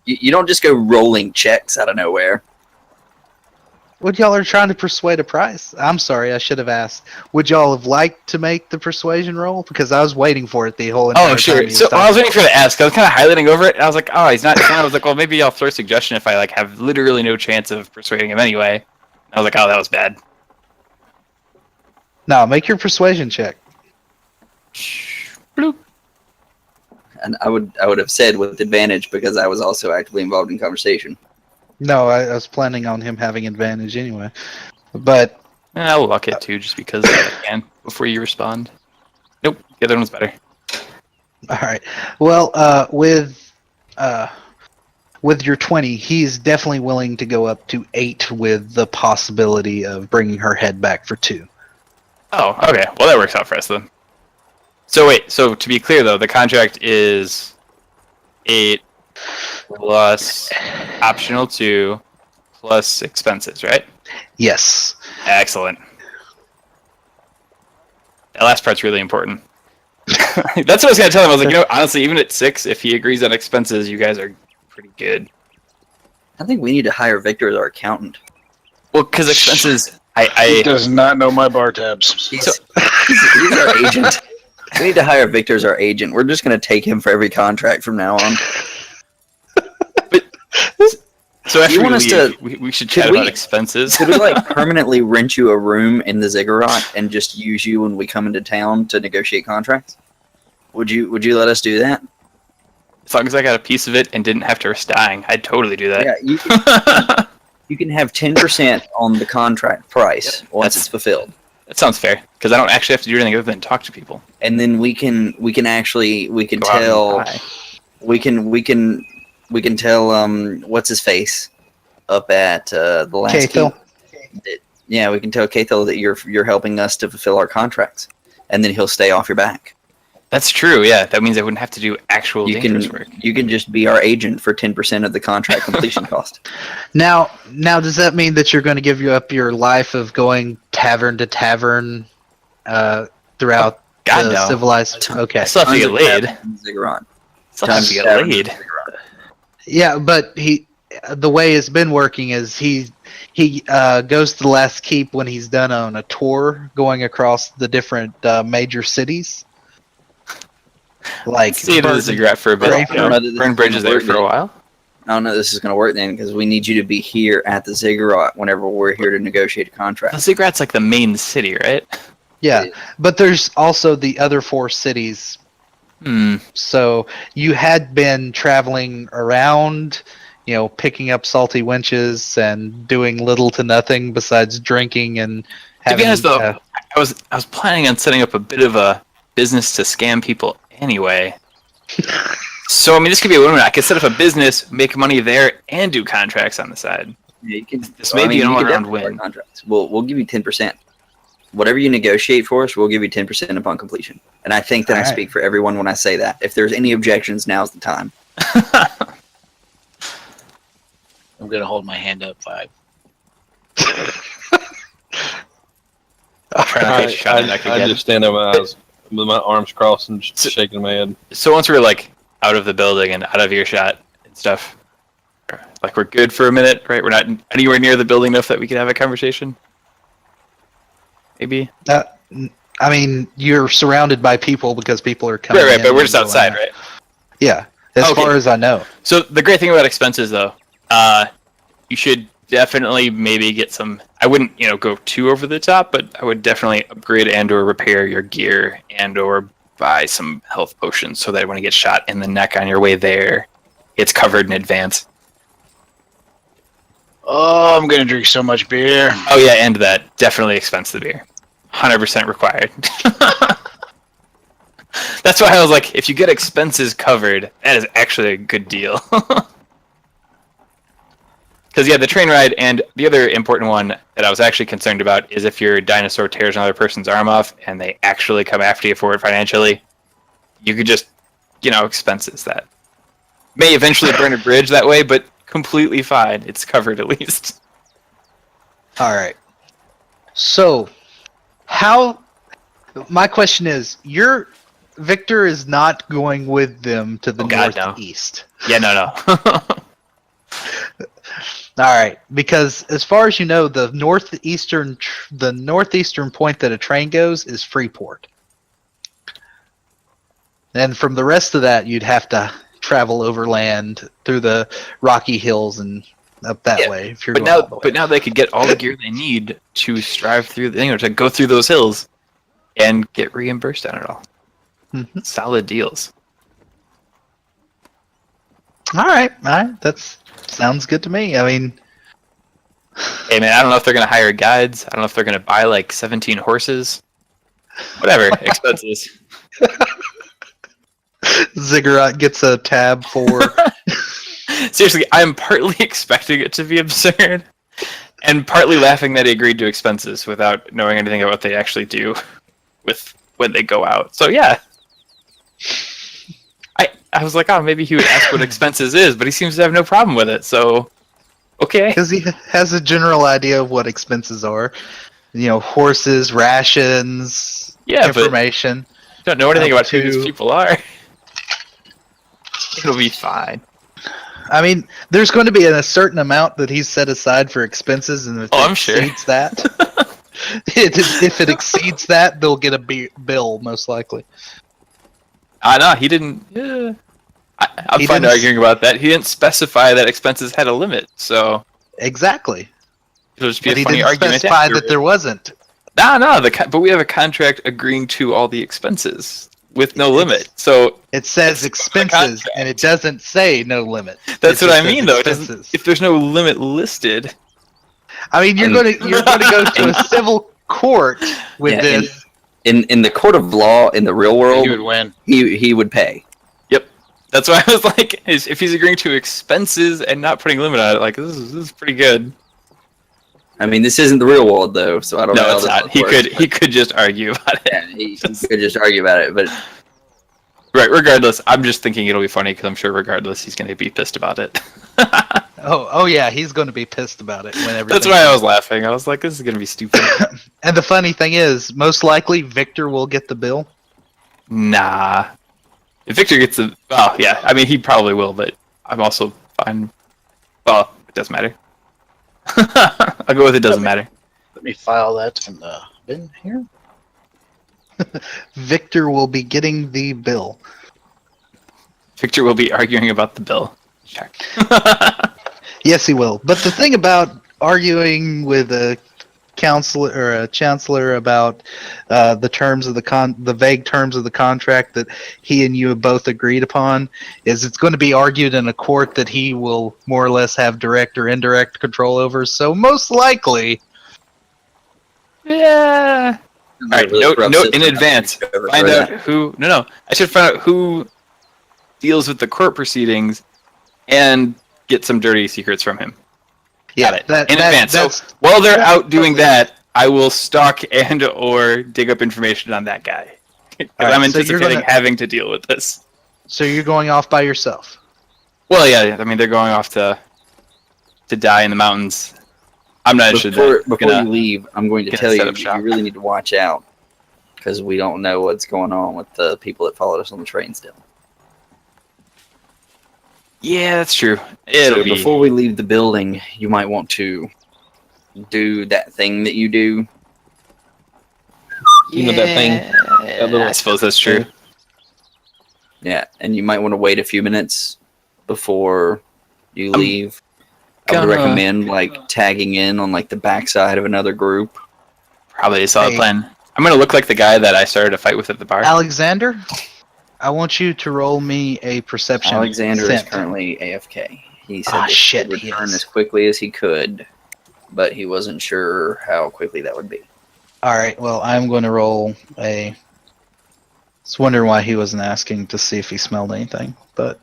You don't just go rolling checks out of nowhere. Would y'all are trying to persuade a price? I'm sorry, I should have asked. Would y'all have liked to make the persuasion roll? Because I was waiting for it the whole entire time. Oh, sure. So I was waiting for you to ask. I was kind of highlighting over it. And I was like, oh, he's not. I was like, well, maybe I'll throw a suggestion if I like have literally no chance of persuading him anyway. I was like, oh, that was bad. No, make your persuasion check. Bloop. And I would have said with advantage because I was also actively involved in conversation. No, I was planning on him having advantage anyway. But I'll luck it too, just because I can before you respond. Nope, the other one's better. all right. Well, with your 20, he's definitely willing to go up to 8 with the possibility of bringing her head back for 2. Oh, okay. Well, that works out for us then. So wait, so to be clear though, the contract is 8 plus optional 2 plus expenses, right? Yes. Excellent. That last part's really important. That's what I was gonna tell him. I was like, honestly, even at 6, if he agrees on expenses, you guys are pretty good. I think we need to hire Victor as our accountant. Well, because expenses, He does not know my bar tabs. He's our agent. We need to hire Victor as our agent. We're just going to take him for every contract from now on. So after You want us to- we should chat about expenses. Could we permanently rent you a room in the ziggurat and just use you when we come into town to negotiate contracts? Would you let us do that? As long as I got a piece of it and didn't have to risk dying, I'd totally do that. Yeah, you can have 10% on the contract price once it's fulfilled. That sounds fair, because I don't actually have to do anything other than talk to people. And then we can Go tell out and buy. we can tell what's his face up at the last Cathil. keep. Yeah, we can tell Cathil that you're helping us to fulfill our contracts, and then he'll stay off your back. That's true, yeah. That means I wouldn't have to do actual dangerous work. You can just be our agent for 10% of the contract completion cost. Now, does that mean that you're going to give up your life of going tavern to tavern throughout God, the no. civilized? Okay. I still have to get laid. Ziggurat. Still have to get laid. Yeah, but the way it's been working is he goes to the last keep when he's done on a tour going across the different major cities. Stay to the cigarette for a bit. Burn bridges there for a while. I don't know if this is going to work then because we need you to be here at the ziggurat whenever we're here to negotiate a contract. The ziggurat's like the main city, right? Yeah, but there's also the other 4 cities. So you had been traveling around, picking up salty wenches and doing little to nothing besides drinking and having. To be honest, though, I was planning on setting up a bit of a business to scam people anyway. So this could be a win-win. I could set up a business, make money there, and do contracts on the side. Yeah, you can. This may be an all-around win. Contracts. We'll give you 10%. Whatever you negotiate for us, we'll give you 10% upon completion. And I think that I speak for everyone when I say that. If there's any objections, now's the time. I'm going to hold my hand up 5. I just stand over my eyes with my arms crossed and just shaking my head. So once we're out of the building and out of earshot and stuff, we're good for a minute, right? We're not anywhere near the building enough that we can have a conversation. Maybe. You're surrounded by people because people are coming. Right, but we're just outside, right? Yeah, as far as I know. So the great thing about expenses, though, you should definitely maybe get some. I wouldn't, go too over the top, but I would definitely upgrade and/or repair your gear and/or buy some health potions so that when you get shot in the neck on your way there, it's covered in advance. Oh, I'm going to drink so much beer. Oh yeah, and that definitely expense the beer, 100% required. That's why I was like, if you get expenses covered, that is actually a good deal. Because the train ride, and the other important one that I was actually concerned about is if your dinosaur tears another person's arm off and they actually come after you for it financially, you could just, expenses that. May eventually burn a bridge that way, but completely fine. It's covered at least. All right. So, my question is, Victor is not going with them to the northeast. No. Yeah, no. All right, because as far as you know, the northeastern point that a train goes is Freeport, and from the rest of that, you'd have to travel overland through the Rocky Hills and up that way. If you're but going all the way. but now they could get all the gear they need to strive through, to go through those hills, and get reimbursed on it all. Mm-hmm. Solid deals. All right, that sounds good to me. I mean, Hey man, I don't know if they're gonna hire guides. I don't know if they're gonna buy like 17 horses. Whatever, expenses. Ziggurat gets a tab for. Seriously, I'm partly expecting it to be absurd, and partly laughing that he agreed to expenses without knowing anything about what they actually do with when they go out. So yeah, I was like, oh, maybe he would ask what expenses is, but he seems to have no problem with it. So okay, Because he has a general idea of what expenses are. Horses, rations, information. don't know anything about who to- these people are. It'll be fine. I mean, there's going to be a certain amount that he's set aside for expenses, and if I'm it sure. exceeds that, if it exceeds that, they'll get a bill most likely. I know he didn't. Yeah. I'm He fine didn't arguing about that. He didn't specify that expenses had a limit, so Exactly. it'll just be But a he funny didn't argument. specify that there wasn't. No, but we have a contract agreeing to all the expenses with no limit. So It says It's expenses, contract. and it doesn't say no limit. that's It what just I mean, says though. It doesn't, expenses. if there's no limit listed, I mean, you're going to go to a civil court with Yeah, this. In the court of law in the real world, He would win. he would pay. that's why I was like, if he's agreeing to expenses and not putting a limit on it, like this is pretty good. I mean, this isn't the real world though, so I don't know. No, how it's this not. He works, could just argue about it. Yeah, he could just argue about it, but Right. Regardless, I'm just thinking it'll be funny because I'm sure regardless he's going to be pissed about it. Oh yeah, he's going to be pissed about it whenever. That's why I was laughing. I was like, this is going to be stupid. And the funny thing is, most likely Victor will get the bill. Nah. If Victor gets the... Oh, yeah. I mean, he probably will, but I'm also fine. Well, it doesn't matter. I'll go with it doesn't matter. Let me file that in the bin here. Victor will be getting the bill. Victor will be arguing about the bill. Check. Yes, he will. But the thing about arguing with a counselor or a chancellor about the terms of the vague terms of the contract that he and you have both agreed upon is it's going to be argued in a court that he will more or less have direct or indirect control over. So most likely, Yeah. All right, Really note corrupt in system. advance. Find out who... No. I should find out who deals with the court proceedings and get some dirty secrets from him. yeah, Got it. In advance. So that's while they're out doing that, I will stalk and or dig up information on that guy. Because All right, I'm so you're anticipating gonna- having to deal with this. so you're going off by yourself. Well, yeah. I mean, they're going off to die in the mountains. I'm not actually Before gonna- you leave, I'm going to gonna tell set you up shop. you really need to watch out because we don't know what's going on with the people that followed us on the train still. Yeah, that's true. It'll So be... before we leave the building, you might want to do that thing that you do. You know that thing? That little- I suppose that's true. Yeah, and you might want to wait a few minutes before you I'm leave. I would gonna- recommend like tagging in on like the backside of another group. Probably a solid Hey. plan. I'm gonna look like the guy that I started a fight with at the bar. Alexander, I want you to roll me a perception. Alexander is scent. currently AFK. He said Ah, that he shit, would he return is. as quickly as he could, but he wasn't sure how quickly that would be. All right. Well, I'm going to roll a. I was wondering why he wasn't asking to see if he smelled anything, but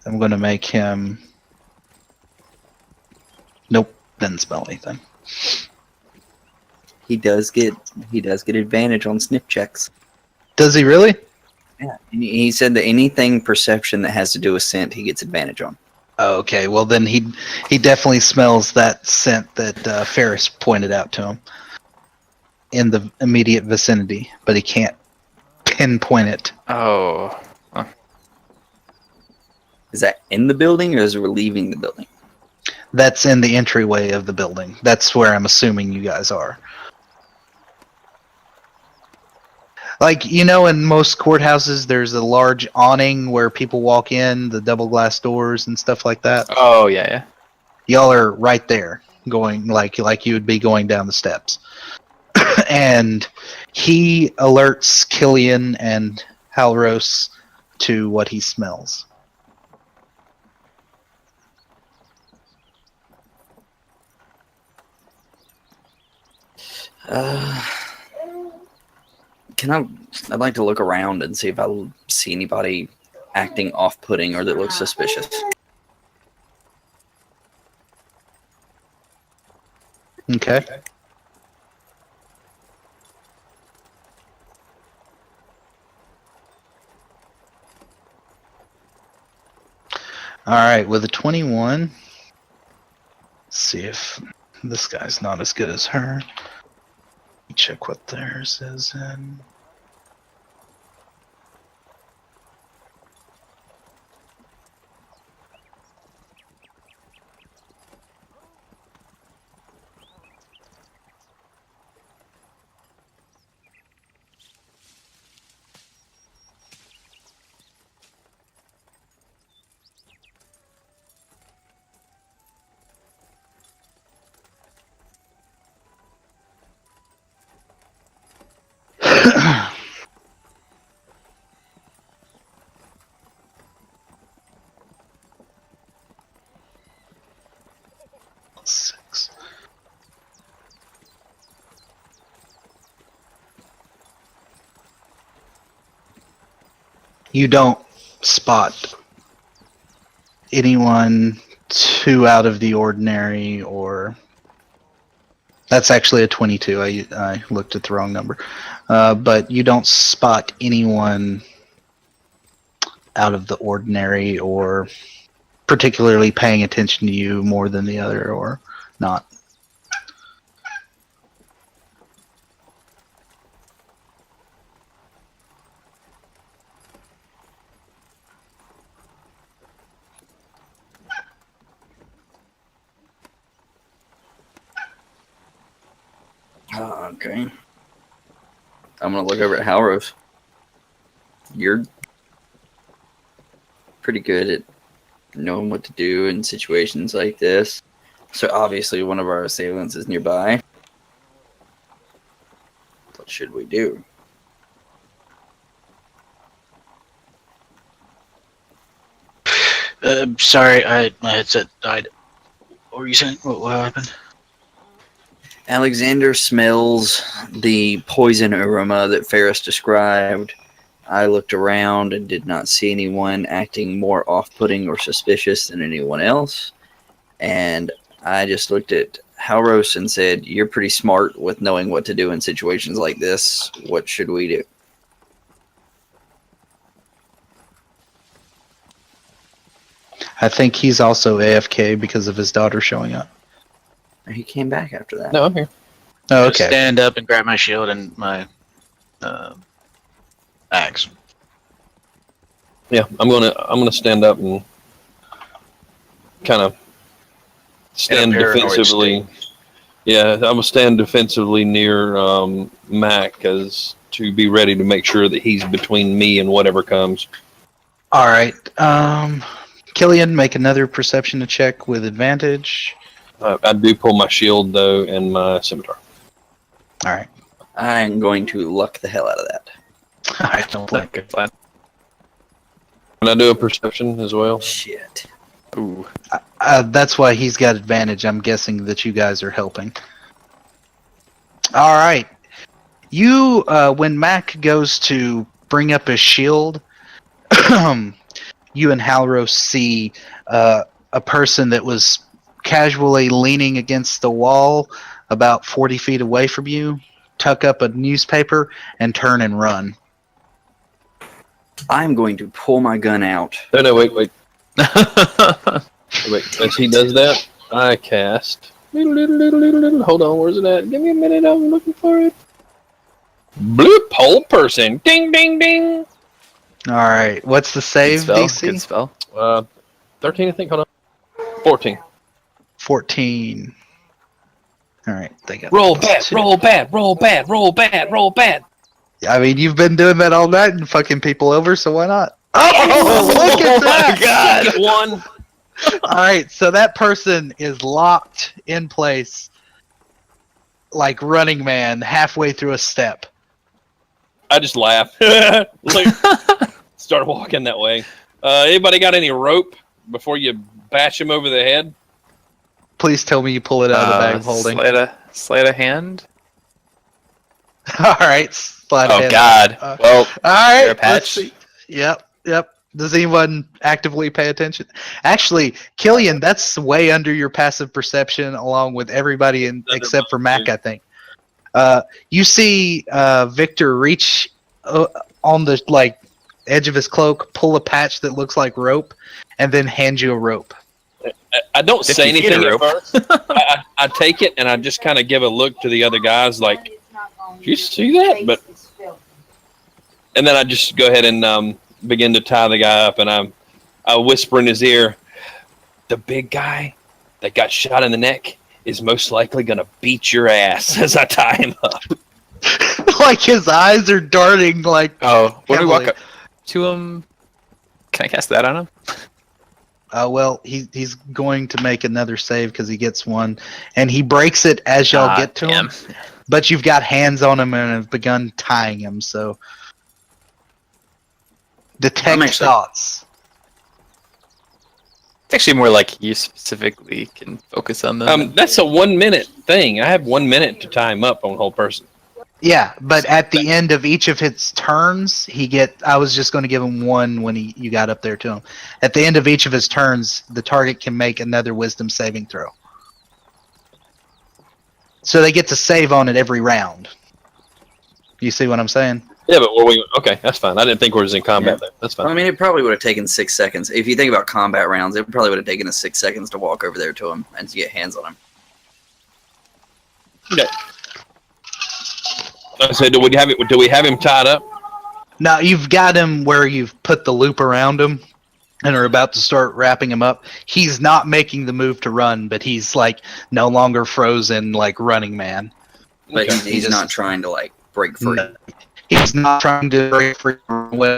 I'm going to make him. Nope, didn't smell anything. He does get advantage on sniff checks. Does he really? Yeah, he said that anything perception that has to do with scent, he gets advantage on. Okay. Well, then he definitely smells that scent that Ferris pointed out to him in the immediate vicinity, but he can't pinpoint it. Oh. Is that in the building or is it leaving the building? That's in the entryway of the building. That's where I'm assuming you guys are. Like, in most courthouses, there's a large awning where people walk in, the double glass doors and stuff like that. Oh, yeah. Y'all are right there, going like you would be going down the steps. And he alerts Killian and Halros to what he smells. I'd like to look around and see if I see anybody acting off-putting or that looks suspicious. Okay. All right, with a 21, let's see if this guy's not as good as her. Let me check what theirs is in. Six. You don't spot anyone too out of the ordinary, or that's actually a 22. I looked at the wrong number, but you don't spot anyone out of the ordinary or particularly paying attention to you more than the other, or not. Okay. I'm gonna look over at Halros. You're pretty good at knowing what to do in situations like this. So obviously one of our assailants is nearby. What should we do? Sorry, my headset died. What were you saying? What happened? Alexander smells the poison aroma that Ferris described. I looked around and did not see anyone acting more off-putting or suspicious than anyone else. And I just looked at Halros and said, "You're pretty smart with knowing what to do in situations like this. What should we do?" I think he's also AFK because of his daughter showing up. He came back after that. No, I'm here. Oh, Just okay. stand up and grab my shield and my axe. Yeah, I'm gonna stand up and kind of stand defensively. Yeah, I'm gonna stand defensively near Mac as to be ready to make sure that he's between me and whatever comes. All right. Killian, make another perception check with advantage. I do pull my shield though and my scimitar. All right. I'm going to luck the hell out of that. I don't like Good plan. Can I do a perception as well? Shit. Ooh. That's why he's got advantage. I'm guessing that you guys are helping. All right. You, when Mac goes to bring up his shield, you and Halros see a person that was casually leaning against the wall about 40 feet away from you, tuck up a newspaper, and turn and run. I'm going to pull my gun out. No, wait. Wait, as he does that, I cast. Hold on, where's it at? Give me a minute, I'm looking for it. Bloop, whole person. Ding, ding, ding. All right. What's the save, Good spell. DC? Good spell. 13, I think. Hold on. 14. 14. All right, they got Roll plus bad, 2. roll bad, roll bad, roll bad, roll bad. I mean, you've been doing that all night and fucking people over, so why not? Oh, look at that! Second one. All right, so that person is locked in place like Running Man halfway through a step. I just laugh. Like, start walking that way. Anybody got any rope before you bash him over the head? Please tell me you pull it out of the bag of holding. Sleight of hand. All right, slide Oh ahead. God. Well, All right, you're a patch. let's see. Yep. Does anyone actively pay attention? Actually, Killian, that's way under your passive perception, along with everybody except for Mac, I think. You see Victor reach on the edge of his cloak, pull a patch that looks like rope, and then hand you a rope. I don't say 50 feet anything of at first. I take it and I just kind of give a look to the other guys, like, "You see that?" And then I just go ahead and begin to tie the guy up, and I whisper in his ear, "The big guy that got shot in the neck is most likely going to beat your ass," as I tie him up. Like his eyes are darting like. Oh, when we walk heavily. up to him, can I cast that on him? Well, he's going to make another save because he gets one, and he breaks it as y'all get to him. But you've got hands on him and have begun tying him, so detect thoughts. It's actually more like you specifically can focus on them. That's a 1 minute thing. I have 1 minute to tie him up on a whole person. Yeah, but at the end of each of his turns, I was just going to give him one when you got up there to him. At the end of each of his turns, the target can make another wisdom saving throw. So they get to save on it every round. You see what I'm saying? Yeah, but okay, that's fine. I didn't think we was in combat there. That's fine. I mean, it probably would have taken 6 seconds. If you think about combat rounds, it probably would have taken us 6 seconds to walk over there to him and to get hands on him. Okay. So do we have him tied up? No, you've got him where you've put the loop around him and are about to start wrapping him up. He's not making the move to run, but he's like no longer frozen like Running Man. But Okay. he's not trying to like break free. No, he's not trying to break free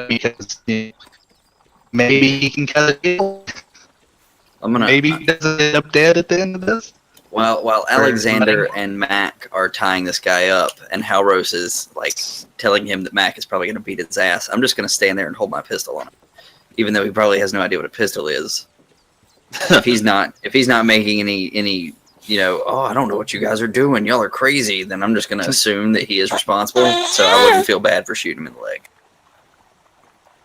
because maybe he can cut a deal. Maybe he doesn't end up dead at the end of this. While Alexander and Mac are tying this guy up, and Halros is like telling him that Mac is probably going to beat his ass, I'm just going to stand there and hold my pistol on him, even though he probably has no idea what a pistol is. if he's not making any oh, I don't know what you guys are doing, y'all are crazy, then I'm just going to assume that he is responsible, so I wouldn't feel bad for shooting him in the leg.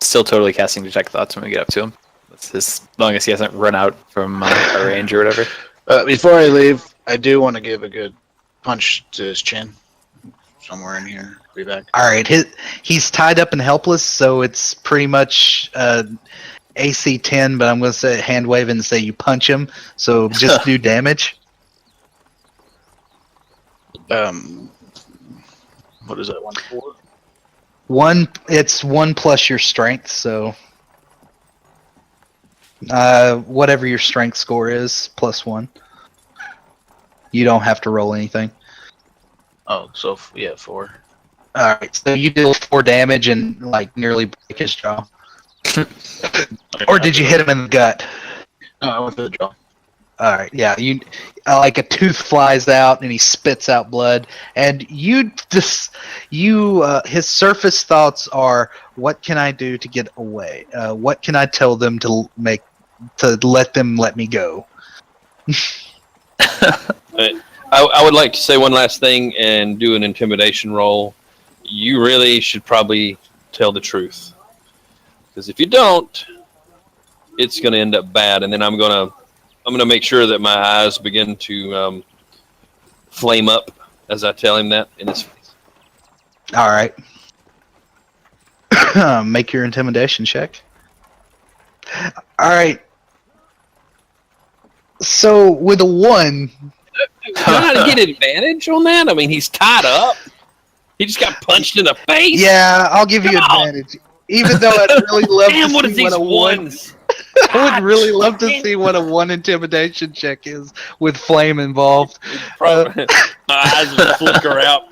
Still totally casting detect thoughts when we get up to him. That's as long as he hasn't run out from our range or whatever. Before I leave, I do want to give a good punch to his chin. Somewhere in here. Be back. All right, he's tied up and helpless, so it's pretty much AC 10, but I'm going to say hand wave and say you punch him, so just do damage. What is that, 1-4? It's 1 plus your strength, so whatever your strength score is, plus 1. You don't have to roll anything. Oh, so, 4. Alright, so you deal 4 damage and, like, nearly break his jaw. Or did you hit him in the gut? No, I went for the jaw. Alright, yeah, you like a tooth flies out and he spits out blood, and his surface thoughts are, what can I do to get away? What can I tell them to let them let me go? I would like to say one last thing and do an intimidation roll. You really should probably tell the truth, because if you don't, it's going to end up bad, and then I'm going to make sure that my eyes begin to flame up as I tell him that in his face. All right. Make your intimidation check. All right. So with a 1, You know how to get advantage on that? I mean, he's tied up. He just got punched in the face. yeah, I'll give you Come on. advantage. Even though I'd really love Damn, to what is see what these a one. ones? I would really love to see what a 1 intimidation check is with flame involved. My eyes would flicker out.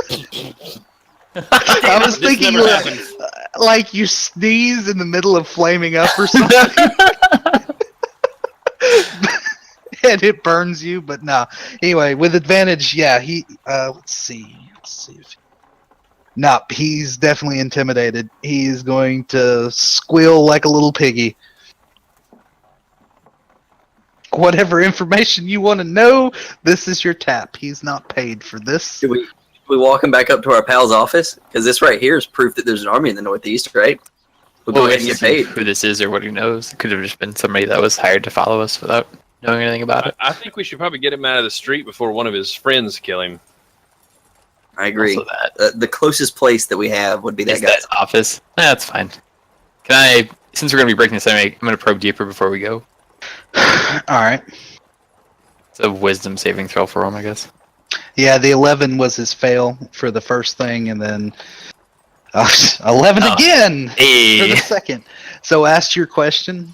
I was This thinking never happens. like you sneeze in the middle of flaming up or something. And it burns you, but no. Anyway, with advantage, yeah, he let's see if nope, he's definitely intimidated. He's going to squeal like a little piggy. Whatever information you want to know, this is your tap. He's not paid for this. Do we walk him back up to our pal's office? Because this right here is proof that there's an army in the Northeast, right? We'll go Well, we ahead have and to get see paid. who this is or what he knows. It could have just been somebody that was hired to follow us without knowing anything about it. I think we should probably get him out of the street before one of his friends kill him. I agree. Also that. The closest place that we have would be that Is guy's that office? That's fine. Can I, since we're going to be breaking this anyway, I'm going to probe deeper before we go. Alright. It's a wisdom saving throw for him, I guess. Yeah, the 11 was his fail for the first thing, and then 11 again for Hey! the second. So ask your question.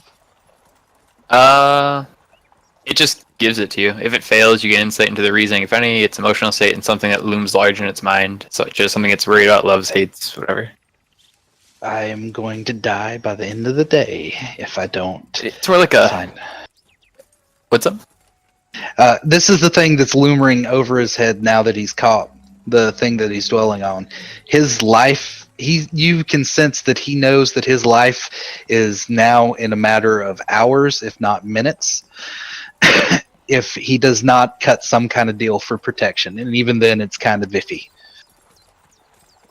It just gives it to you. If it fails, you get insight into the reasoning. If any, it's emotional state and something that looms large in its mind. So it's just something it's worried about, loves, hates, whatever. I am going to die by the end of the day if I don't It's more like a... find. What's up? This is the thing that's looming over his head now that he's caught the thing that he's dwelling on. His life, you can sense that he knows that his life is now in a matter of hours, if not minutes, if he does not cut some kind of deal for protection. And even then, it's kind of iffy.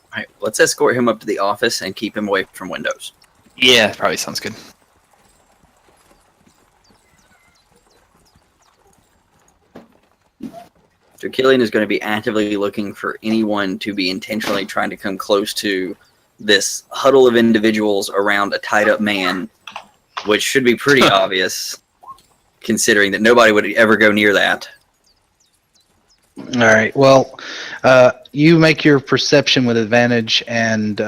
All right, let's escort him up to the office and keep him away from windows. Yeah, probably sounds good. So Killian is going to be actively looking for anyone to be intentionally trying to come close to this huddle of individuals around a tied-up man, which should be pretty obvious, considering that nobody would ever go near that. All right. Well, you make your perception with advantage, and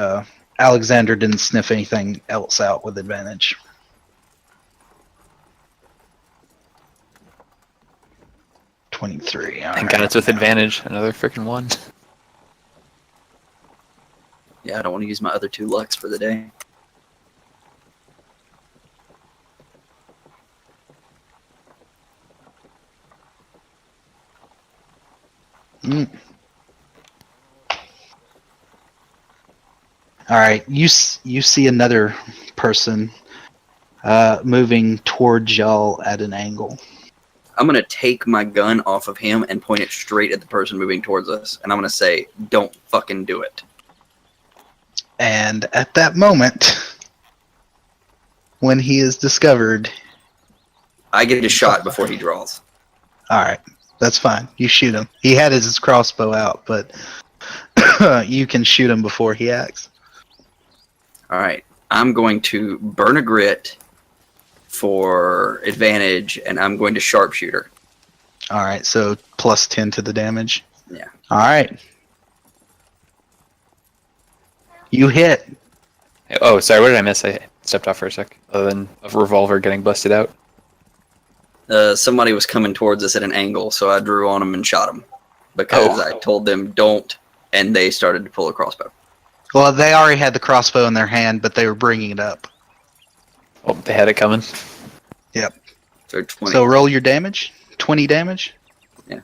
Alexander didn't sniff anything else out with advantage. $23. Thank God it's with advantage. Another freaking one. Yeah, I don't want to use my other 2 lucks for the day. All right, you see another person moving towards y'all at an angle. I'm going to take my gun off of him and point it straight at the person moving towards us. And I'm going to say, don't fucking do it. And at that moment, when he is discovered... I get a shot before he draws. All right, that's fine. You shoot him. He had his crossbow out, but you can shoot him before he acts. All right. I'm going to burn a grit for advantage, and I'm going to sharpshooter. All right, so plus 10 to the damage. Yeah. All right. You hit. Oh, sorry, what did I miss? I stepped off for a sec. Other than a revolver getting busted out. Somebody was coming towards us at an angle, so I drew on him and shot him. Because I told them, don't, and they started to pull a crossbow. Well, they already had the crossbow in their hand, but they were bringing it up. Oh, they had it coming. Yep. So 20. So roll your damage. 20 damage? Yeah.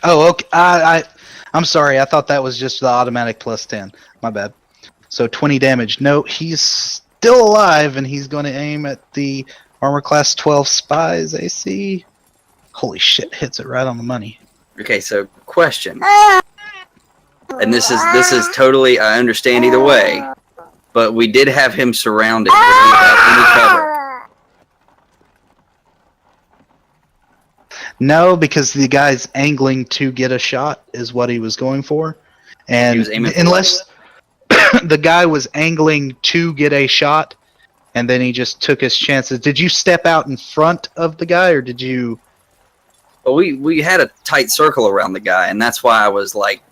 Oh, okay. I'm sorry. I thought that was just the automatic plus 10. My bad. So 20 damage. No, he's still alive, and he's going to aim at the armor class 12 spies AC. Holy shit, hits it right on the money. Okay, so question. And this is totally, I understand either way, but we did have him surrounded without any cover. No, because the guy's angling to get a shot is what he was going for. And He was aiming for unless the guy was angling to get a shot, and then he just took his chances. Did you step out in front of the guy, or did you... Well, we had a tight circle around the guy, and that's why I was like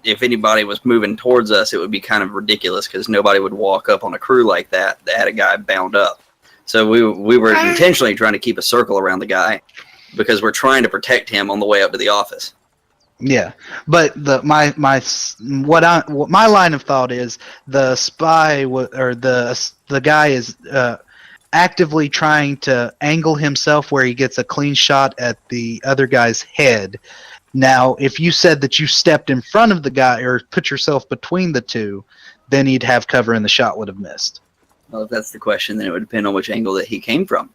if anybody was moving towards us, it would be kind of ridiculous because nobody would walk up on a crew like that had a guy bound up. So we were intentionally trying to keep a circle around the guy because we're trying to protect him on the way up to the office. Yeah, but my line of thought is the spy or the guy is actively trying to angle himself where he gets a clean shot at the other guy's head. Now, if you said that you stepped in front of the guy or put yourself between the two, then he'd have cover and the shot would have missed. Well, if that's the question, then it would depend on which angle that he came from.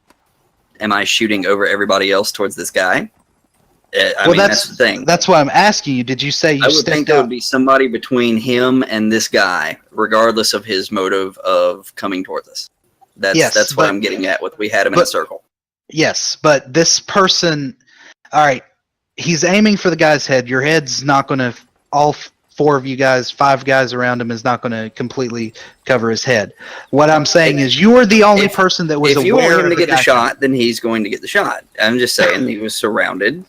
Am I shooting over everybody else towards this guy? I mean, that's the thing. That's why I'm asking you. Did you say you I would stepped think there would be somebody between him and this guy, regardless of his motive of coming towards us. That's what I'm getting at with we had him in a circle. Yes, but this person, all right, he's aiming for the guy's head. Your head's not going to, all four of you guys, five guys around him is not going to completely cover his head. What I'm saying is you were the only person that was aware. If you want him to get the shot, then he's going to get the shot. I'm just saying he was surrounded.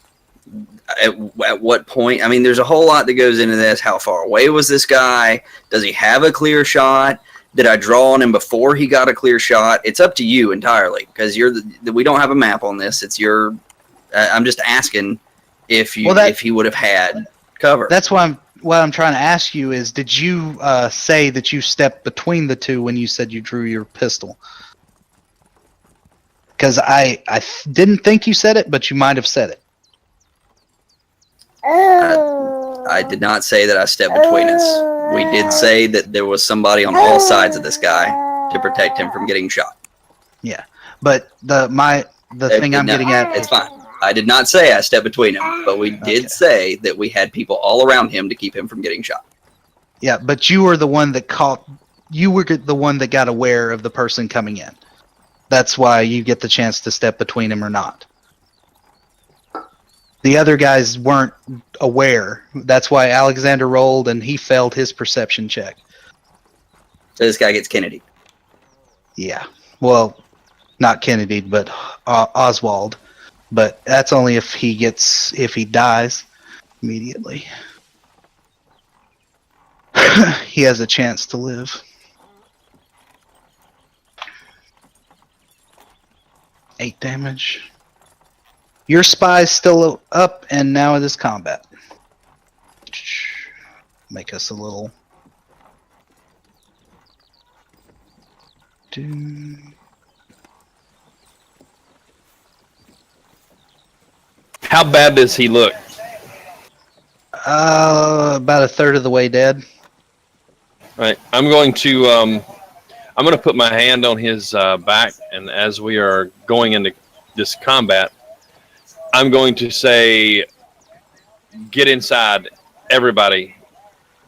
At what point? I mean, there's a whole lot that goes into this. How far away was this guy? Does he have a clear shot? Did I draw on him before he got a clear shot? It's up to you entirely because we don't have a map on this. It's your. I'm just asking if he would have had cover. That's why what I'm trying to ask you is, did you say that you stepped between the two when you said you drew your pistol? Because I didn't think you said it, but you might have said it. I did not say that I stepped between us. We did say that there was somebody on all sides of this guy to protect him from getting shot. Yeah, but the thing I'm getting at, it's fine. I did not say I stepped between him, but we did say that we had people all around him to keep him from getting shot. Yeah, but you were the one that you were the one that got aware of the person coming in. That's why you get the chance to step between him or not. The other guys weren't aware. That's why Alexander rolled and he failed his perception check. So this guy gets Kennedy. Yeah. Well, not Kennedy, but Oswald. But that's only if he dies immediately. He has a chance to live. 8 damage. Your spy's still up, and now it is combat. Make us a little. How bad does he look? About a third of the way dead. All right, I'm going to put my hand on his back, and as we are going into this combat, I'm going to say, "Get inside, everybody,"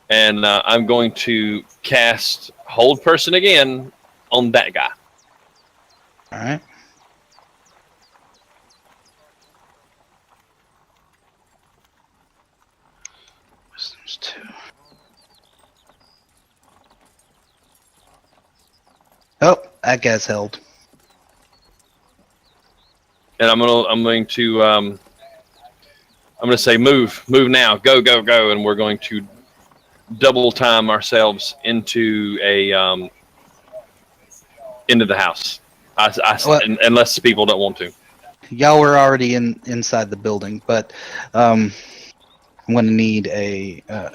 and I'm going to cast Hold Person again on that guy. All right. Wisdom's 2. Oh, that guy's held. And I'm going to say move now, go, and we're going to double time ourselves into into the house. Unless people don't want to. Y'all were already inside the building, but I'm going to need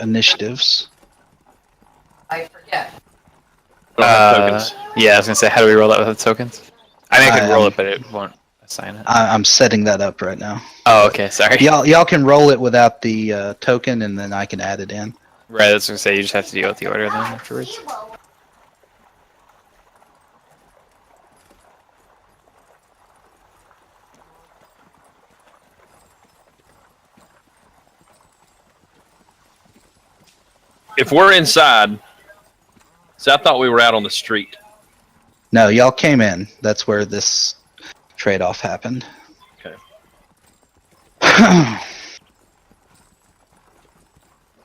initiatives. I forget. Tokens. Yeah, I was gonna say, how do we roll that with the tokens? I mean, I could roll it, but it won't assign it. I'm setting that up right now. Oh, okay, sorry. Y'all can roll it without the token, and then I can add it in. Right, I was gonna say, you just have to deal with the order then afterwards. If we're inside, so I thought we were out on the street. No, y'all came in. That's where this trade-off happened. Okay.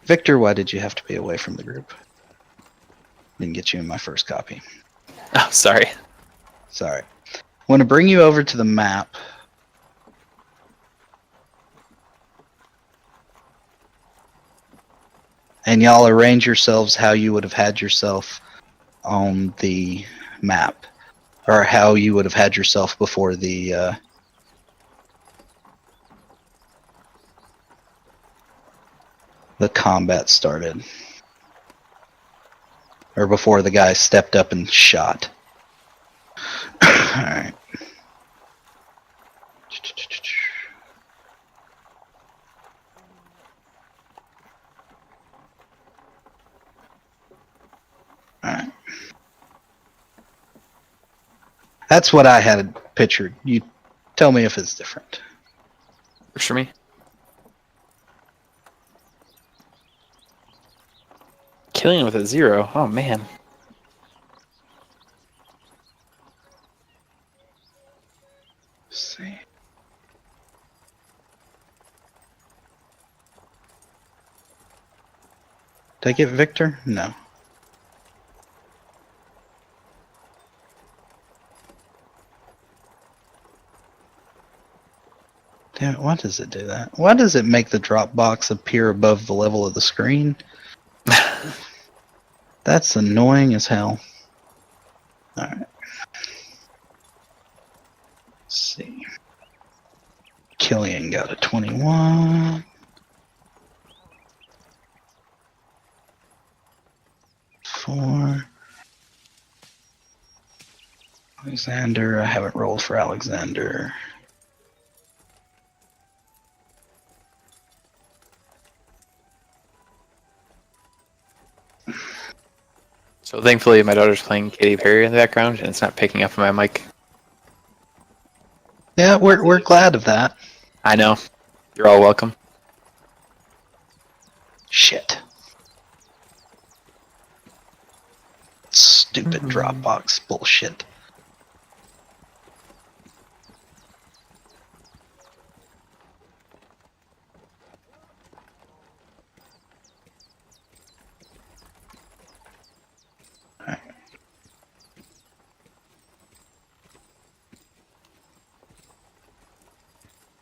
Victor, why did you have to be away from the group? Didn't get you in my first copy. Oh, sorry. Sorry. I want to bring you over to the map. and y'all arrange yourselves how you would have had yourself on the map, or how you would have had yourself before the combat started, or before the guy stepped up and shot. All right. Alright. That's what I had pictured. You tell me if it's different. Works for me. Killing with a 0. Oh man. Let's see. Did I get Victor? No. Damn it, why does it do that? Why does it make the drop box appear above the level of the screen? That's annoying as hell. Alright. Let's see. Killian got a 21. 4. Alexander, I haven't rolled for Alexander. So thankfully my daughter's playing Katy Perry in the background and it's not picking up on my mic. Yeah, we're glad of that. I know. You're all welcome. Shit. Stupid Dropbox bullshit. Alright.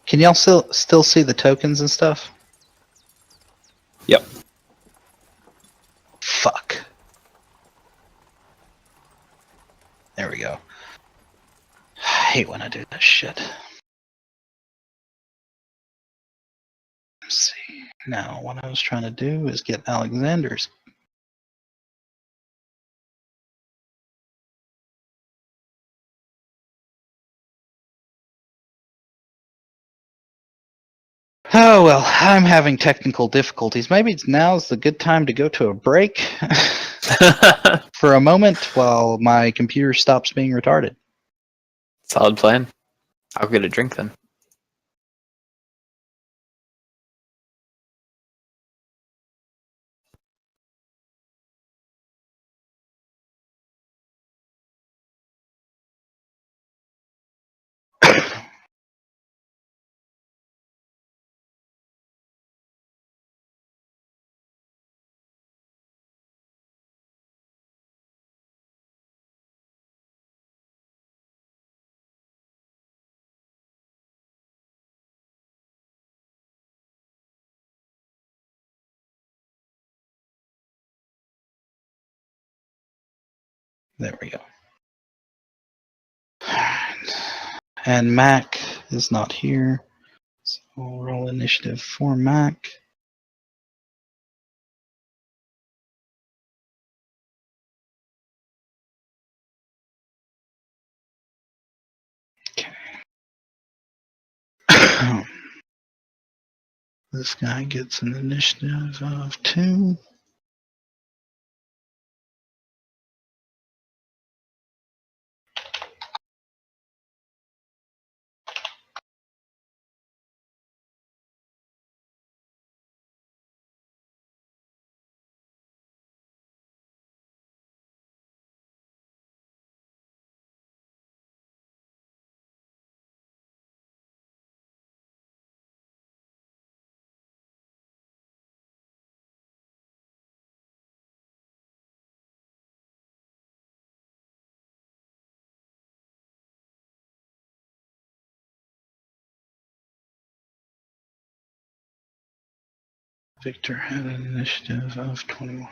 Can y'all still see the tokens and stuff? Yep. Fuck. There we go. I hate when I do this shit. Let's see. Now, what I was trying to do is get Alexander's. Oh well, I'm having technical difficulties. Maybe now's the good time to go to a break for a moment while my computer stops being retarded. Solid plan. I'll get a drink then. There we go. And Mac is not here. So we'll roll initiative for Mac. Okay. This guy gets an initiative of 2. Victor had an initiative of 21.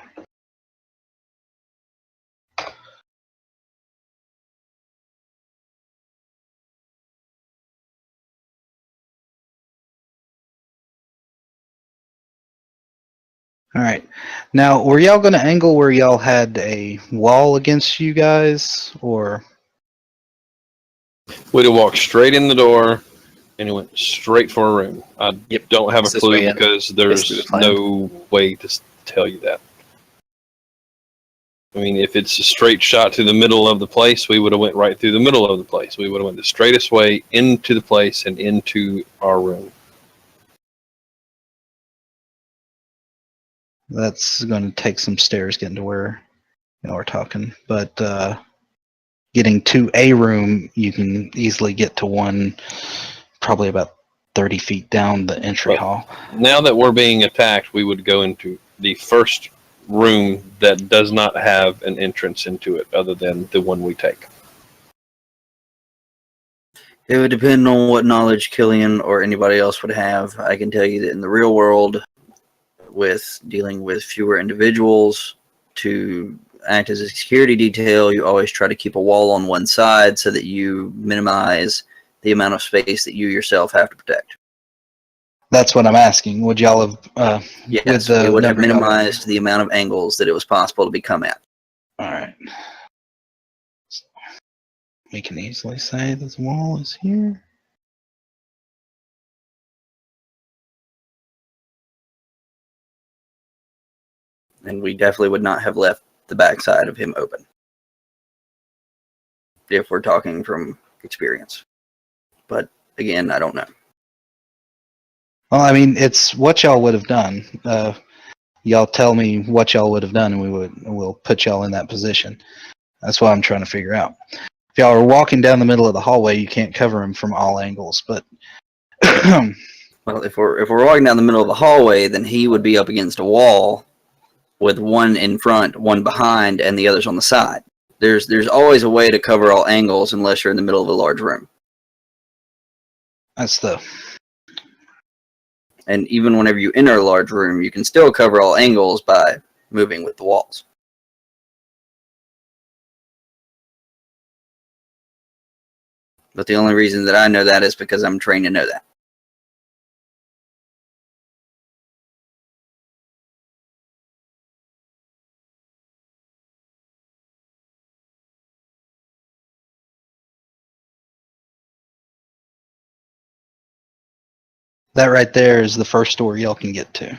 All right. Now, were y'all going to angle where y'all had a wall against you guys, or? We'd have walked straight in the door, and it went straight for a room. I don't have a It's this clue way in. because Basically the there's plan. no way to tell you that. I mean, if it's a straight shot to the middle of the place, we would have went right through the middle of the place. We would have went the straightest way into the place and into our room. That's going to take some stairs getting to where y'all are talking, but getting to a room, you can easily get to one, probably about 30 feet down the entry hall. Now that we're being attacked, we would go into the first room that does not have an entrance into it other than the one we take. It would depend on what knowledge Killian or anybody else would have. I can tell you that in the real world, with dealing with fewer individuals to act as a security detail, you always try to keep a wall on one side so that you minimize the amount of space that you yourself have to protect. That's what I'm asking. Would y'all have? Yes, we would have minimized the amount of angles that it was possible to become at. All right. We can easily say this wall is here. And we definitely would not have left the backside of him open. If we're talking from experience. But again, I don't know. Well, I mean, it's what y'all would have done. Y'all tell me what y'all would have done, and we'll put y'all in that position. That's what I'm trying to figure out. If y'all are walking down the middle of the hallway, you can't cover him from all angles. But well, if we're walking down the middle of the hallway, then he would be up against a wall with one in front, one behind, and the others on the side. There's always a way to cover all angles unless you're in the middle of a large room. that's the. And even whenever you enter a large room, you can still cover all angles by moving with the walls. But the only reason that I know that is because I'm trained to know that. That right there is the first door y'all can get to.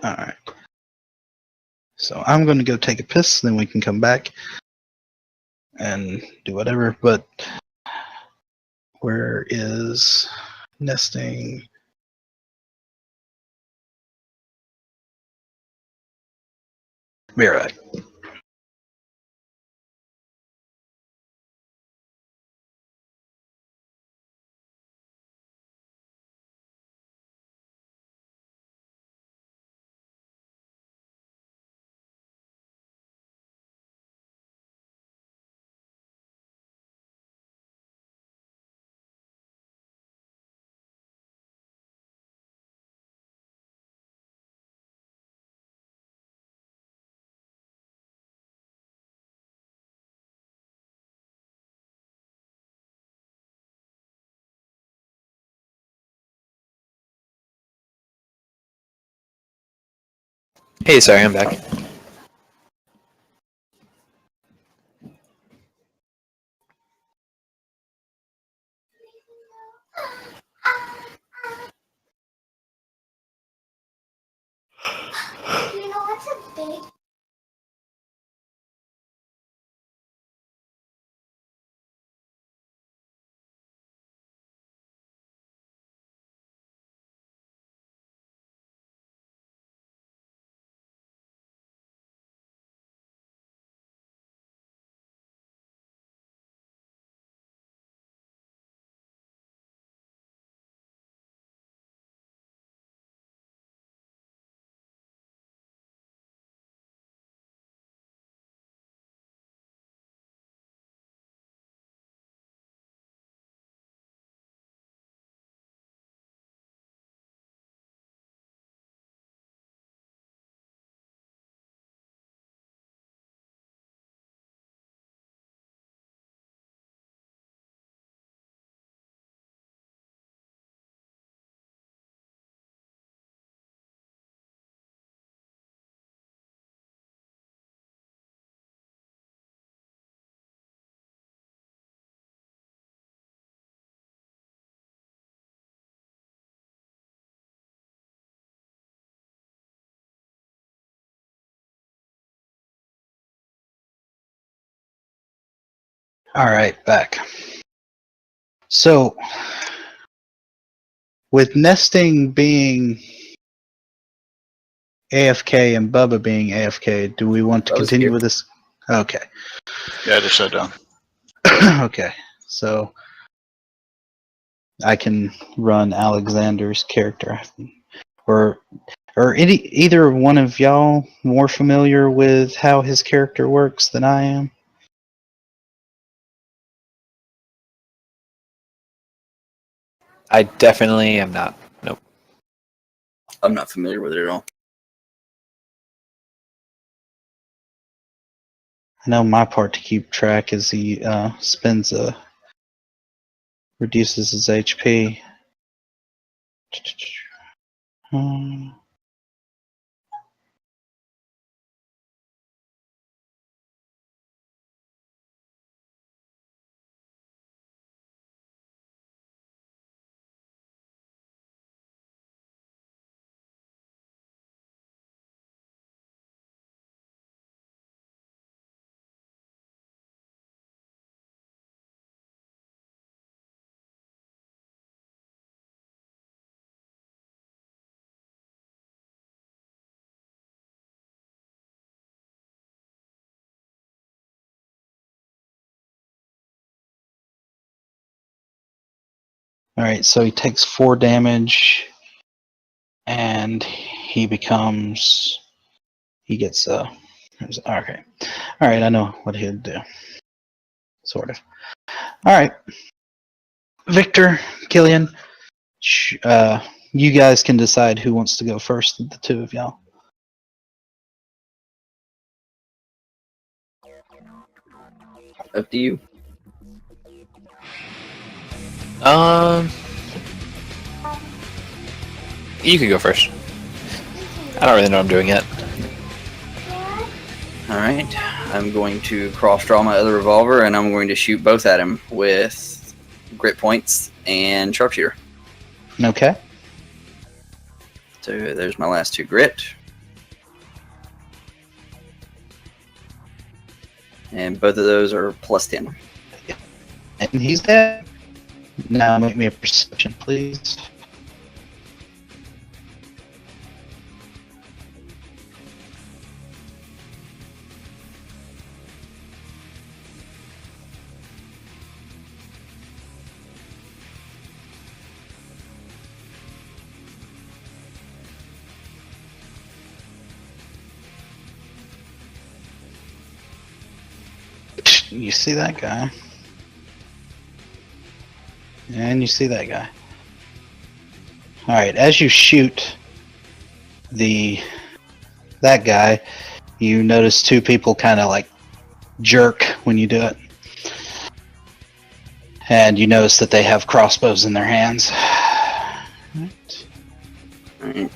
All right. So I'm going to go take a piss, then we can come back and do whatever. But where is nesting? Be right back. Hey, sorry, I'm back. All right, back. So, with nesting being AFK and Bubba being AFK, do we want to continue with this? Okay. Yeah, just shut down. Okay. So, I can run Alexander's character. Or either one of y'all more familiar with how his character works than I am? I definitely am not. Nope. I'm not familiar with it at all. I know my part to keep track is he reduces his HP. Alright, so he takes 4 damage, and he gets okay. Alright, I know what he'd do. Sort of. Alright. Victor, Killian, you guys can decide who wants to go first of the two of y'all. Up to you. You can go first. I don't really know what I'm doing yet. Alright. I'm going to cross draw my other revolver and I'm going to shoot both at him with grit points and sharpshooter. Okay. So there's my last 2 grit. And both of those are +10. And he's dead. Now make me a perception, please. You see that guy. And you see that guy. Alright, as you shoot that guy, you notice 2 people kind of like jerk when you do it. And you notice that they have crossbows in their hands. Alright.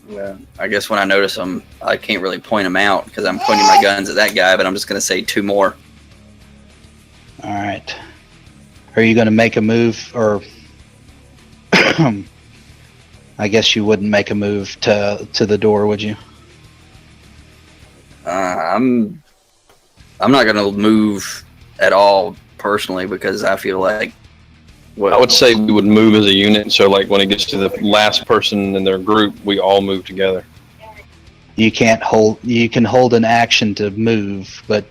Well, I guess when I notice them, I can't really point them out because I'm pointing my guns at that guy, but I'm just going to say 2 more. Alright. Are you going to make a move, or I guess you wouldn't make a move to the door, would you? I'm not going to move at all personally because I feel like I would say we would move as a unit, so like when it gets to the last person in their group, we all move together. You can hold an action to move, but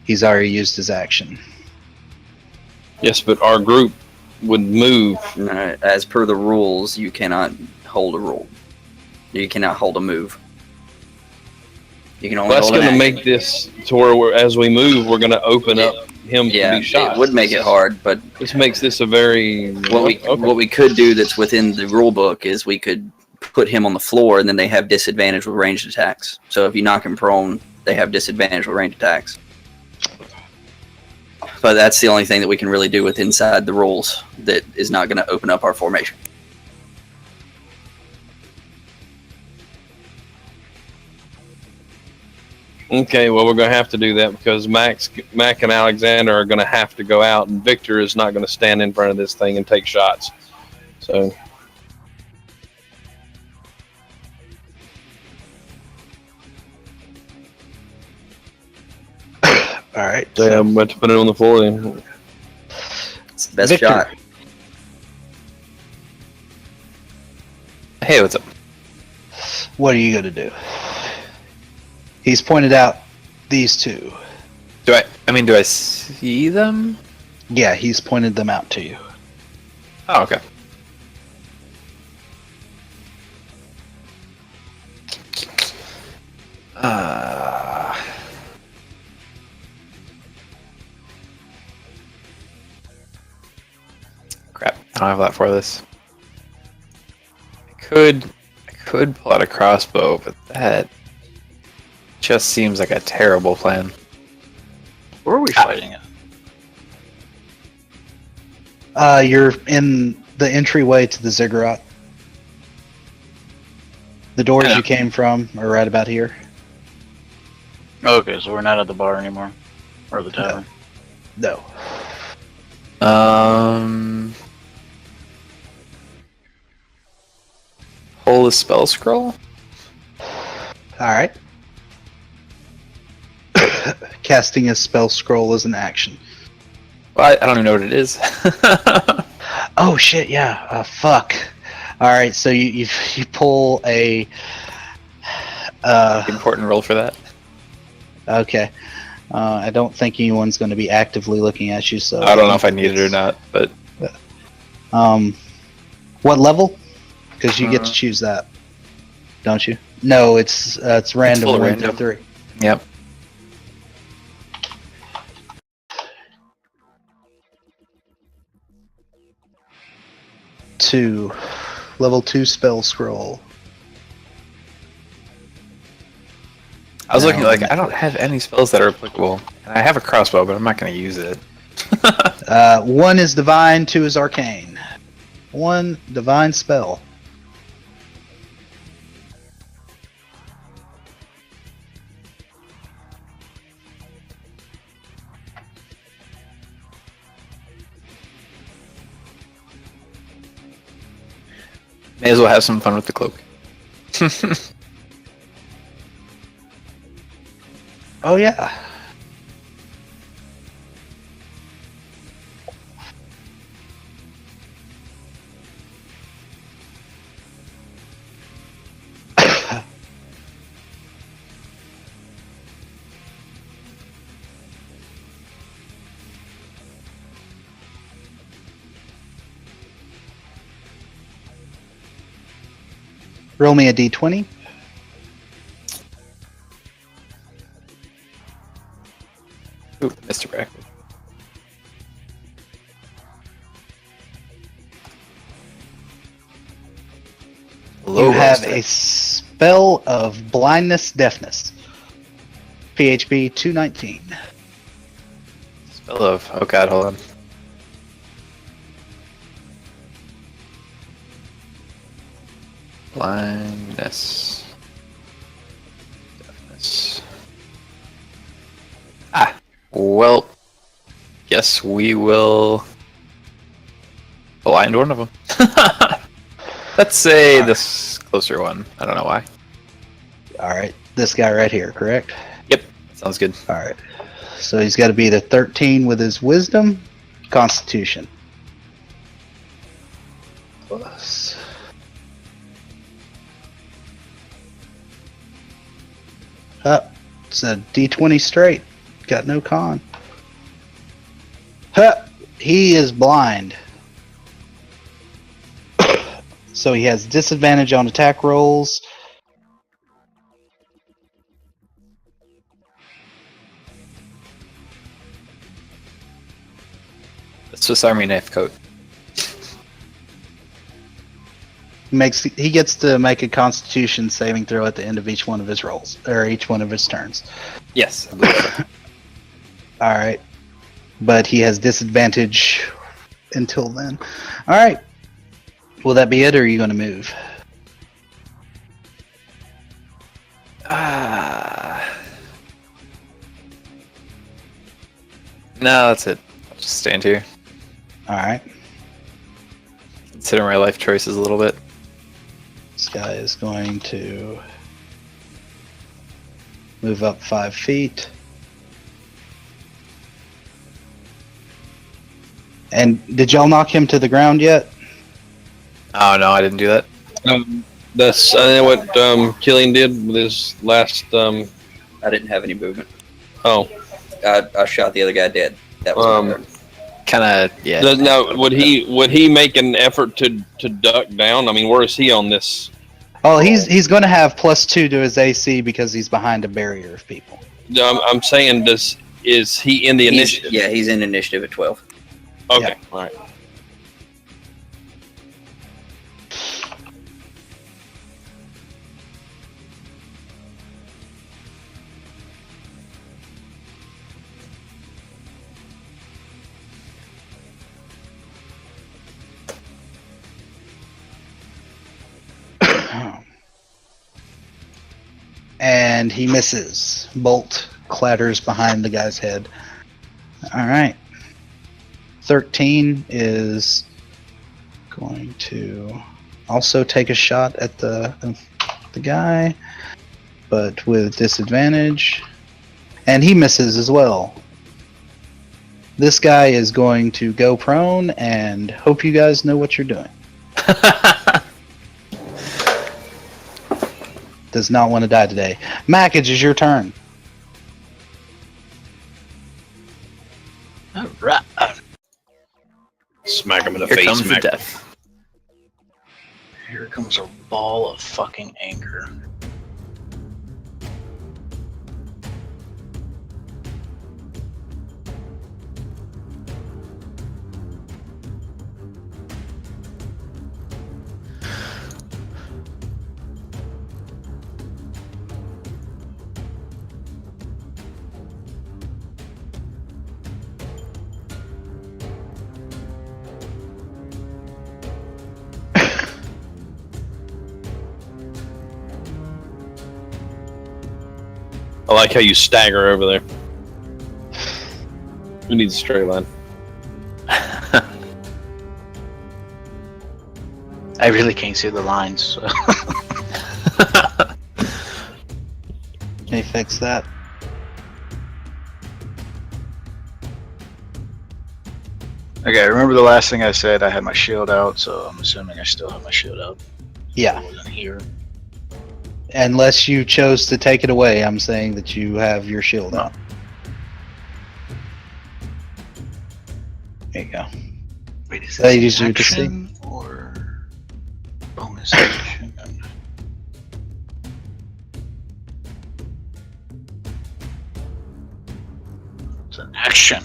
he's already used his action. Yes, but our group would move. As per the rules, you cannot hold a roll. You cannot hold a move. You can only. Well, that's hold going to make this to where as we move, we're going to open up him to be shot. It would make it hard, but this makes this a very what we could do that's within the rule book is we could put him on the floor, and then they have disadvantage with ranged attacks. So if you knock him prone, they have disadvantage with ranged attacks. But that's the only thing that we can really do with inside the rules that is not going to open up our formation. Okay, well, we're going to have to do that because Mac and Alexander are going to have to go out, and Victor is not going to stand in front of this thing and take shots. So, all All right. So yeah, I'm about to put it on the floor then. It's the best Victor. shot. Hey, what's up? What are you going to do? He's pointed out these two. Do I see them? Yeah, he's pointed them out to you. Oh, okay. Crap. I don't have that for this. I could pull out a crossbow, but that just seems like a terrible plan. Where are we fighting at? You're in the entryway to the ziggurat. The doors Yeah. you came from are right about here. Okay, so we're not at the bar anymore. Or the tavern. No. Pull the spell scroll? Alright. Casting a spell scroll is an action. Well, I don't even know what it is. Oh shit, yeah. Fuck. Alright, so you pull a... Important roll for that. Okay. I don't think anyone's going to be actively looking at you, so... I don't know if I need it or not, but What level? Because you get to choose that. Don't you? No, it's random. full 1 random. through 3. yep. Two. Level 2 spell scroll. I was looking like I don't have any spells that are applicable. And I have a crossbow, but I'm not going to use it. 1 is divine, 2 is arcane. 1 divine spell. May as well have some fun with the cloak. Oh yeah. Roll me a d20. Ooh, Mr. Brackett. You have a spell of blindness, deafness. PHB 219. Spell of. Oh god, hold on. Blindness. Deafness. Ah. Well. Guess we will blind one of them. Let's say this closer one. I don't know why. Alright, this guy right here, correct? Yep. Sounds good. Alright. So he's got to beat a 13 with his wisdom, constitution. Plus. Up. It's a d20 straight. Got no con. Huh. He is blind. So he has disadvantage on attack rolls. The Swiss Army knife coat. He gets to make a Constitution saving throw at the end of each one of his rolls, or each one of his turns. Yes, I believe so. All right, but he has disadvantage until then. All right, will that be it, or are you going to move? No, that's it. I'll just stand here. All right, Consider my life choices a little bit. this guy is going to move up 5 feet. And did y'all knock him to the ground yet? Oh no, I didn't do that. That's what Killian did with his last. I didn't have any movement. Oh, I shot the other guy dead. That was my turn. Kind of, yeah. Now, would he make an effort to duck down? I mean, where is he on this? Oh, he's going to have +2 to his AC because he's behind a barrier of people. I'm saying, is he in the initiative? Yeah, he's in initiative at 12. Okay, Yeah. all right. And he misses. Bolt clatters behind the guy's head. All right. 13 is going to also take a shot at the guy, but with disadvantage. And he misses as well. This guy is going to go prone and hope you guys know what you're doing. Does not want to die today. Mackage, is your turn. Alright. Smack him in the Here face. comes the Mac. death. Here comes a ball of fucking anger. I like how you stagger over there. We need a straight line. I really can't see the lines. So. Can you fix that? Okay, remember the last thing I said? I had my shield out, so I'm assuming I still have my shield out. Yeah. I wasn't here. Unless you chose to take it away, I'm saying that you have your shield No. out. There you go. Wait, is That this is you to see. action or bonus action? It's an action.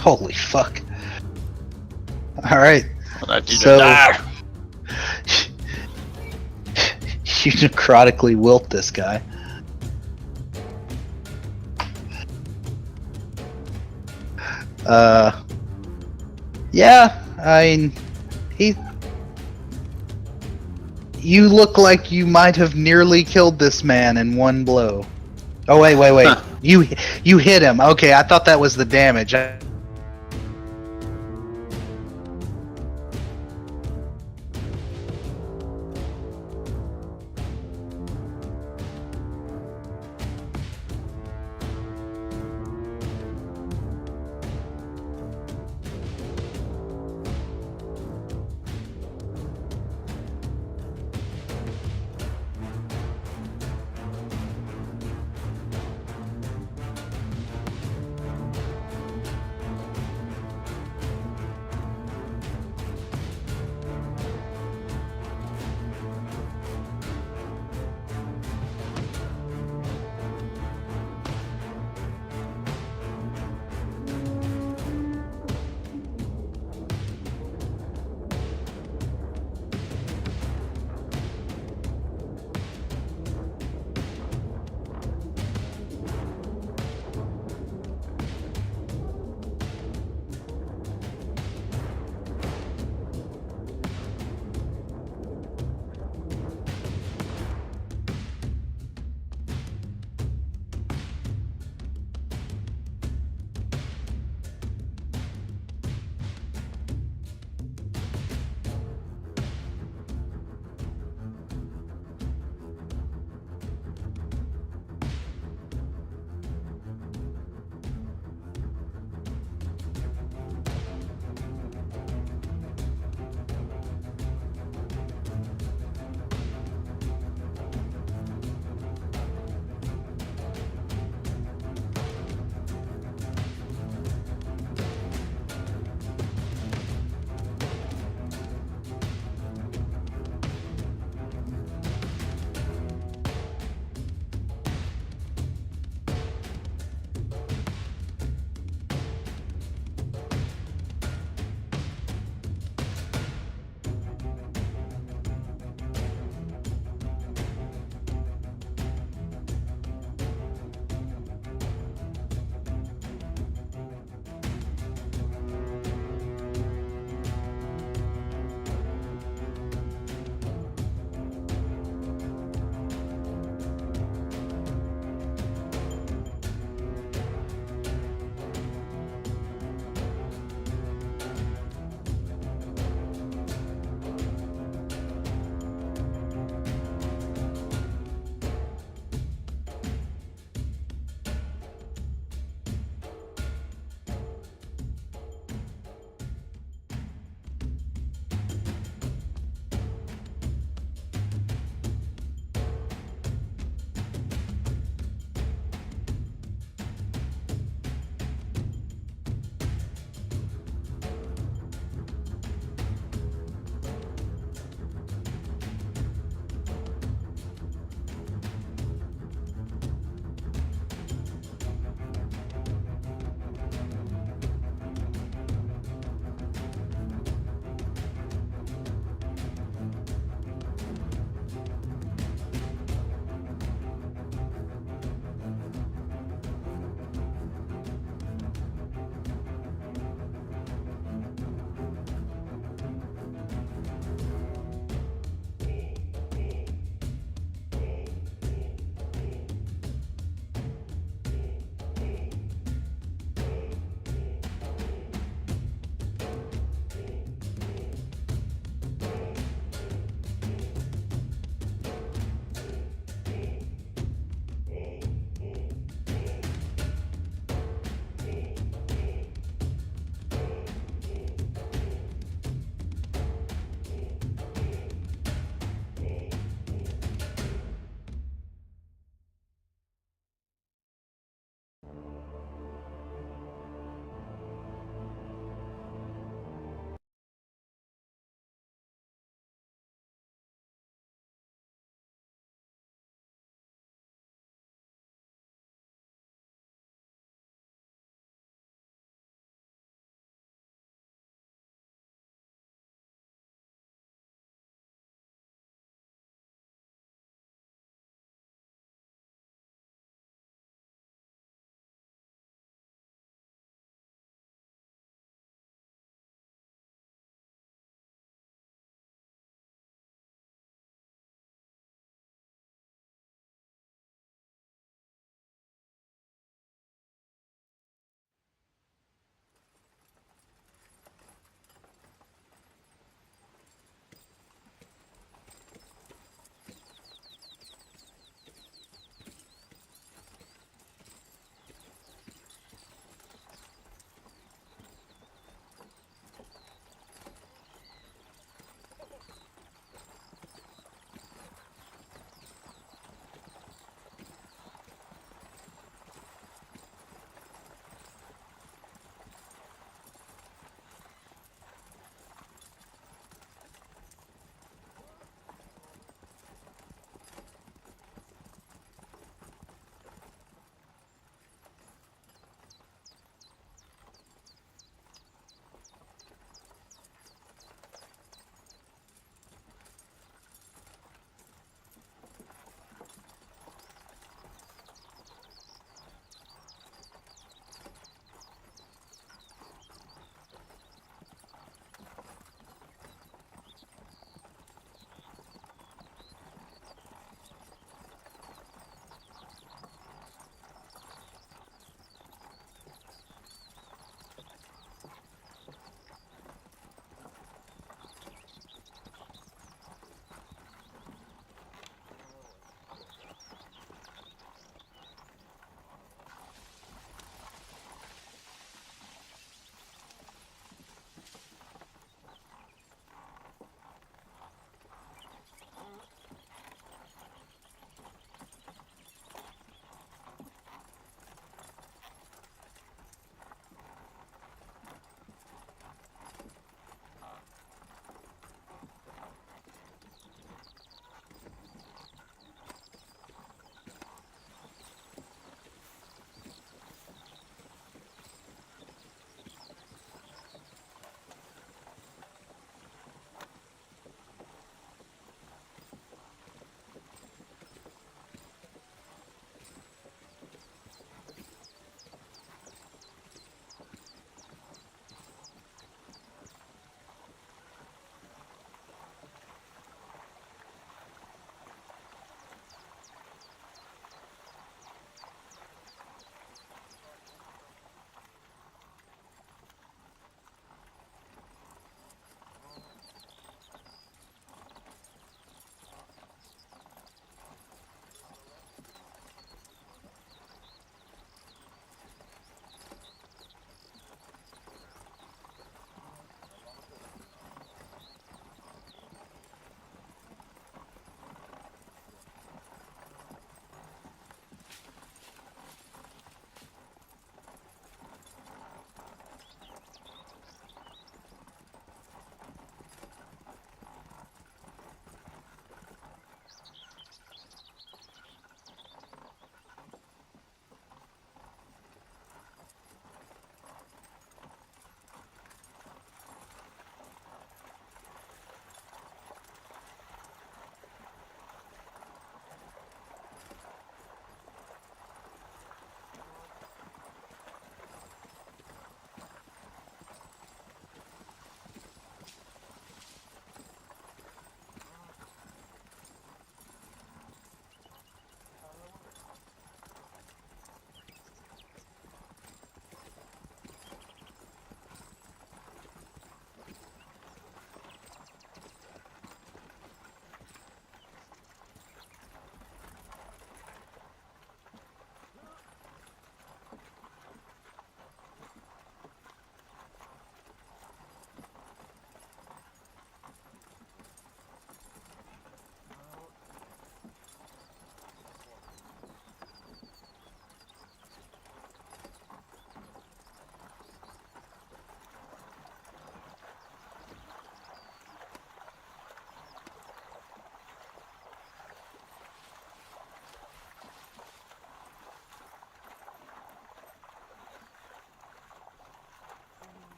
Holy fuck. Alright. Well, that dude So- die. You necrotically wilt this guy. Yeah, I mean, you look like you might have nearly killed this man in one blow. Oh wait. Huh. You hit him. Okay, I thought that was the damage.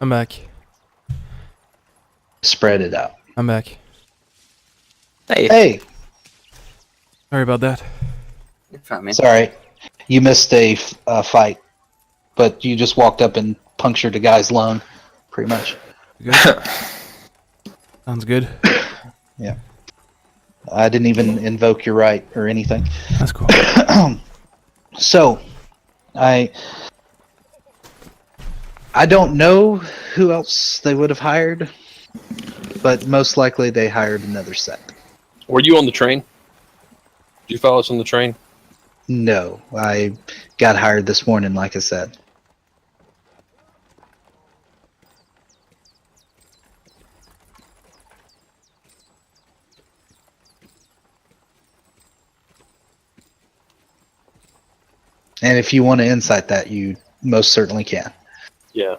I'm back. Spread it out. I'm back. Hey, Sorry about that. You're fine, man. sorry. You missed a fight, but you just walked up and punctured a guy's lung, pretty much. You good? Sounds good. I didn't even invoke your right or anything. That's cool. So, I don't know who else they would have hired, but most likely they hired another set. Were you on the train? Did you follow us on the train? No, I got hired this morning, like I said. And if you want to insight that, you most certainly can. Yeah.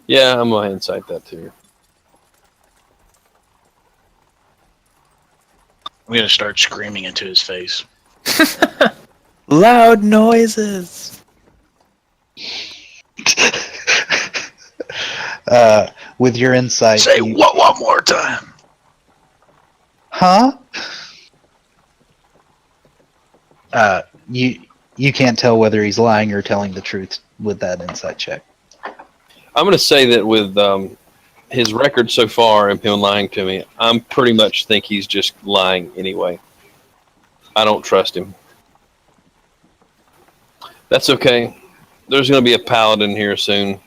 Yeah, I'm going to incite that too. I'm gonna start screaming into his face. Loud noises. With your insight, Say what one more time? huh? You can't tell whether he's lying or telling the truth with that insight check. I'm going to say that with his record so far and him lying to me, I'm pretty much think he's just lying anyway. I don't trust him. That's okay. There's going to be a paladin here soon,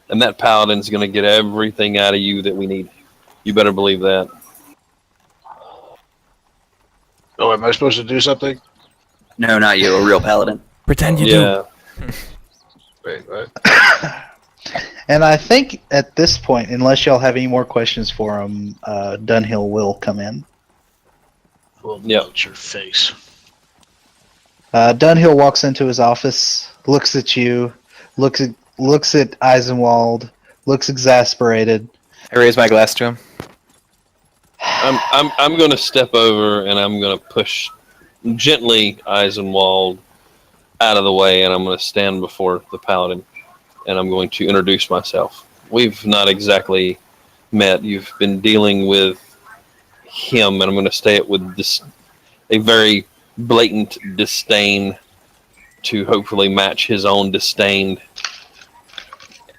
and that paladin's going to get everything out of you that we need. You better believe that. Oh, am I supposed to do something? No, not you. A real paladin. Pretend you Yeah. Wait, what? And I think at this point, unless y'all have any more questions for him, Dunhill will come in. Well, Yep. melt your face. Dunhill walks into his office, looks at you, looks at Eisenwald, looks exasperated. I raise my glass to him. I'm going to step over and I'm going to push gently Eisenwald out of the way, and I'm going to stand before the paladin, and I'm going to introduce myself. We've not exactly met. You've been dealing with him, and I'm going to say it with this a very blatant disdain to hopefully match his own disdain,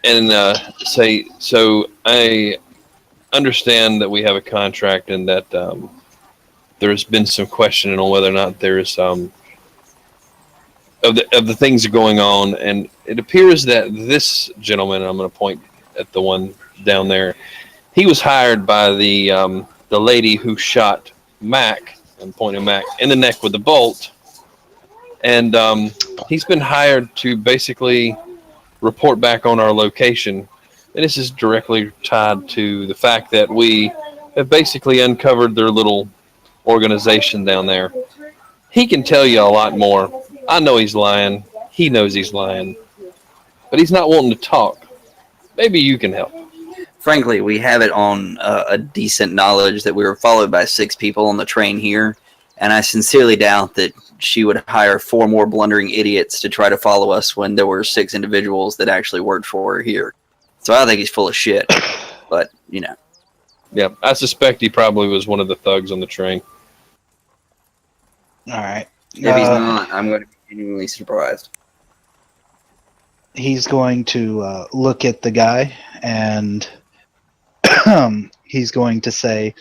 and say, so I understand that we have a contract and that there's been some questioning on whether or not there's of the things that are going on, and it appears that this gentleman, I'm going to point at the one down there, he was hired by the lady who shot Mac, and pointing Mac in the neck with the bolt, and he's been hired to basically report back on our location. And this is directly tied to the fact that we have basically uncovered their little organization down there. He can tell you a lot more. I know he's lying. He knows he's lying. But he's not wanting to talk. Maybe you can help. Frankly, we have it on a decent knowledge that we were followed by 6 people on the train here, and I sincerely doubt that she would hire 4 more blundering idiots to try to follow us when there were 6 individuals that actually worked for her here. So I think he's full of shit, but, you know. Yeah, I suspect he probably was one of the thugs on the train. All right. If he's not, I'm going to be genuinely surprised. He's going to look at the guy, and he's going to say,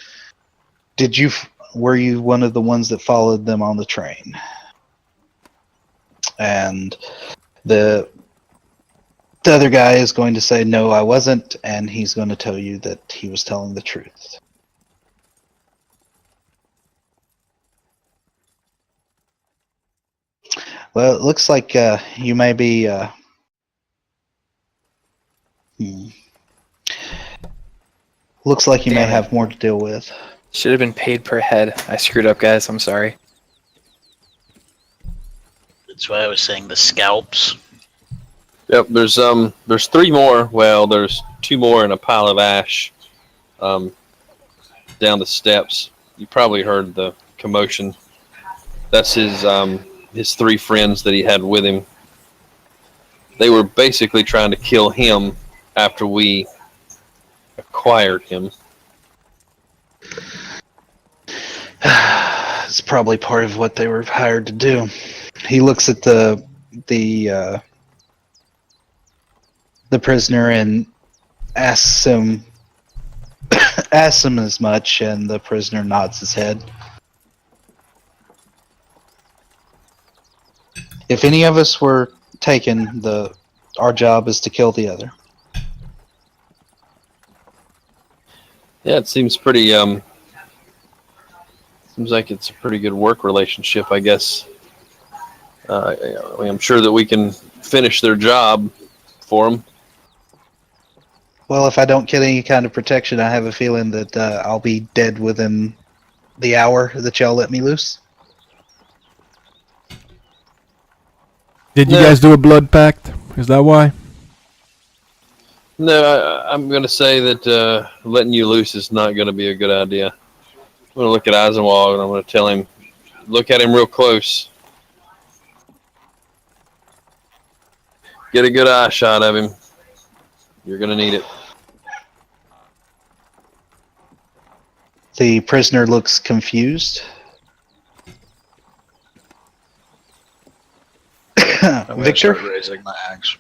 were you one of the ones that followed them on the train? And the other guy is going to say, no, I wasn't, and he's going to tell you that he was telling the truth. Well, it looks like you may be... Looks like you may have more to deal with. Should have been paid per head. I screwed up, guys. I'm sorry. That's why I was saying the scalps. Yep, there's 3 more. Well, there's 2 more in a pile of ash down the steps. You probably heard the commotion. That's his 3 friends that he had with him. They were basically trying to kill him after we acquired him. It's probably part of what they were hired to do. He looks at the prisoner and asks him as much, and the prisoner nods his head. If any of us were taken, our job is to kill the other. Yeah, it seems pretty. Seems like it's a pretty good work relationship, I guess. I'm sure that we can finish their job for them. Well, if I don't get any kind of protection, I have a feeling that I'll be dead within the hour that y'all let me loose. Did you guys do a blood pact? Is that why? No, I'm going to say that letting you loose is not going to be a good idea. I'm going to look at Eisenwald and I'm going to tell him, look at him real close. Get a good eye shot of him. You're going to need it. The prisoner looks confused. Victor? Raising my axe.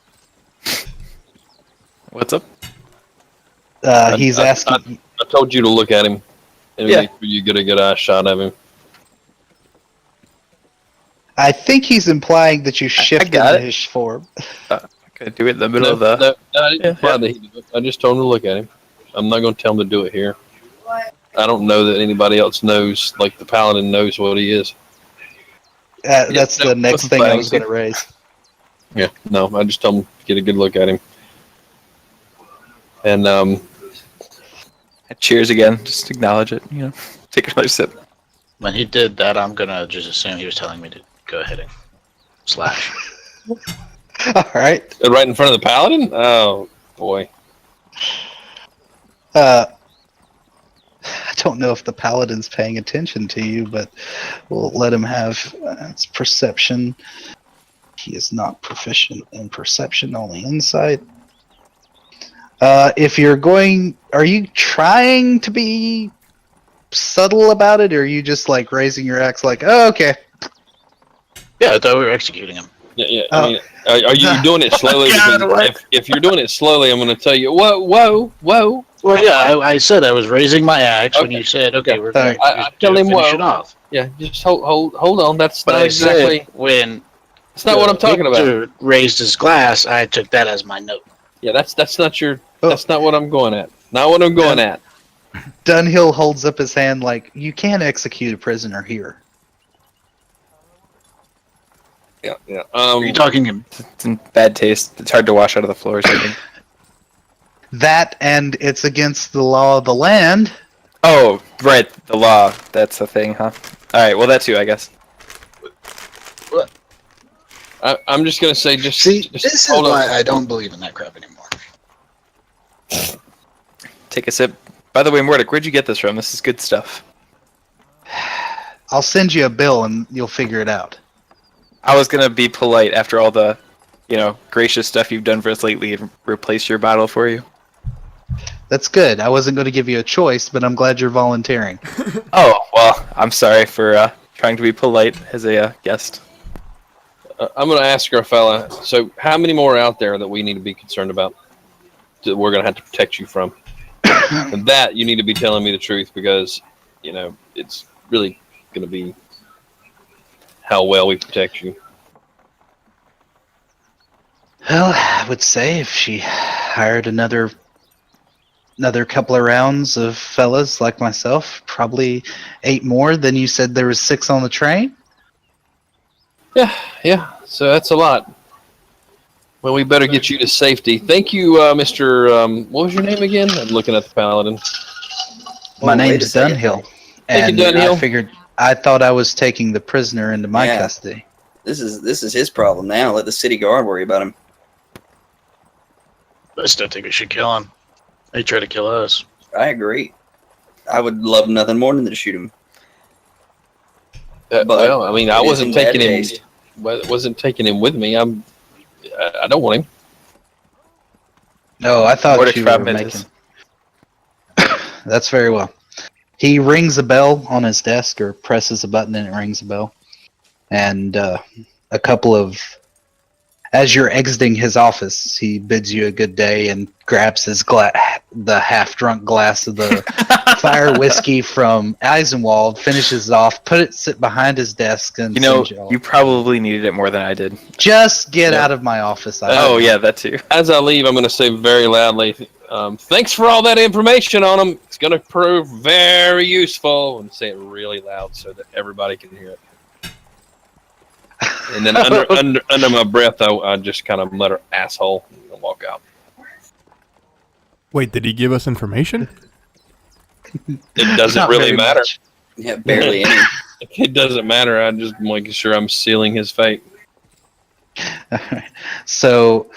What's up? He's asking. I told you to look at him and Yeah. make sure you get a good eye shot of him. I think he's implying that you shifted got it. his form. Could I do it in the middle of the... No, I didn't imply that he did it. I just told him to look at him. I'm not going to tell him to do it here. I don't know that anybody else knows, like the paladin knows what he is. That's no, the next thing I was going to raise. Yeah, no, I just told him to get a good look at him. And Cheers again. Just acknowledge it, you know. Take another sip. When he did that, I'm gonna just assume he was telling me to go ahead and slash. All right. right in front of the paladin? Oh, boy. I don't know if the paladin's paying attention to you, but we'll let him have his perception. He is not proficient in perception, only insight. If you're going, are you trying to be subtle about it, or are you just like raising your axe like, oh, okay? Yeah, I thought we were executing him. Yeah. I mean, are you doing it slowly? Because if you're doing it slowly, I'm going to tell you, whoa. Well, yeah, I said I was raising my axe when you said, okay, we're going I to tell him finish whoa. it off. Yeah, just hold on. That's But not I exactly. said when That's not what I'm talking about. Victor raised his glass, I took that as my note. Yeah, that's not your. That's not what I'm going at. Not what I'm going at. Dunhill holds up his hand like, you can't execute a prisoner here. Yeah. Are you talking in It's in bad taste. It's hard to wash out of the floors, I think. That, and it's against the law of the land. Oh, right. The law. That's the thing, huh? Alright, well, that's you, I guess. I'm just gonna say, just See, just this is hold why on. I don't believe in that crap anymore. Take a sip. By the way, Mordic, where'd you get this from? This is good stuff. I'll send you a bill and you'll figure it out. I was gonna be polite after all the, gracious stuff you've done for us lately and replace your bottle for you. That's good. I wasn't going to give you a choice, but I'm glad you're volunteering. Oh, well, I'm sorry for trying to be polite as a guest. I'm gonna ask our fella. So, how many more are out there that we need to be concerned about? That we're gonna have to protect you from? And that you need to be telling me the truth, because it's really gonna be how well we protect you. Well, I would say if she hired another couple of rounds of fellas like myself, probably 8 more than you said there was 6 on the train. Yeah. So that's a lot. Well, we better get you to safety. Thank you, Mr. What was your name again? I'm looking at the paladin. My Oh, wait a name's second. Dunhill. Thank And you, I Dunhill. figured, I thought I was taking the prisoner into my Yeah. custody. This is his problem now. Let the city guard worry about him. I still think we should kill him. They try to kill us. I agree. I would love nothing more than to shoot him. But Well, I mean, I it is wasn't in bad taking him. taste. Wasn't taking him with me. I don't want him. Oh, I thought Vortex you were Fragment making. is- That's very well. He rings a bell on his desk, or presses a button and it rings a bell. And a couple of, as you're exiting his office, he bids you a good day and grabs the half-drunk glass of the fire whiskey from Eisenwald, finishes it off, puts it behind his desk, and You know, sends you all. you probably needed it more than I did. Just get Yeah. out of my office. Oh yeah, that too. As I leave, I'm going to say very loudly, thanks for all that information on him. It's going to prove very useful. And say it really loud so that everybody can hear it. And then under my breath, I just kind of mutter asshole and walk out. Wait, did he give us information? It doesn't Not really very matter. much. Yeah, barely any. It doesn't matter. I'm just making sure I'm sealing his fate. So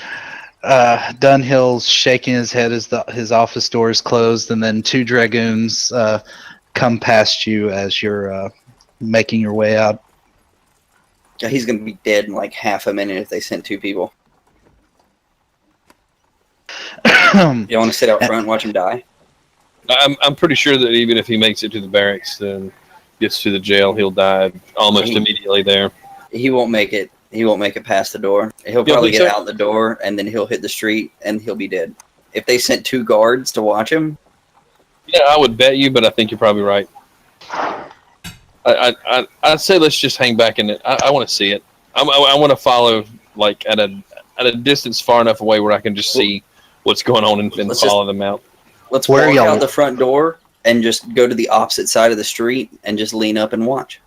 Dunhill's shaking his head as his office door is closed, and then two dragoons come past you as you're making your way out. Yeah, he's gonna be dead in like half a minute if they sent 2 people. You want to sit out front and watch him die? I'm pretty sure that even if he makes it to the barracks and gets to the jail, he'll die almost immediately there. He won't make it. He won't make it past the door. He'll You probably think get so? out the door, and then he'll hit the street, and he'll be dead. If they sent 2 guards to watch him, Yeah, I would bet you, but I think you're probably right. I'd say let's just hang back in it. I want to see it. I want to follow like at a distance far enough away where I can just see what's going on and Let's follow them out. let's Where walk y'all- out the front door and just go to the opposite side of the street and just lean up and watch.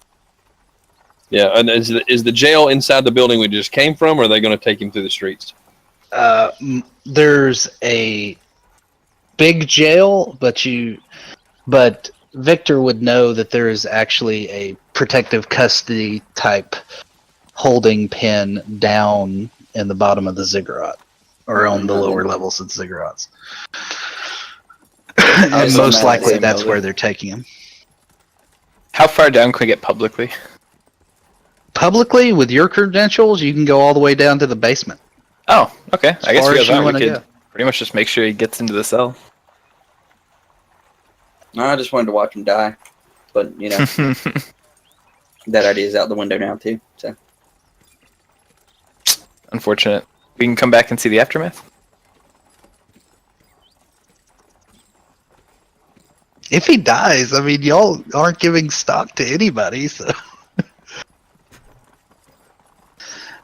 Yeah, and is the jail inside the building we just came from, or are they going to take him through the streets? There's a big jail, but Victor would know that there is actually a protective custody type holding pen down in the bottom of the ziggurat, or on the lower levels of the ziggurats. And was most on that likely same that's building. where they're taking him. How far down can we get publicly? Publicly, with your credentials, you can go all the way down to the basement. Oh, okay. I guess far we as got you that. wanna We could go. pretty much just make sure he gets into the cell. No, I just wanted to watch him die, but you know that idea's out the window now too. So Unfortunate. We can come back and see the aftermath. If he dies, I mean, y'all aren't giving stock to anybody, so. I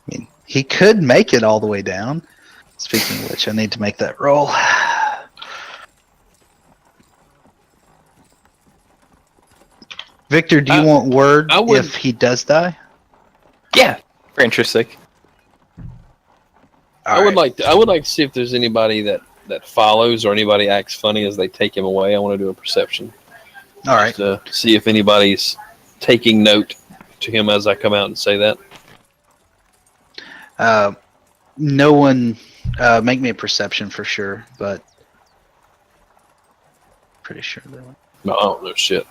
mean, he could make it all the way down. Speaking of which, I need to make that roll. Victor, do you want word I would- if he does die? Yeah, for interest sake. I would like to see if there's anybody that follows or anybody acts funny as they take him away. I want to do a perception All right. to see if anybody's taking note to him as I come out and say that. No one. Make me a perception for sure, but pretty sure they won't. No, no shit.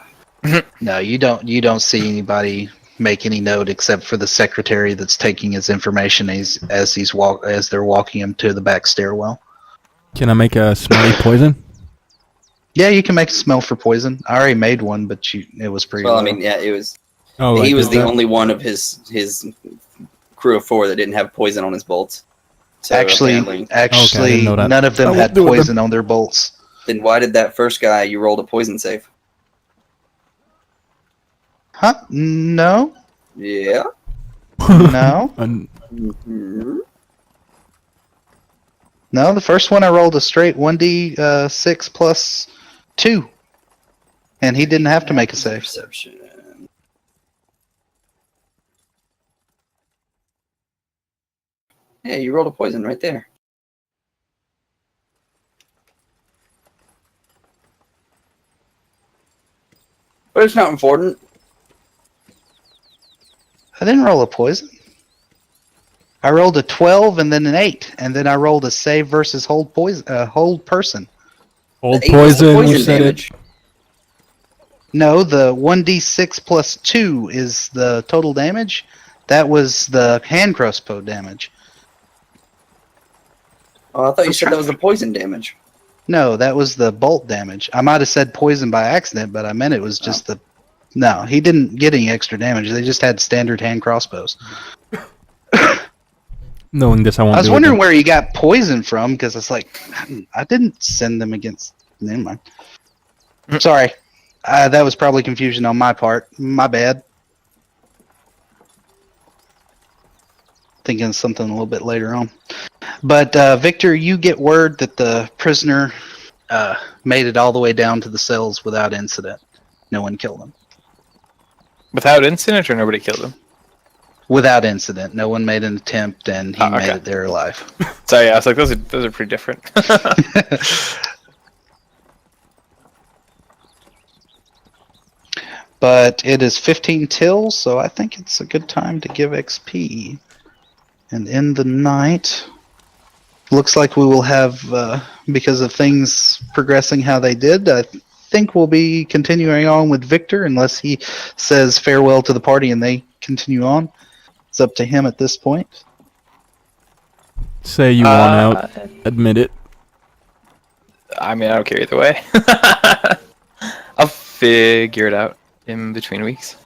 No, you don't. You don't see anybody make any note except for the secretary that's taking his information as they're walking him to the back stairwell. Can I make a smelly poison? Yeah, you can make a smell for poison. I already made one, but it was pretty. well, I low. mean, yeah, it was. Oh, He I was did the that. only one of his crew of 4 that didn't have poison on his bolts. So actually, apparently- didn't know that. none of them I had will do it poison on their bolts. then why did that first guy you rolled a poison save? Huh? No, Yeah. no, Mhm. no. The first one I rolled a straight 1d6 plus 2, and he didn't have to make a save. Perception. Yeah, you rolled a poison right there. But it's not important. I didn't roll a poison. I rolled a 12 and then an 8, and then I rolled a save versus hold poison. Hold person. Old The 8 was the poison, you said damage. it. No, the 1d6 plus 2 is the total damage. That was the hand crossbow damage. Oh, I thought you said that was the poison damage. No, that was the bolt damage. I might have said poison by accident, but I meant it was just the. No, he didn't get any extra damage. They just had standard hand crossbows. Knowing this, I won't. I was do wondering it where you got poison from because it's like I didn't send them against. Never mind. Sorry, that was probably confusion on my part. My bad. Thinking of something a little bit later on. But Victor, you get word that the prisoner made it all the way down to the cells without incident. No one killed him. Without incident, or nobody killed him? Without incident. No one made an attempt, and he okay. made it there alive. Sorry, I was like, those are pretty different. But it is 15 till, so I think it's a good time to give XP. And in the night, looks like we will have, because of things progressing how they did, I think we'll be continuing on with Victor unless he says farewell to the party and they continue on. It's up to him at this point. Say you want out. Admit it. I mean, I don't care either way. I'll figure it out in between weeks.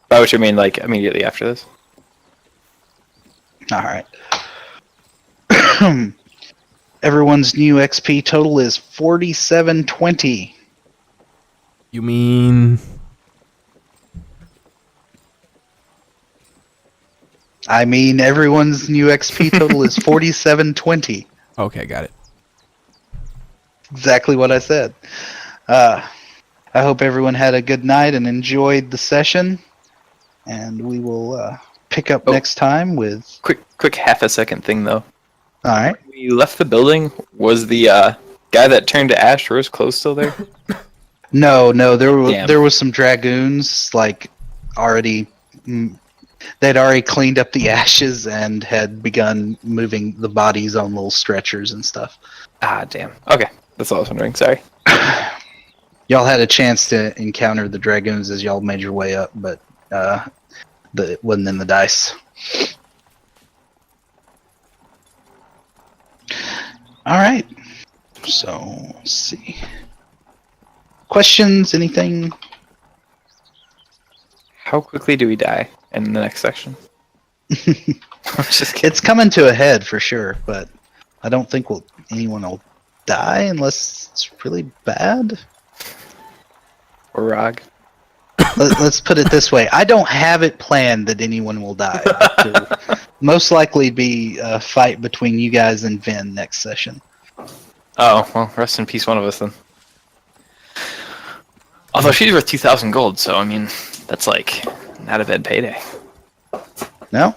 By which I mean, like, immediately after this. All right. Everyone's new XP total is 4720. You mean? I mean, everyone's new XP total is 4720. Okay, got it. Exactly what I said. I hope everyone had a good night and enjoyed the session. And we will pick up next time with... Quick half a second thing, though. All right. When we left the building, was the guy that turned to ash or his clothes still there? No, there was some dragoons, like, already... They'd already cleaned up the ashes and had begun moving the bodies on little stretchers and stuff. Ah, damn. Okay, that's all I was wondering. Sorry. Y'all had a chance to encounter the dragoons as y'all made your way up, but it wasn't in the dice. All right. So, let's see. Questions? Anything? How quickly do we die in the next section? Just kidding. It's coming to a head for sure, but I don't think anyone will die unless it's really bad. Or Rog. Let's put it this way. I don't have it planned that anyone will die. It'll most likely be a fight between you guys and Vin next session. Oh, well, rest in peace, one of us then. Although she's worth 2,000 gold, so I mean, that's like not a bad payday. No?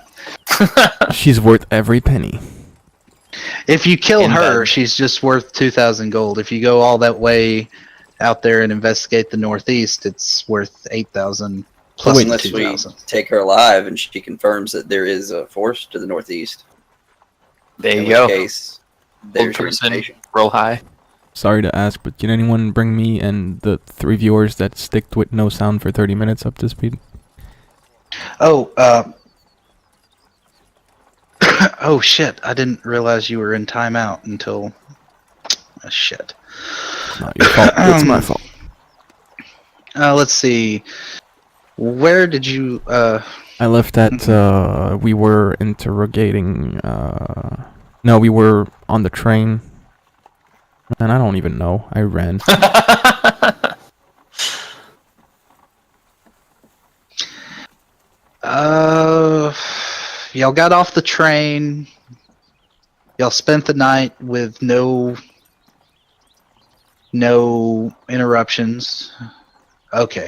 She's worth every penny. If you kill In her, bed. she's just worth 2,000 gold. If you go all that way out there and investigate the northeast, it's worth 8,000 plus Unless we 2,000. take her alive and she confirms that there is a force to the northeast. There In you go. which case, there's Old your person, information. roll high. Sorry to ask, but can anyone bring me and the 3 viewers that sticked with no sound for 30 minutes up to speed? Oh, oh shit! I didn't realize you were in timeout until. Shit. Not your fault. It's my fault. Let's see. Where did you? I left at. We were interrogating. No, we were on the train. And I don't even know. I ran. Y'all got off the train. Y'all spent the night with no interruptions. Okay.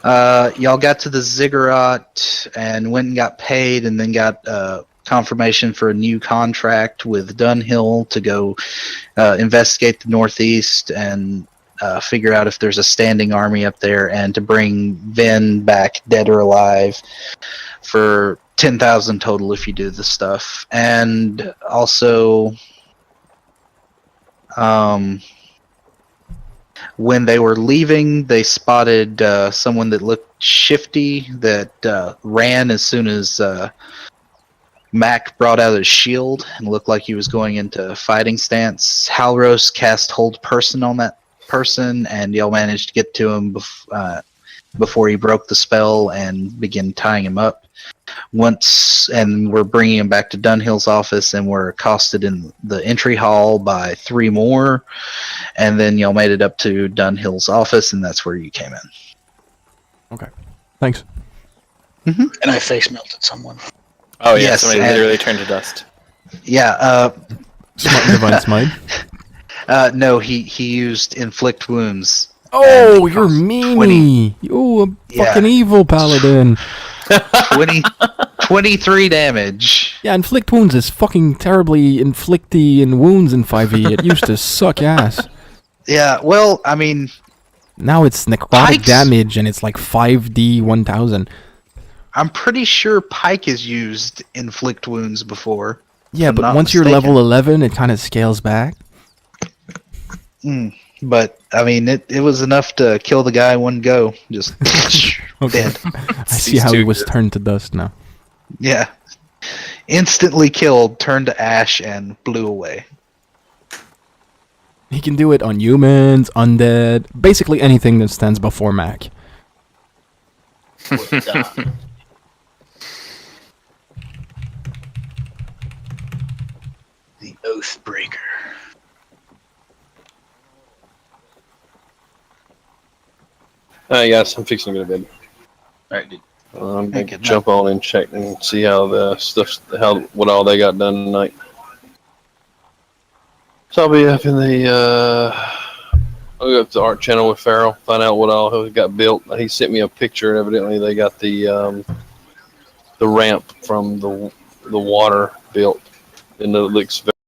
Y'all got to the ziggurat and went and got paid and then got confirmation for a new contract with Dunhill to go investigate the northeast and figure out if there's a standing army up there and to bring Vin back dead or alive for 10,000 total if you do the stuff. And also when they were leaving, they spotted someone that looked shifty that ran as soon as Mac brought out his shield and looked like he was going into a fighting stance. Halros cast Hold Person on that person, and y'all managed to get to him before he broke the spell and began tying him up. And we're bringing him back to Dunhill's office, and we're accosted in the entry hall by 3 more, and then y'all made it up to Dunhill's office, and that's where you came in. Okay. Thanks. And I face melted someone. Oh yeah, Yes, somebody and- literally turned to dust. Yeah, Smart Divine Smite. no, he used Inflict Wounds. Oh, And you're cost meanie. You a Yeah. fucking evil paladin. 23 damage. Yeah, inflict wounds is fucking terribly inflicty in wounds in 5e. It used to suck ass. Yeah, well, I mean, Now it's necrotic Pikes- damage and it's like 5d 1000. I'm pretty sure Pike has used Inflict Wounds before. Yeah, I'm but not once you're mistaken. level 11, it kind of scales back. But, I mean, it was enough to kill the guy in one go. Just dead. I see how he was turned to dust now. Yeah. Instantly killed, turned to ash, and blew away. He can do it on humans, undead, basically anything that stands before Mac. The Oathbreaker. Hey guys, I'm fixing to go to bed. Alright, dude. I'm Hey, gonna good jump on and check and see how the what all they got done tonight. So I'll be up in the I'll go up to the art channel with Farrell, find out what all he got built. He sent me a picture. Evidently, they got the ramp from the water built, and it looks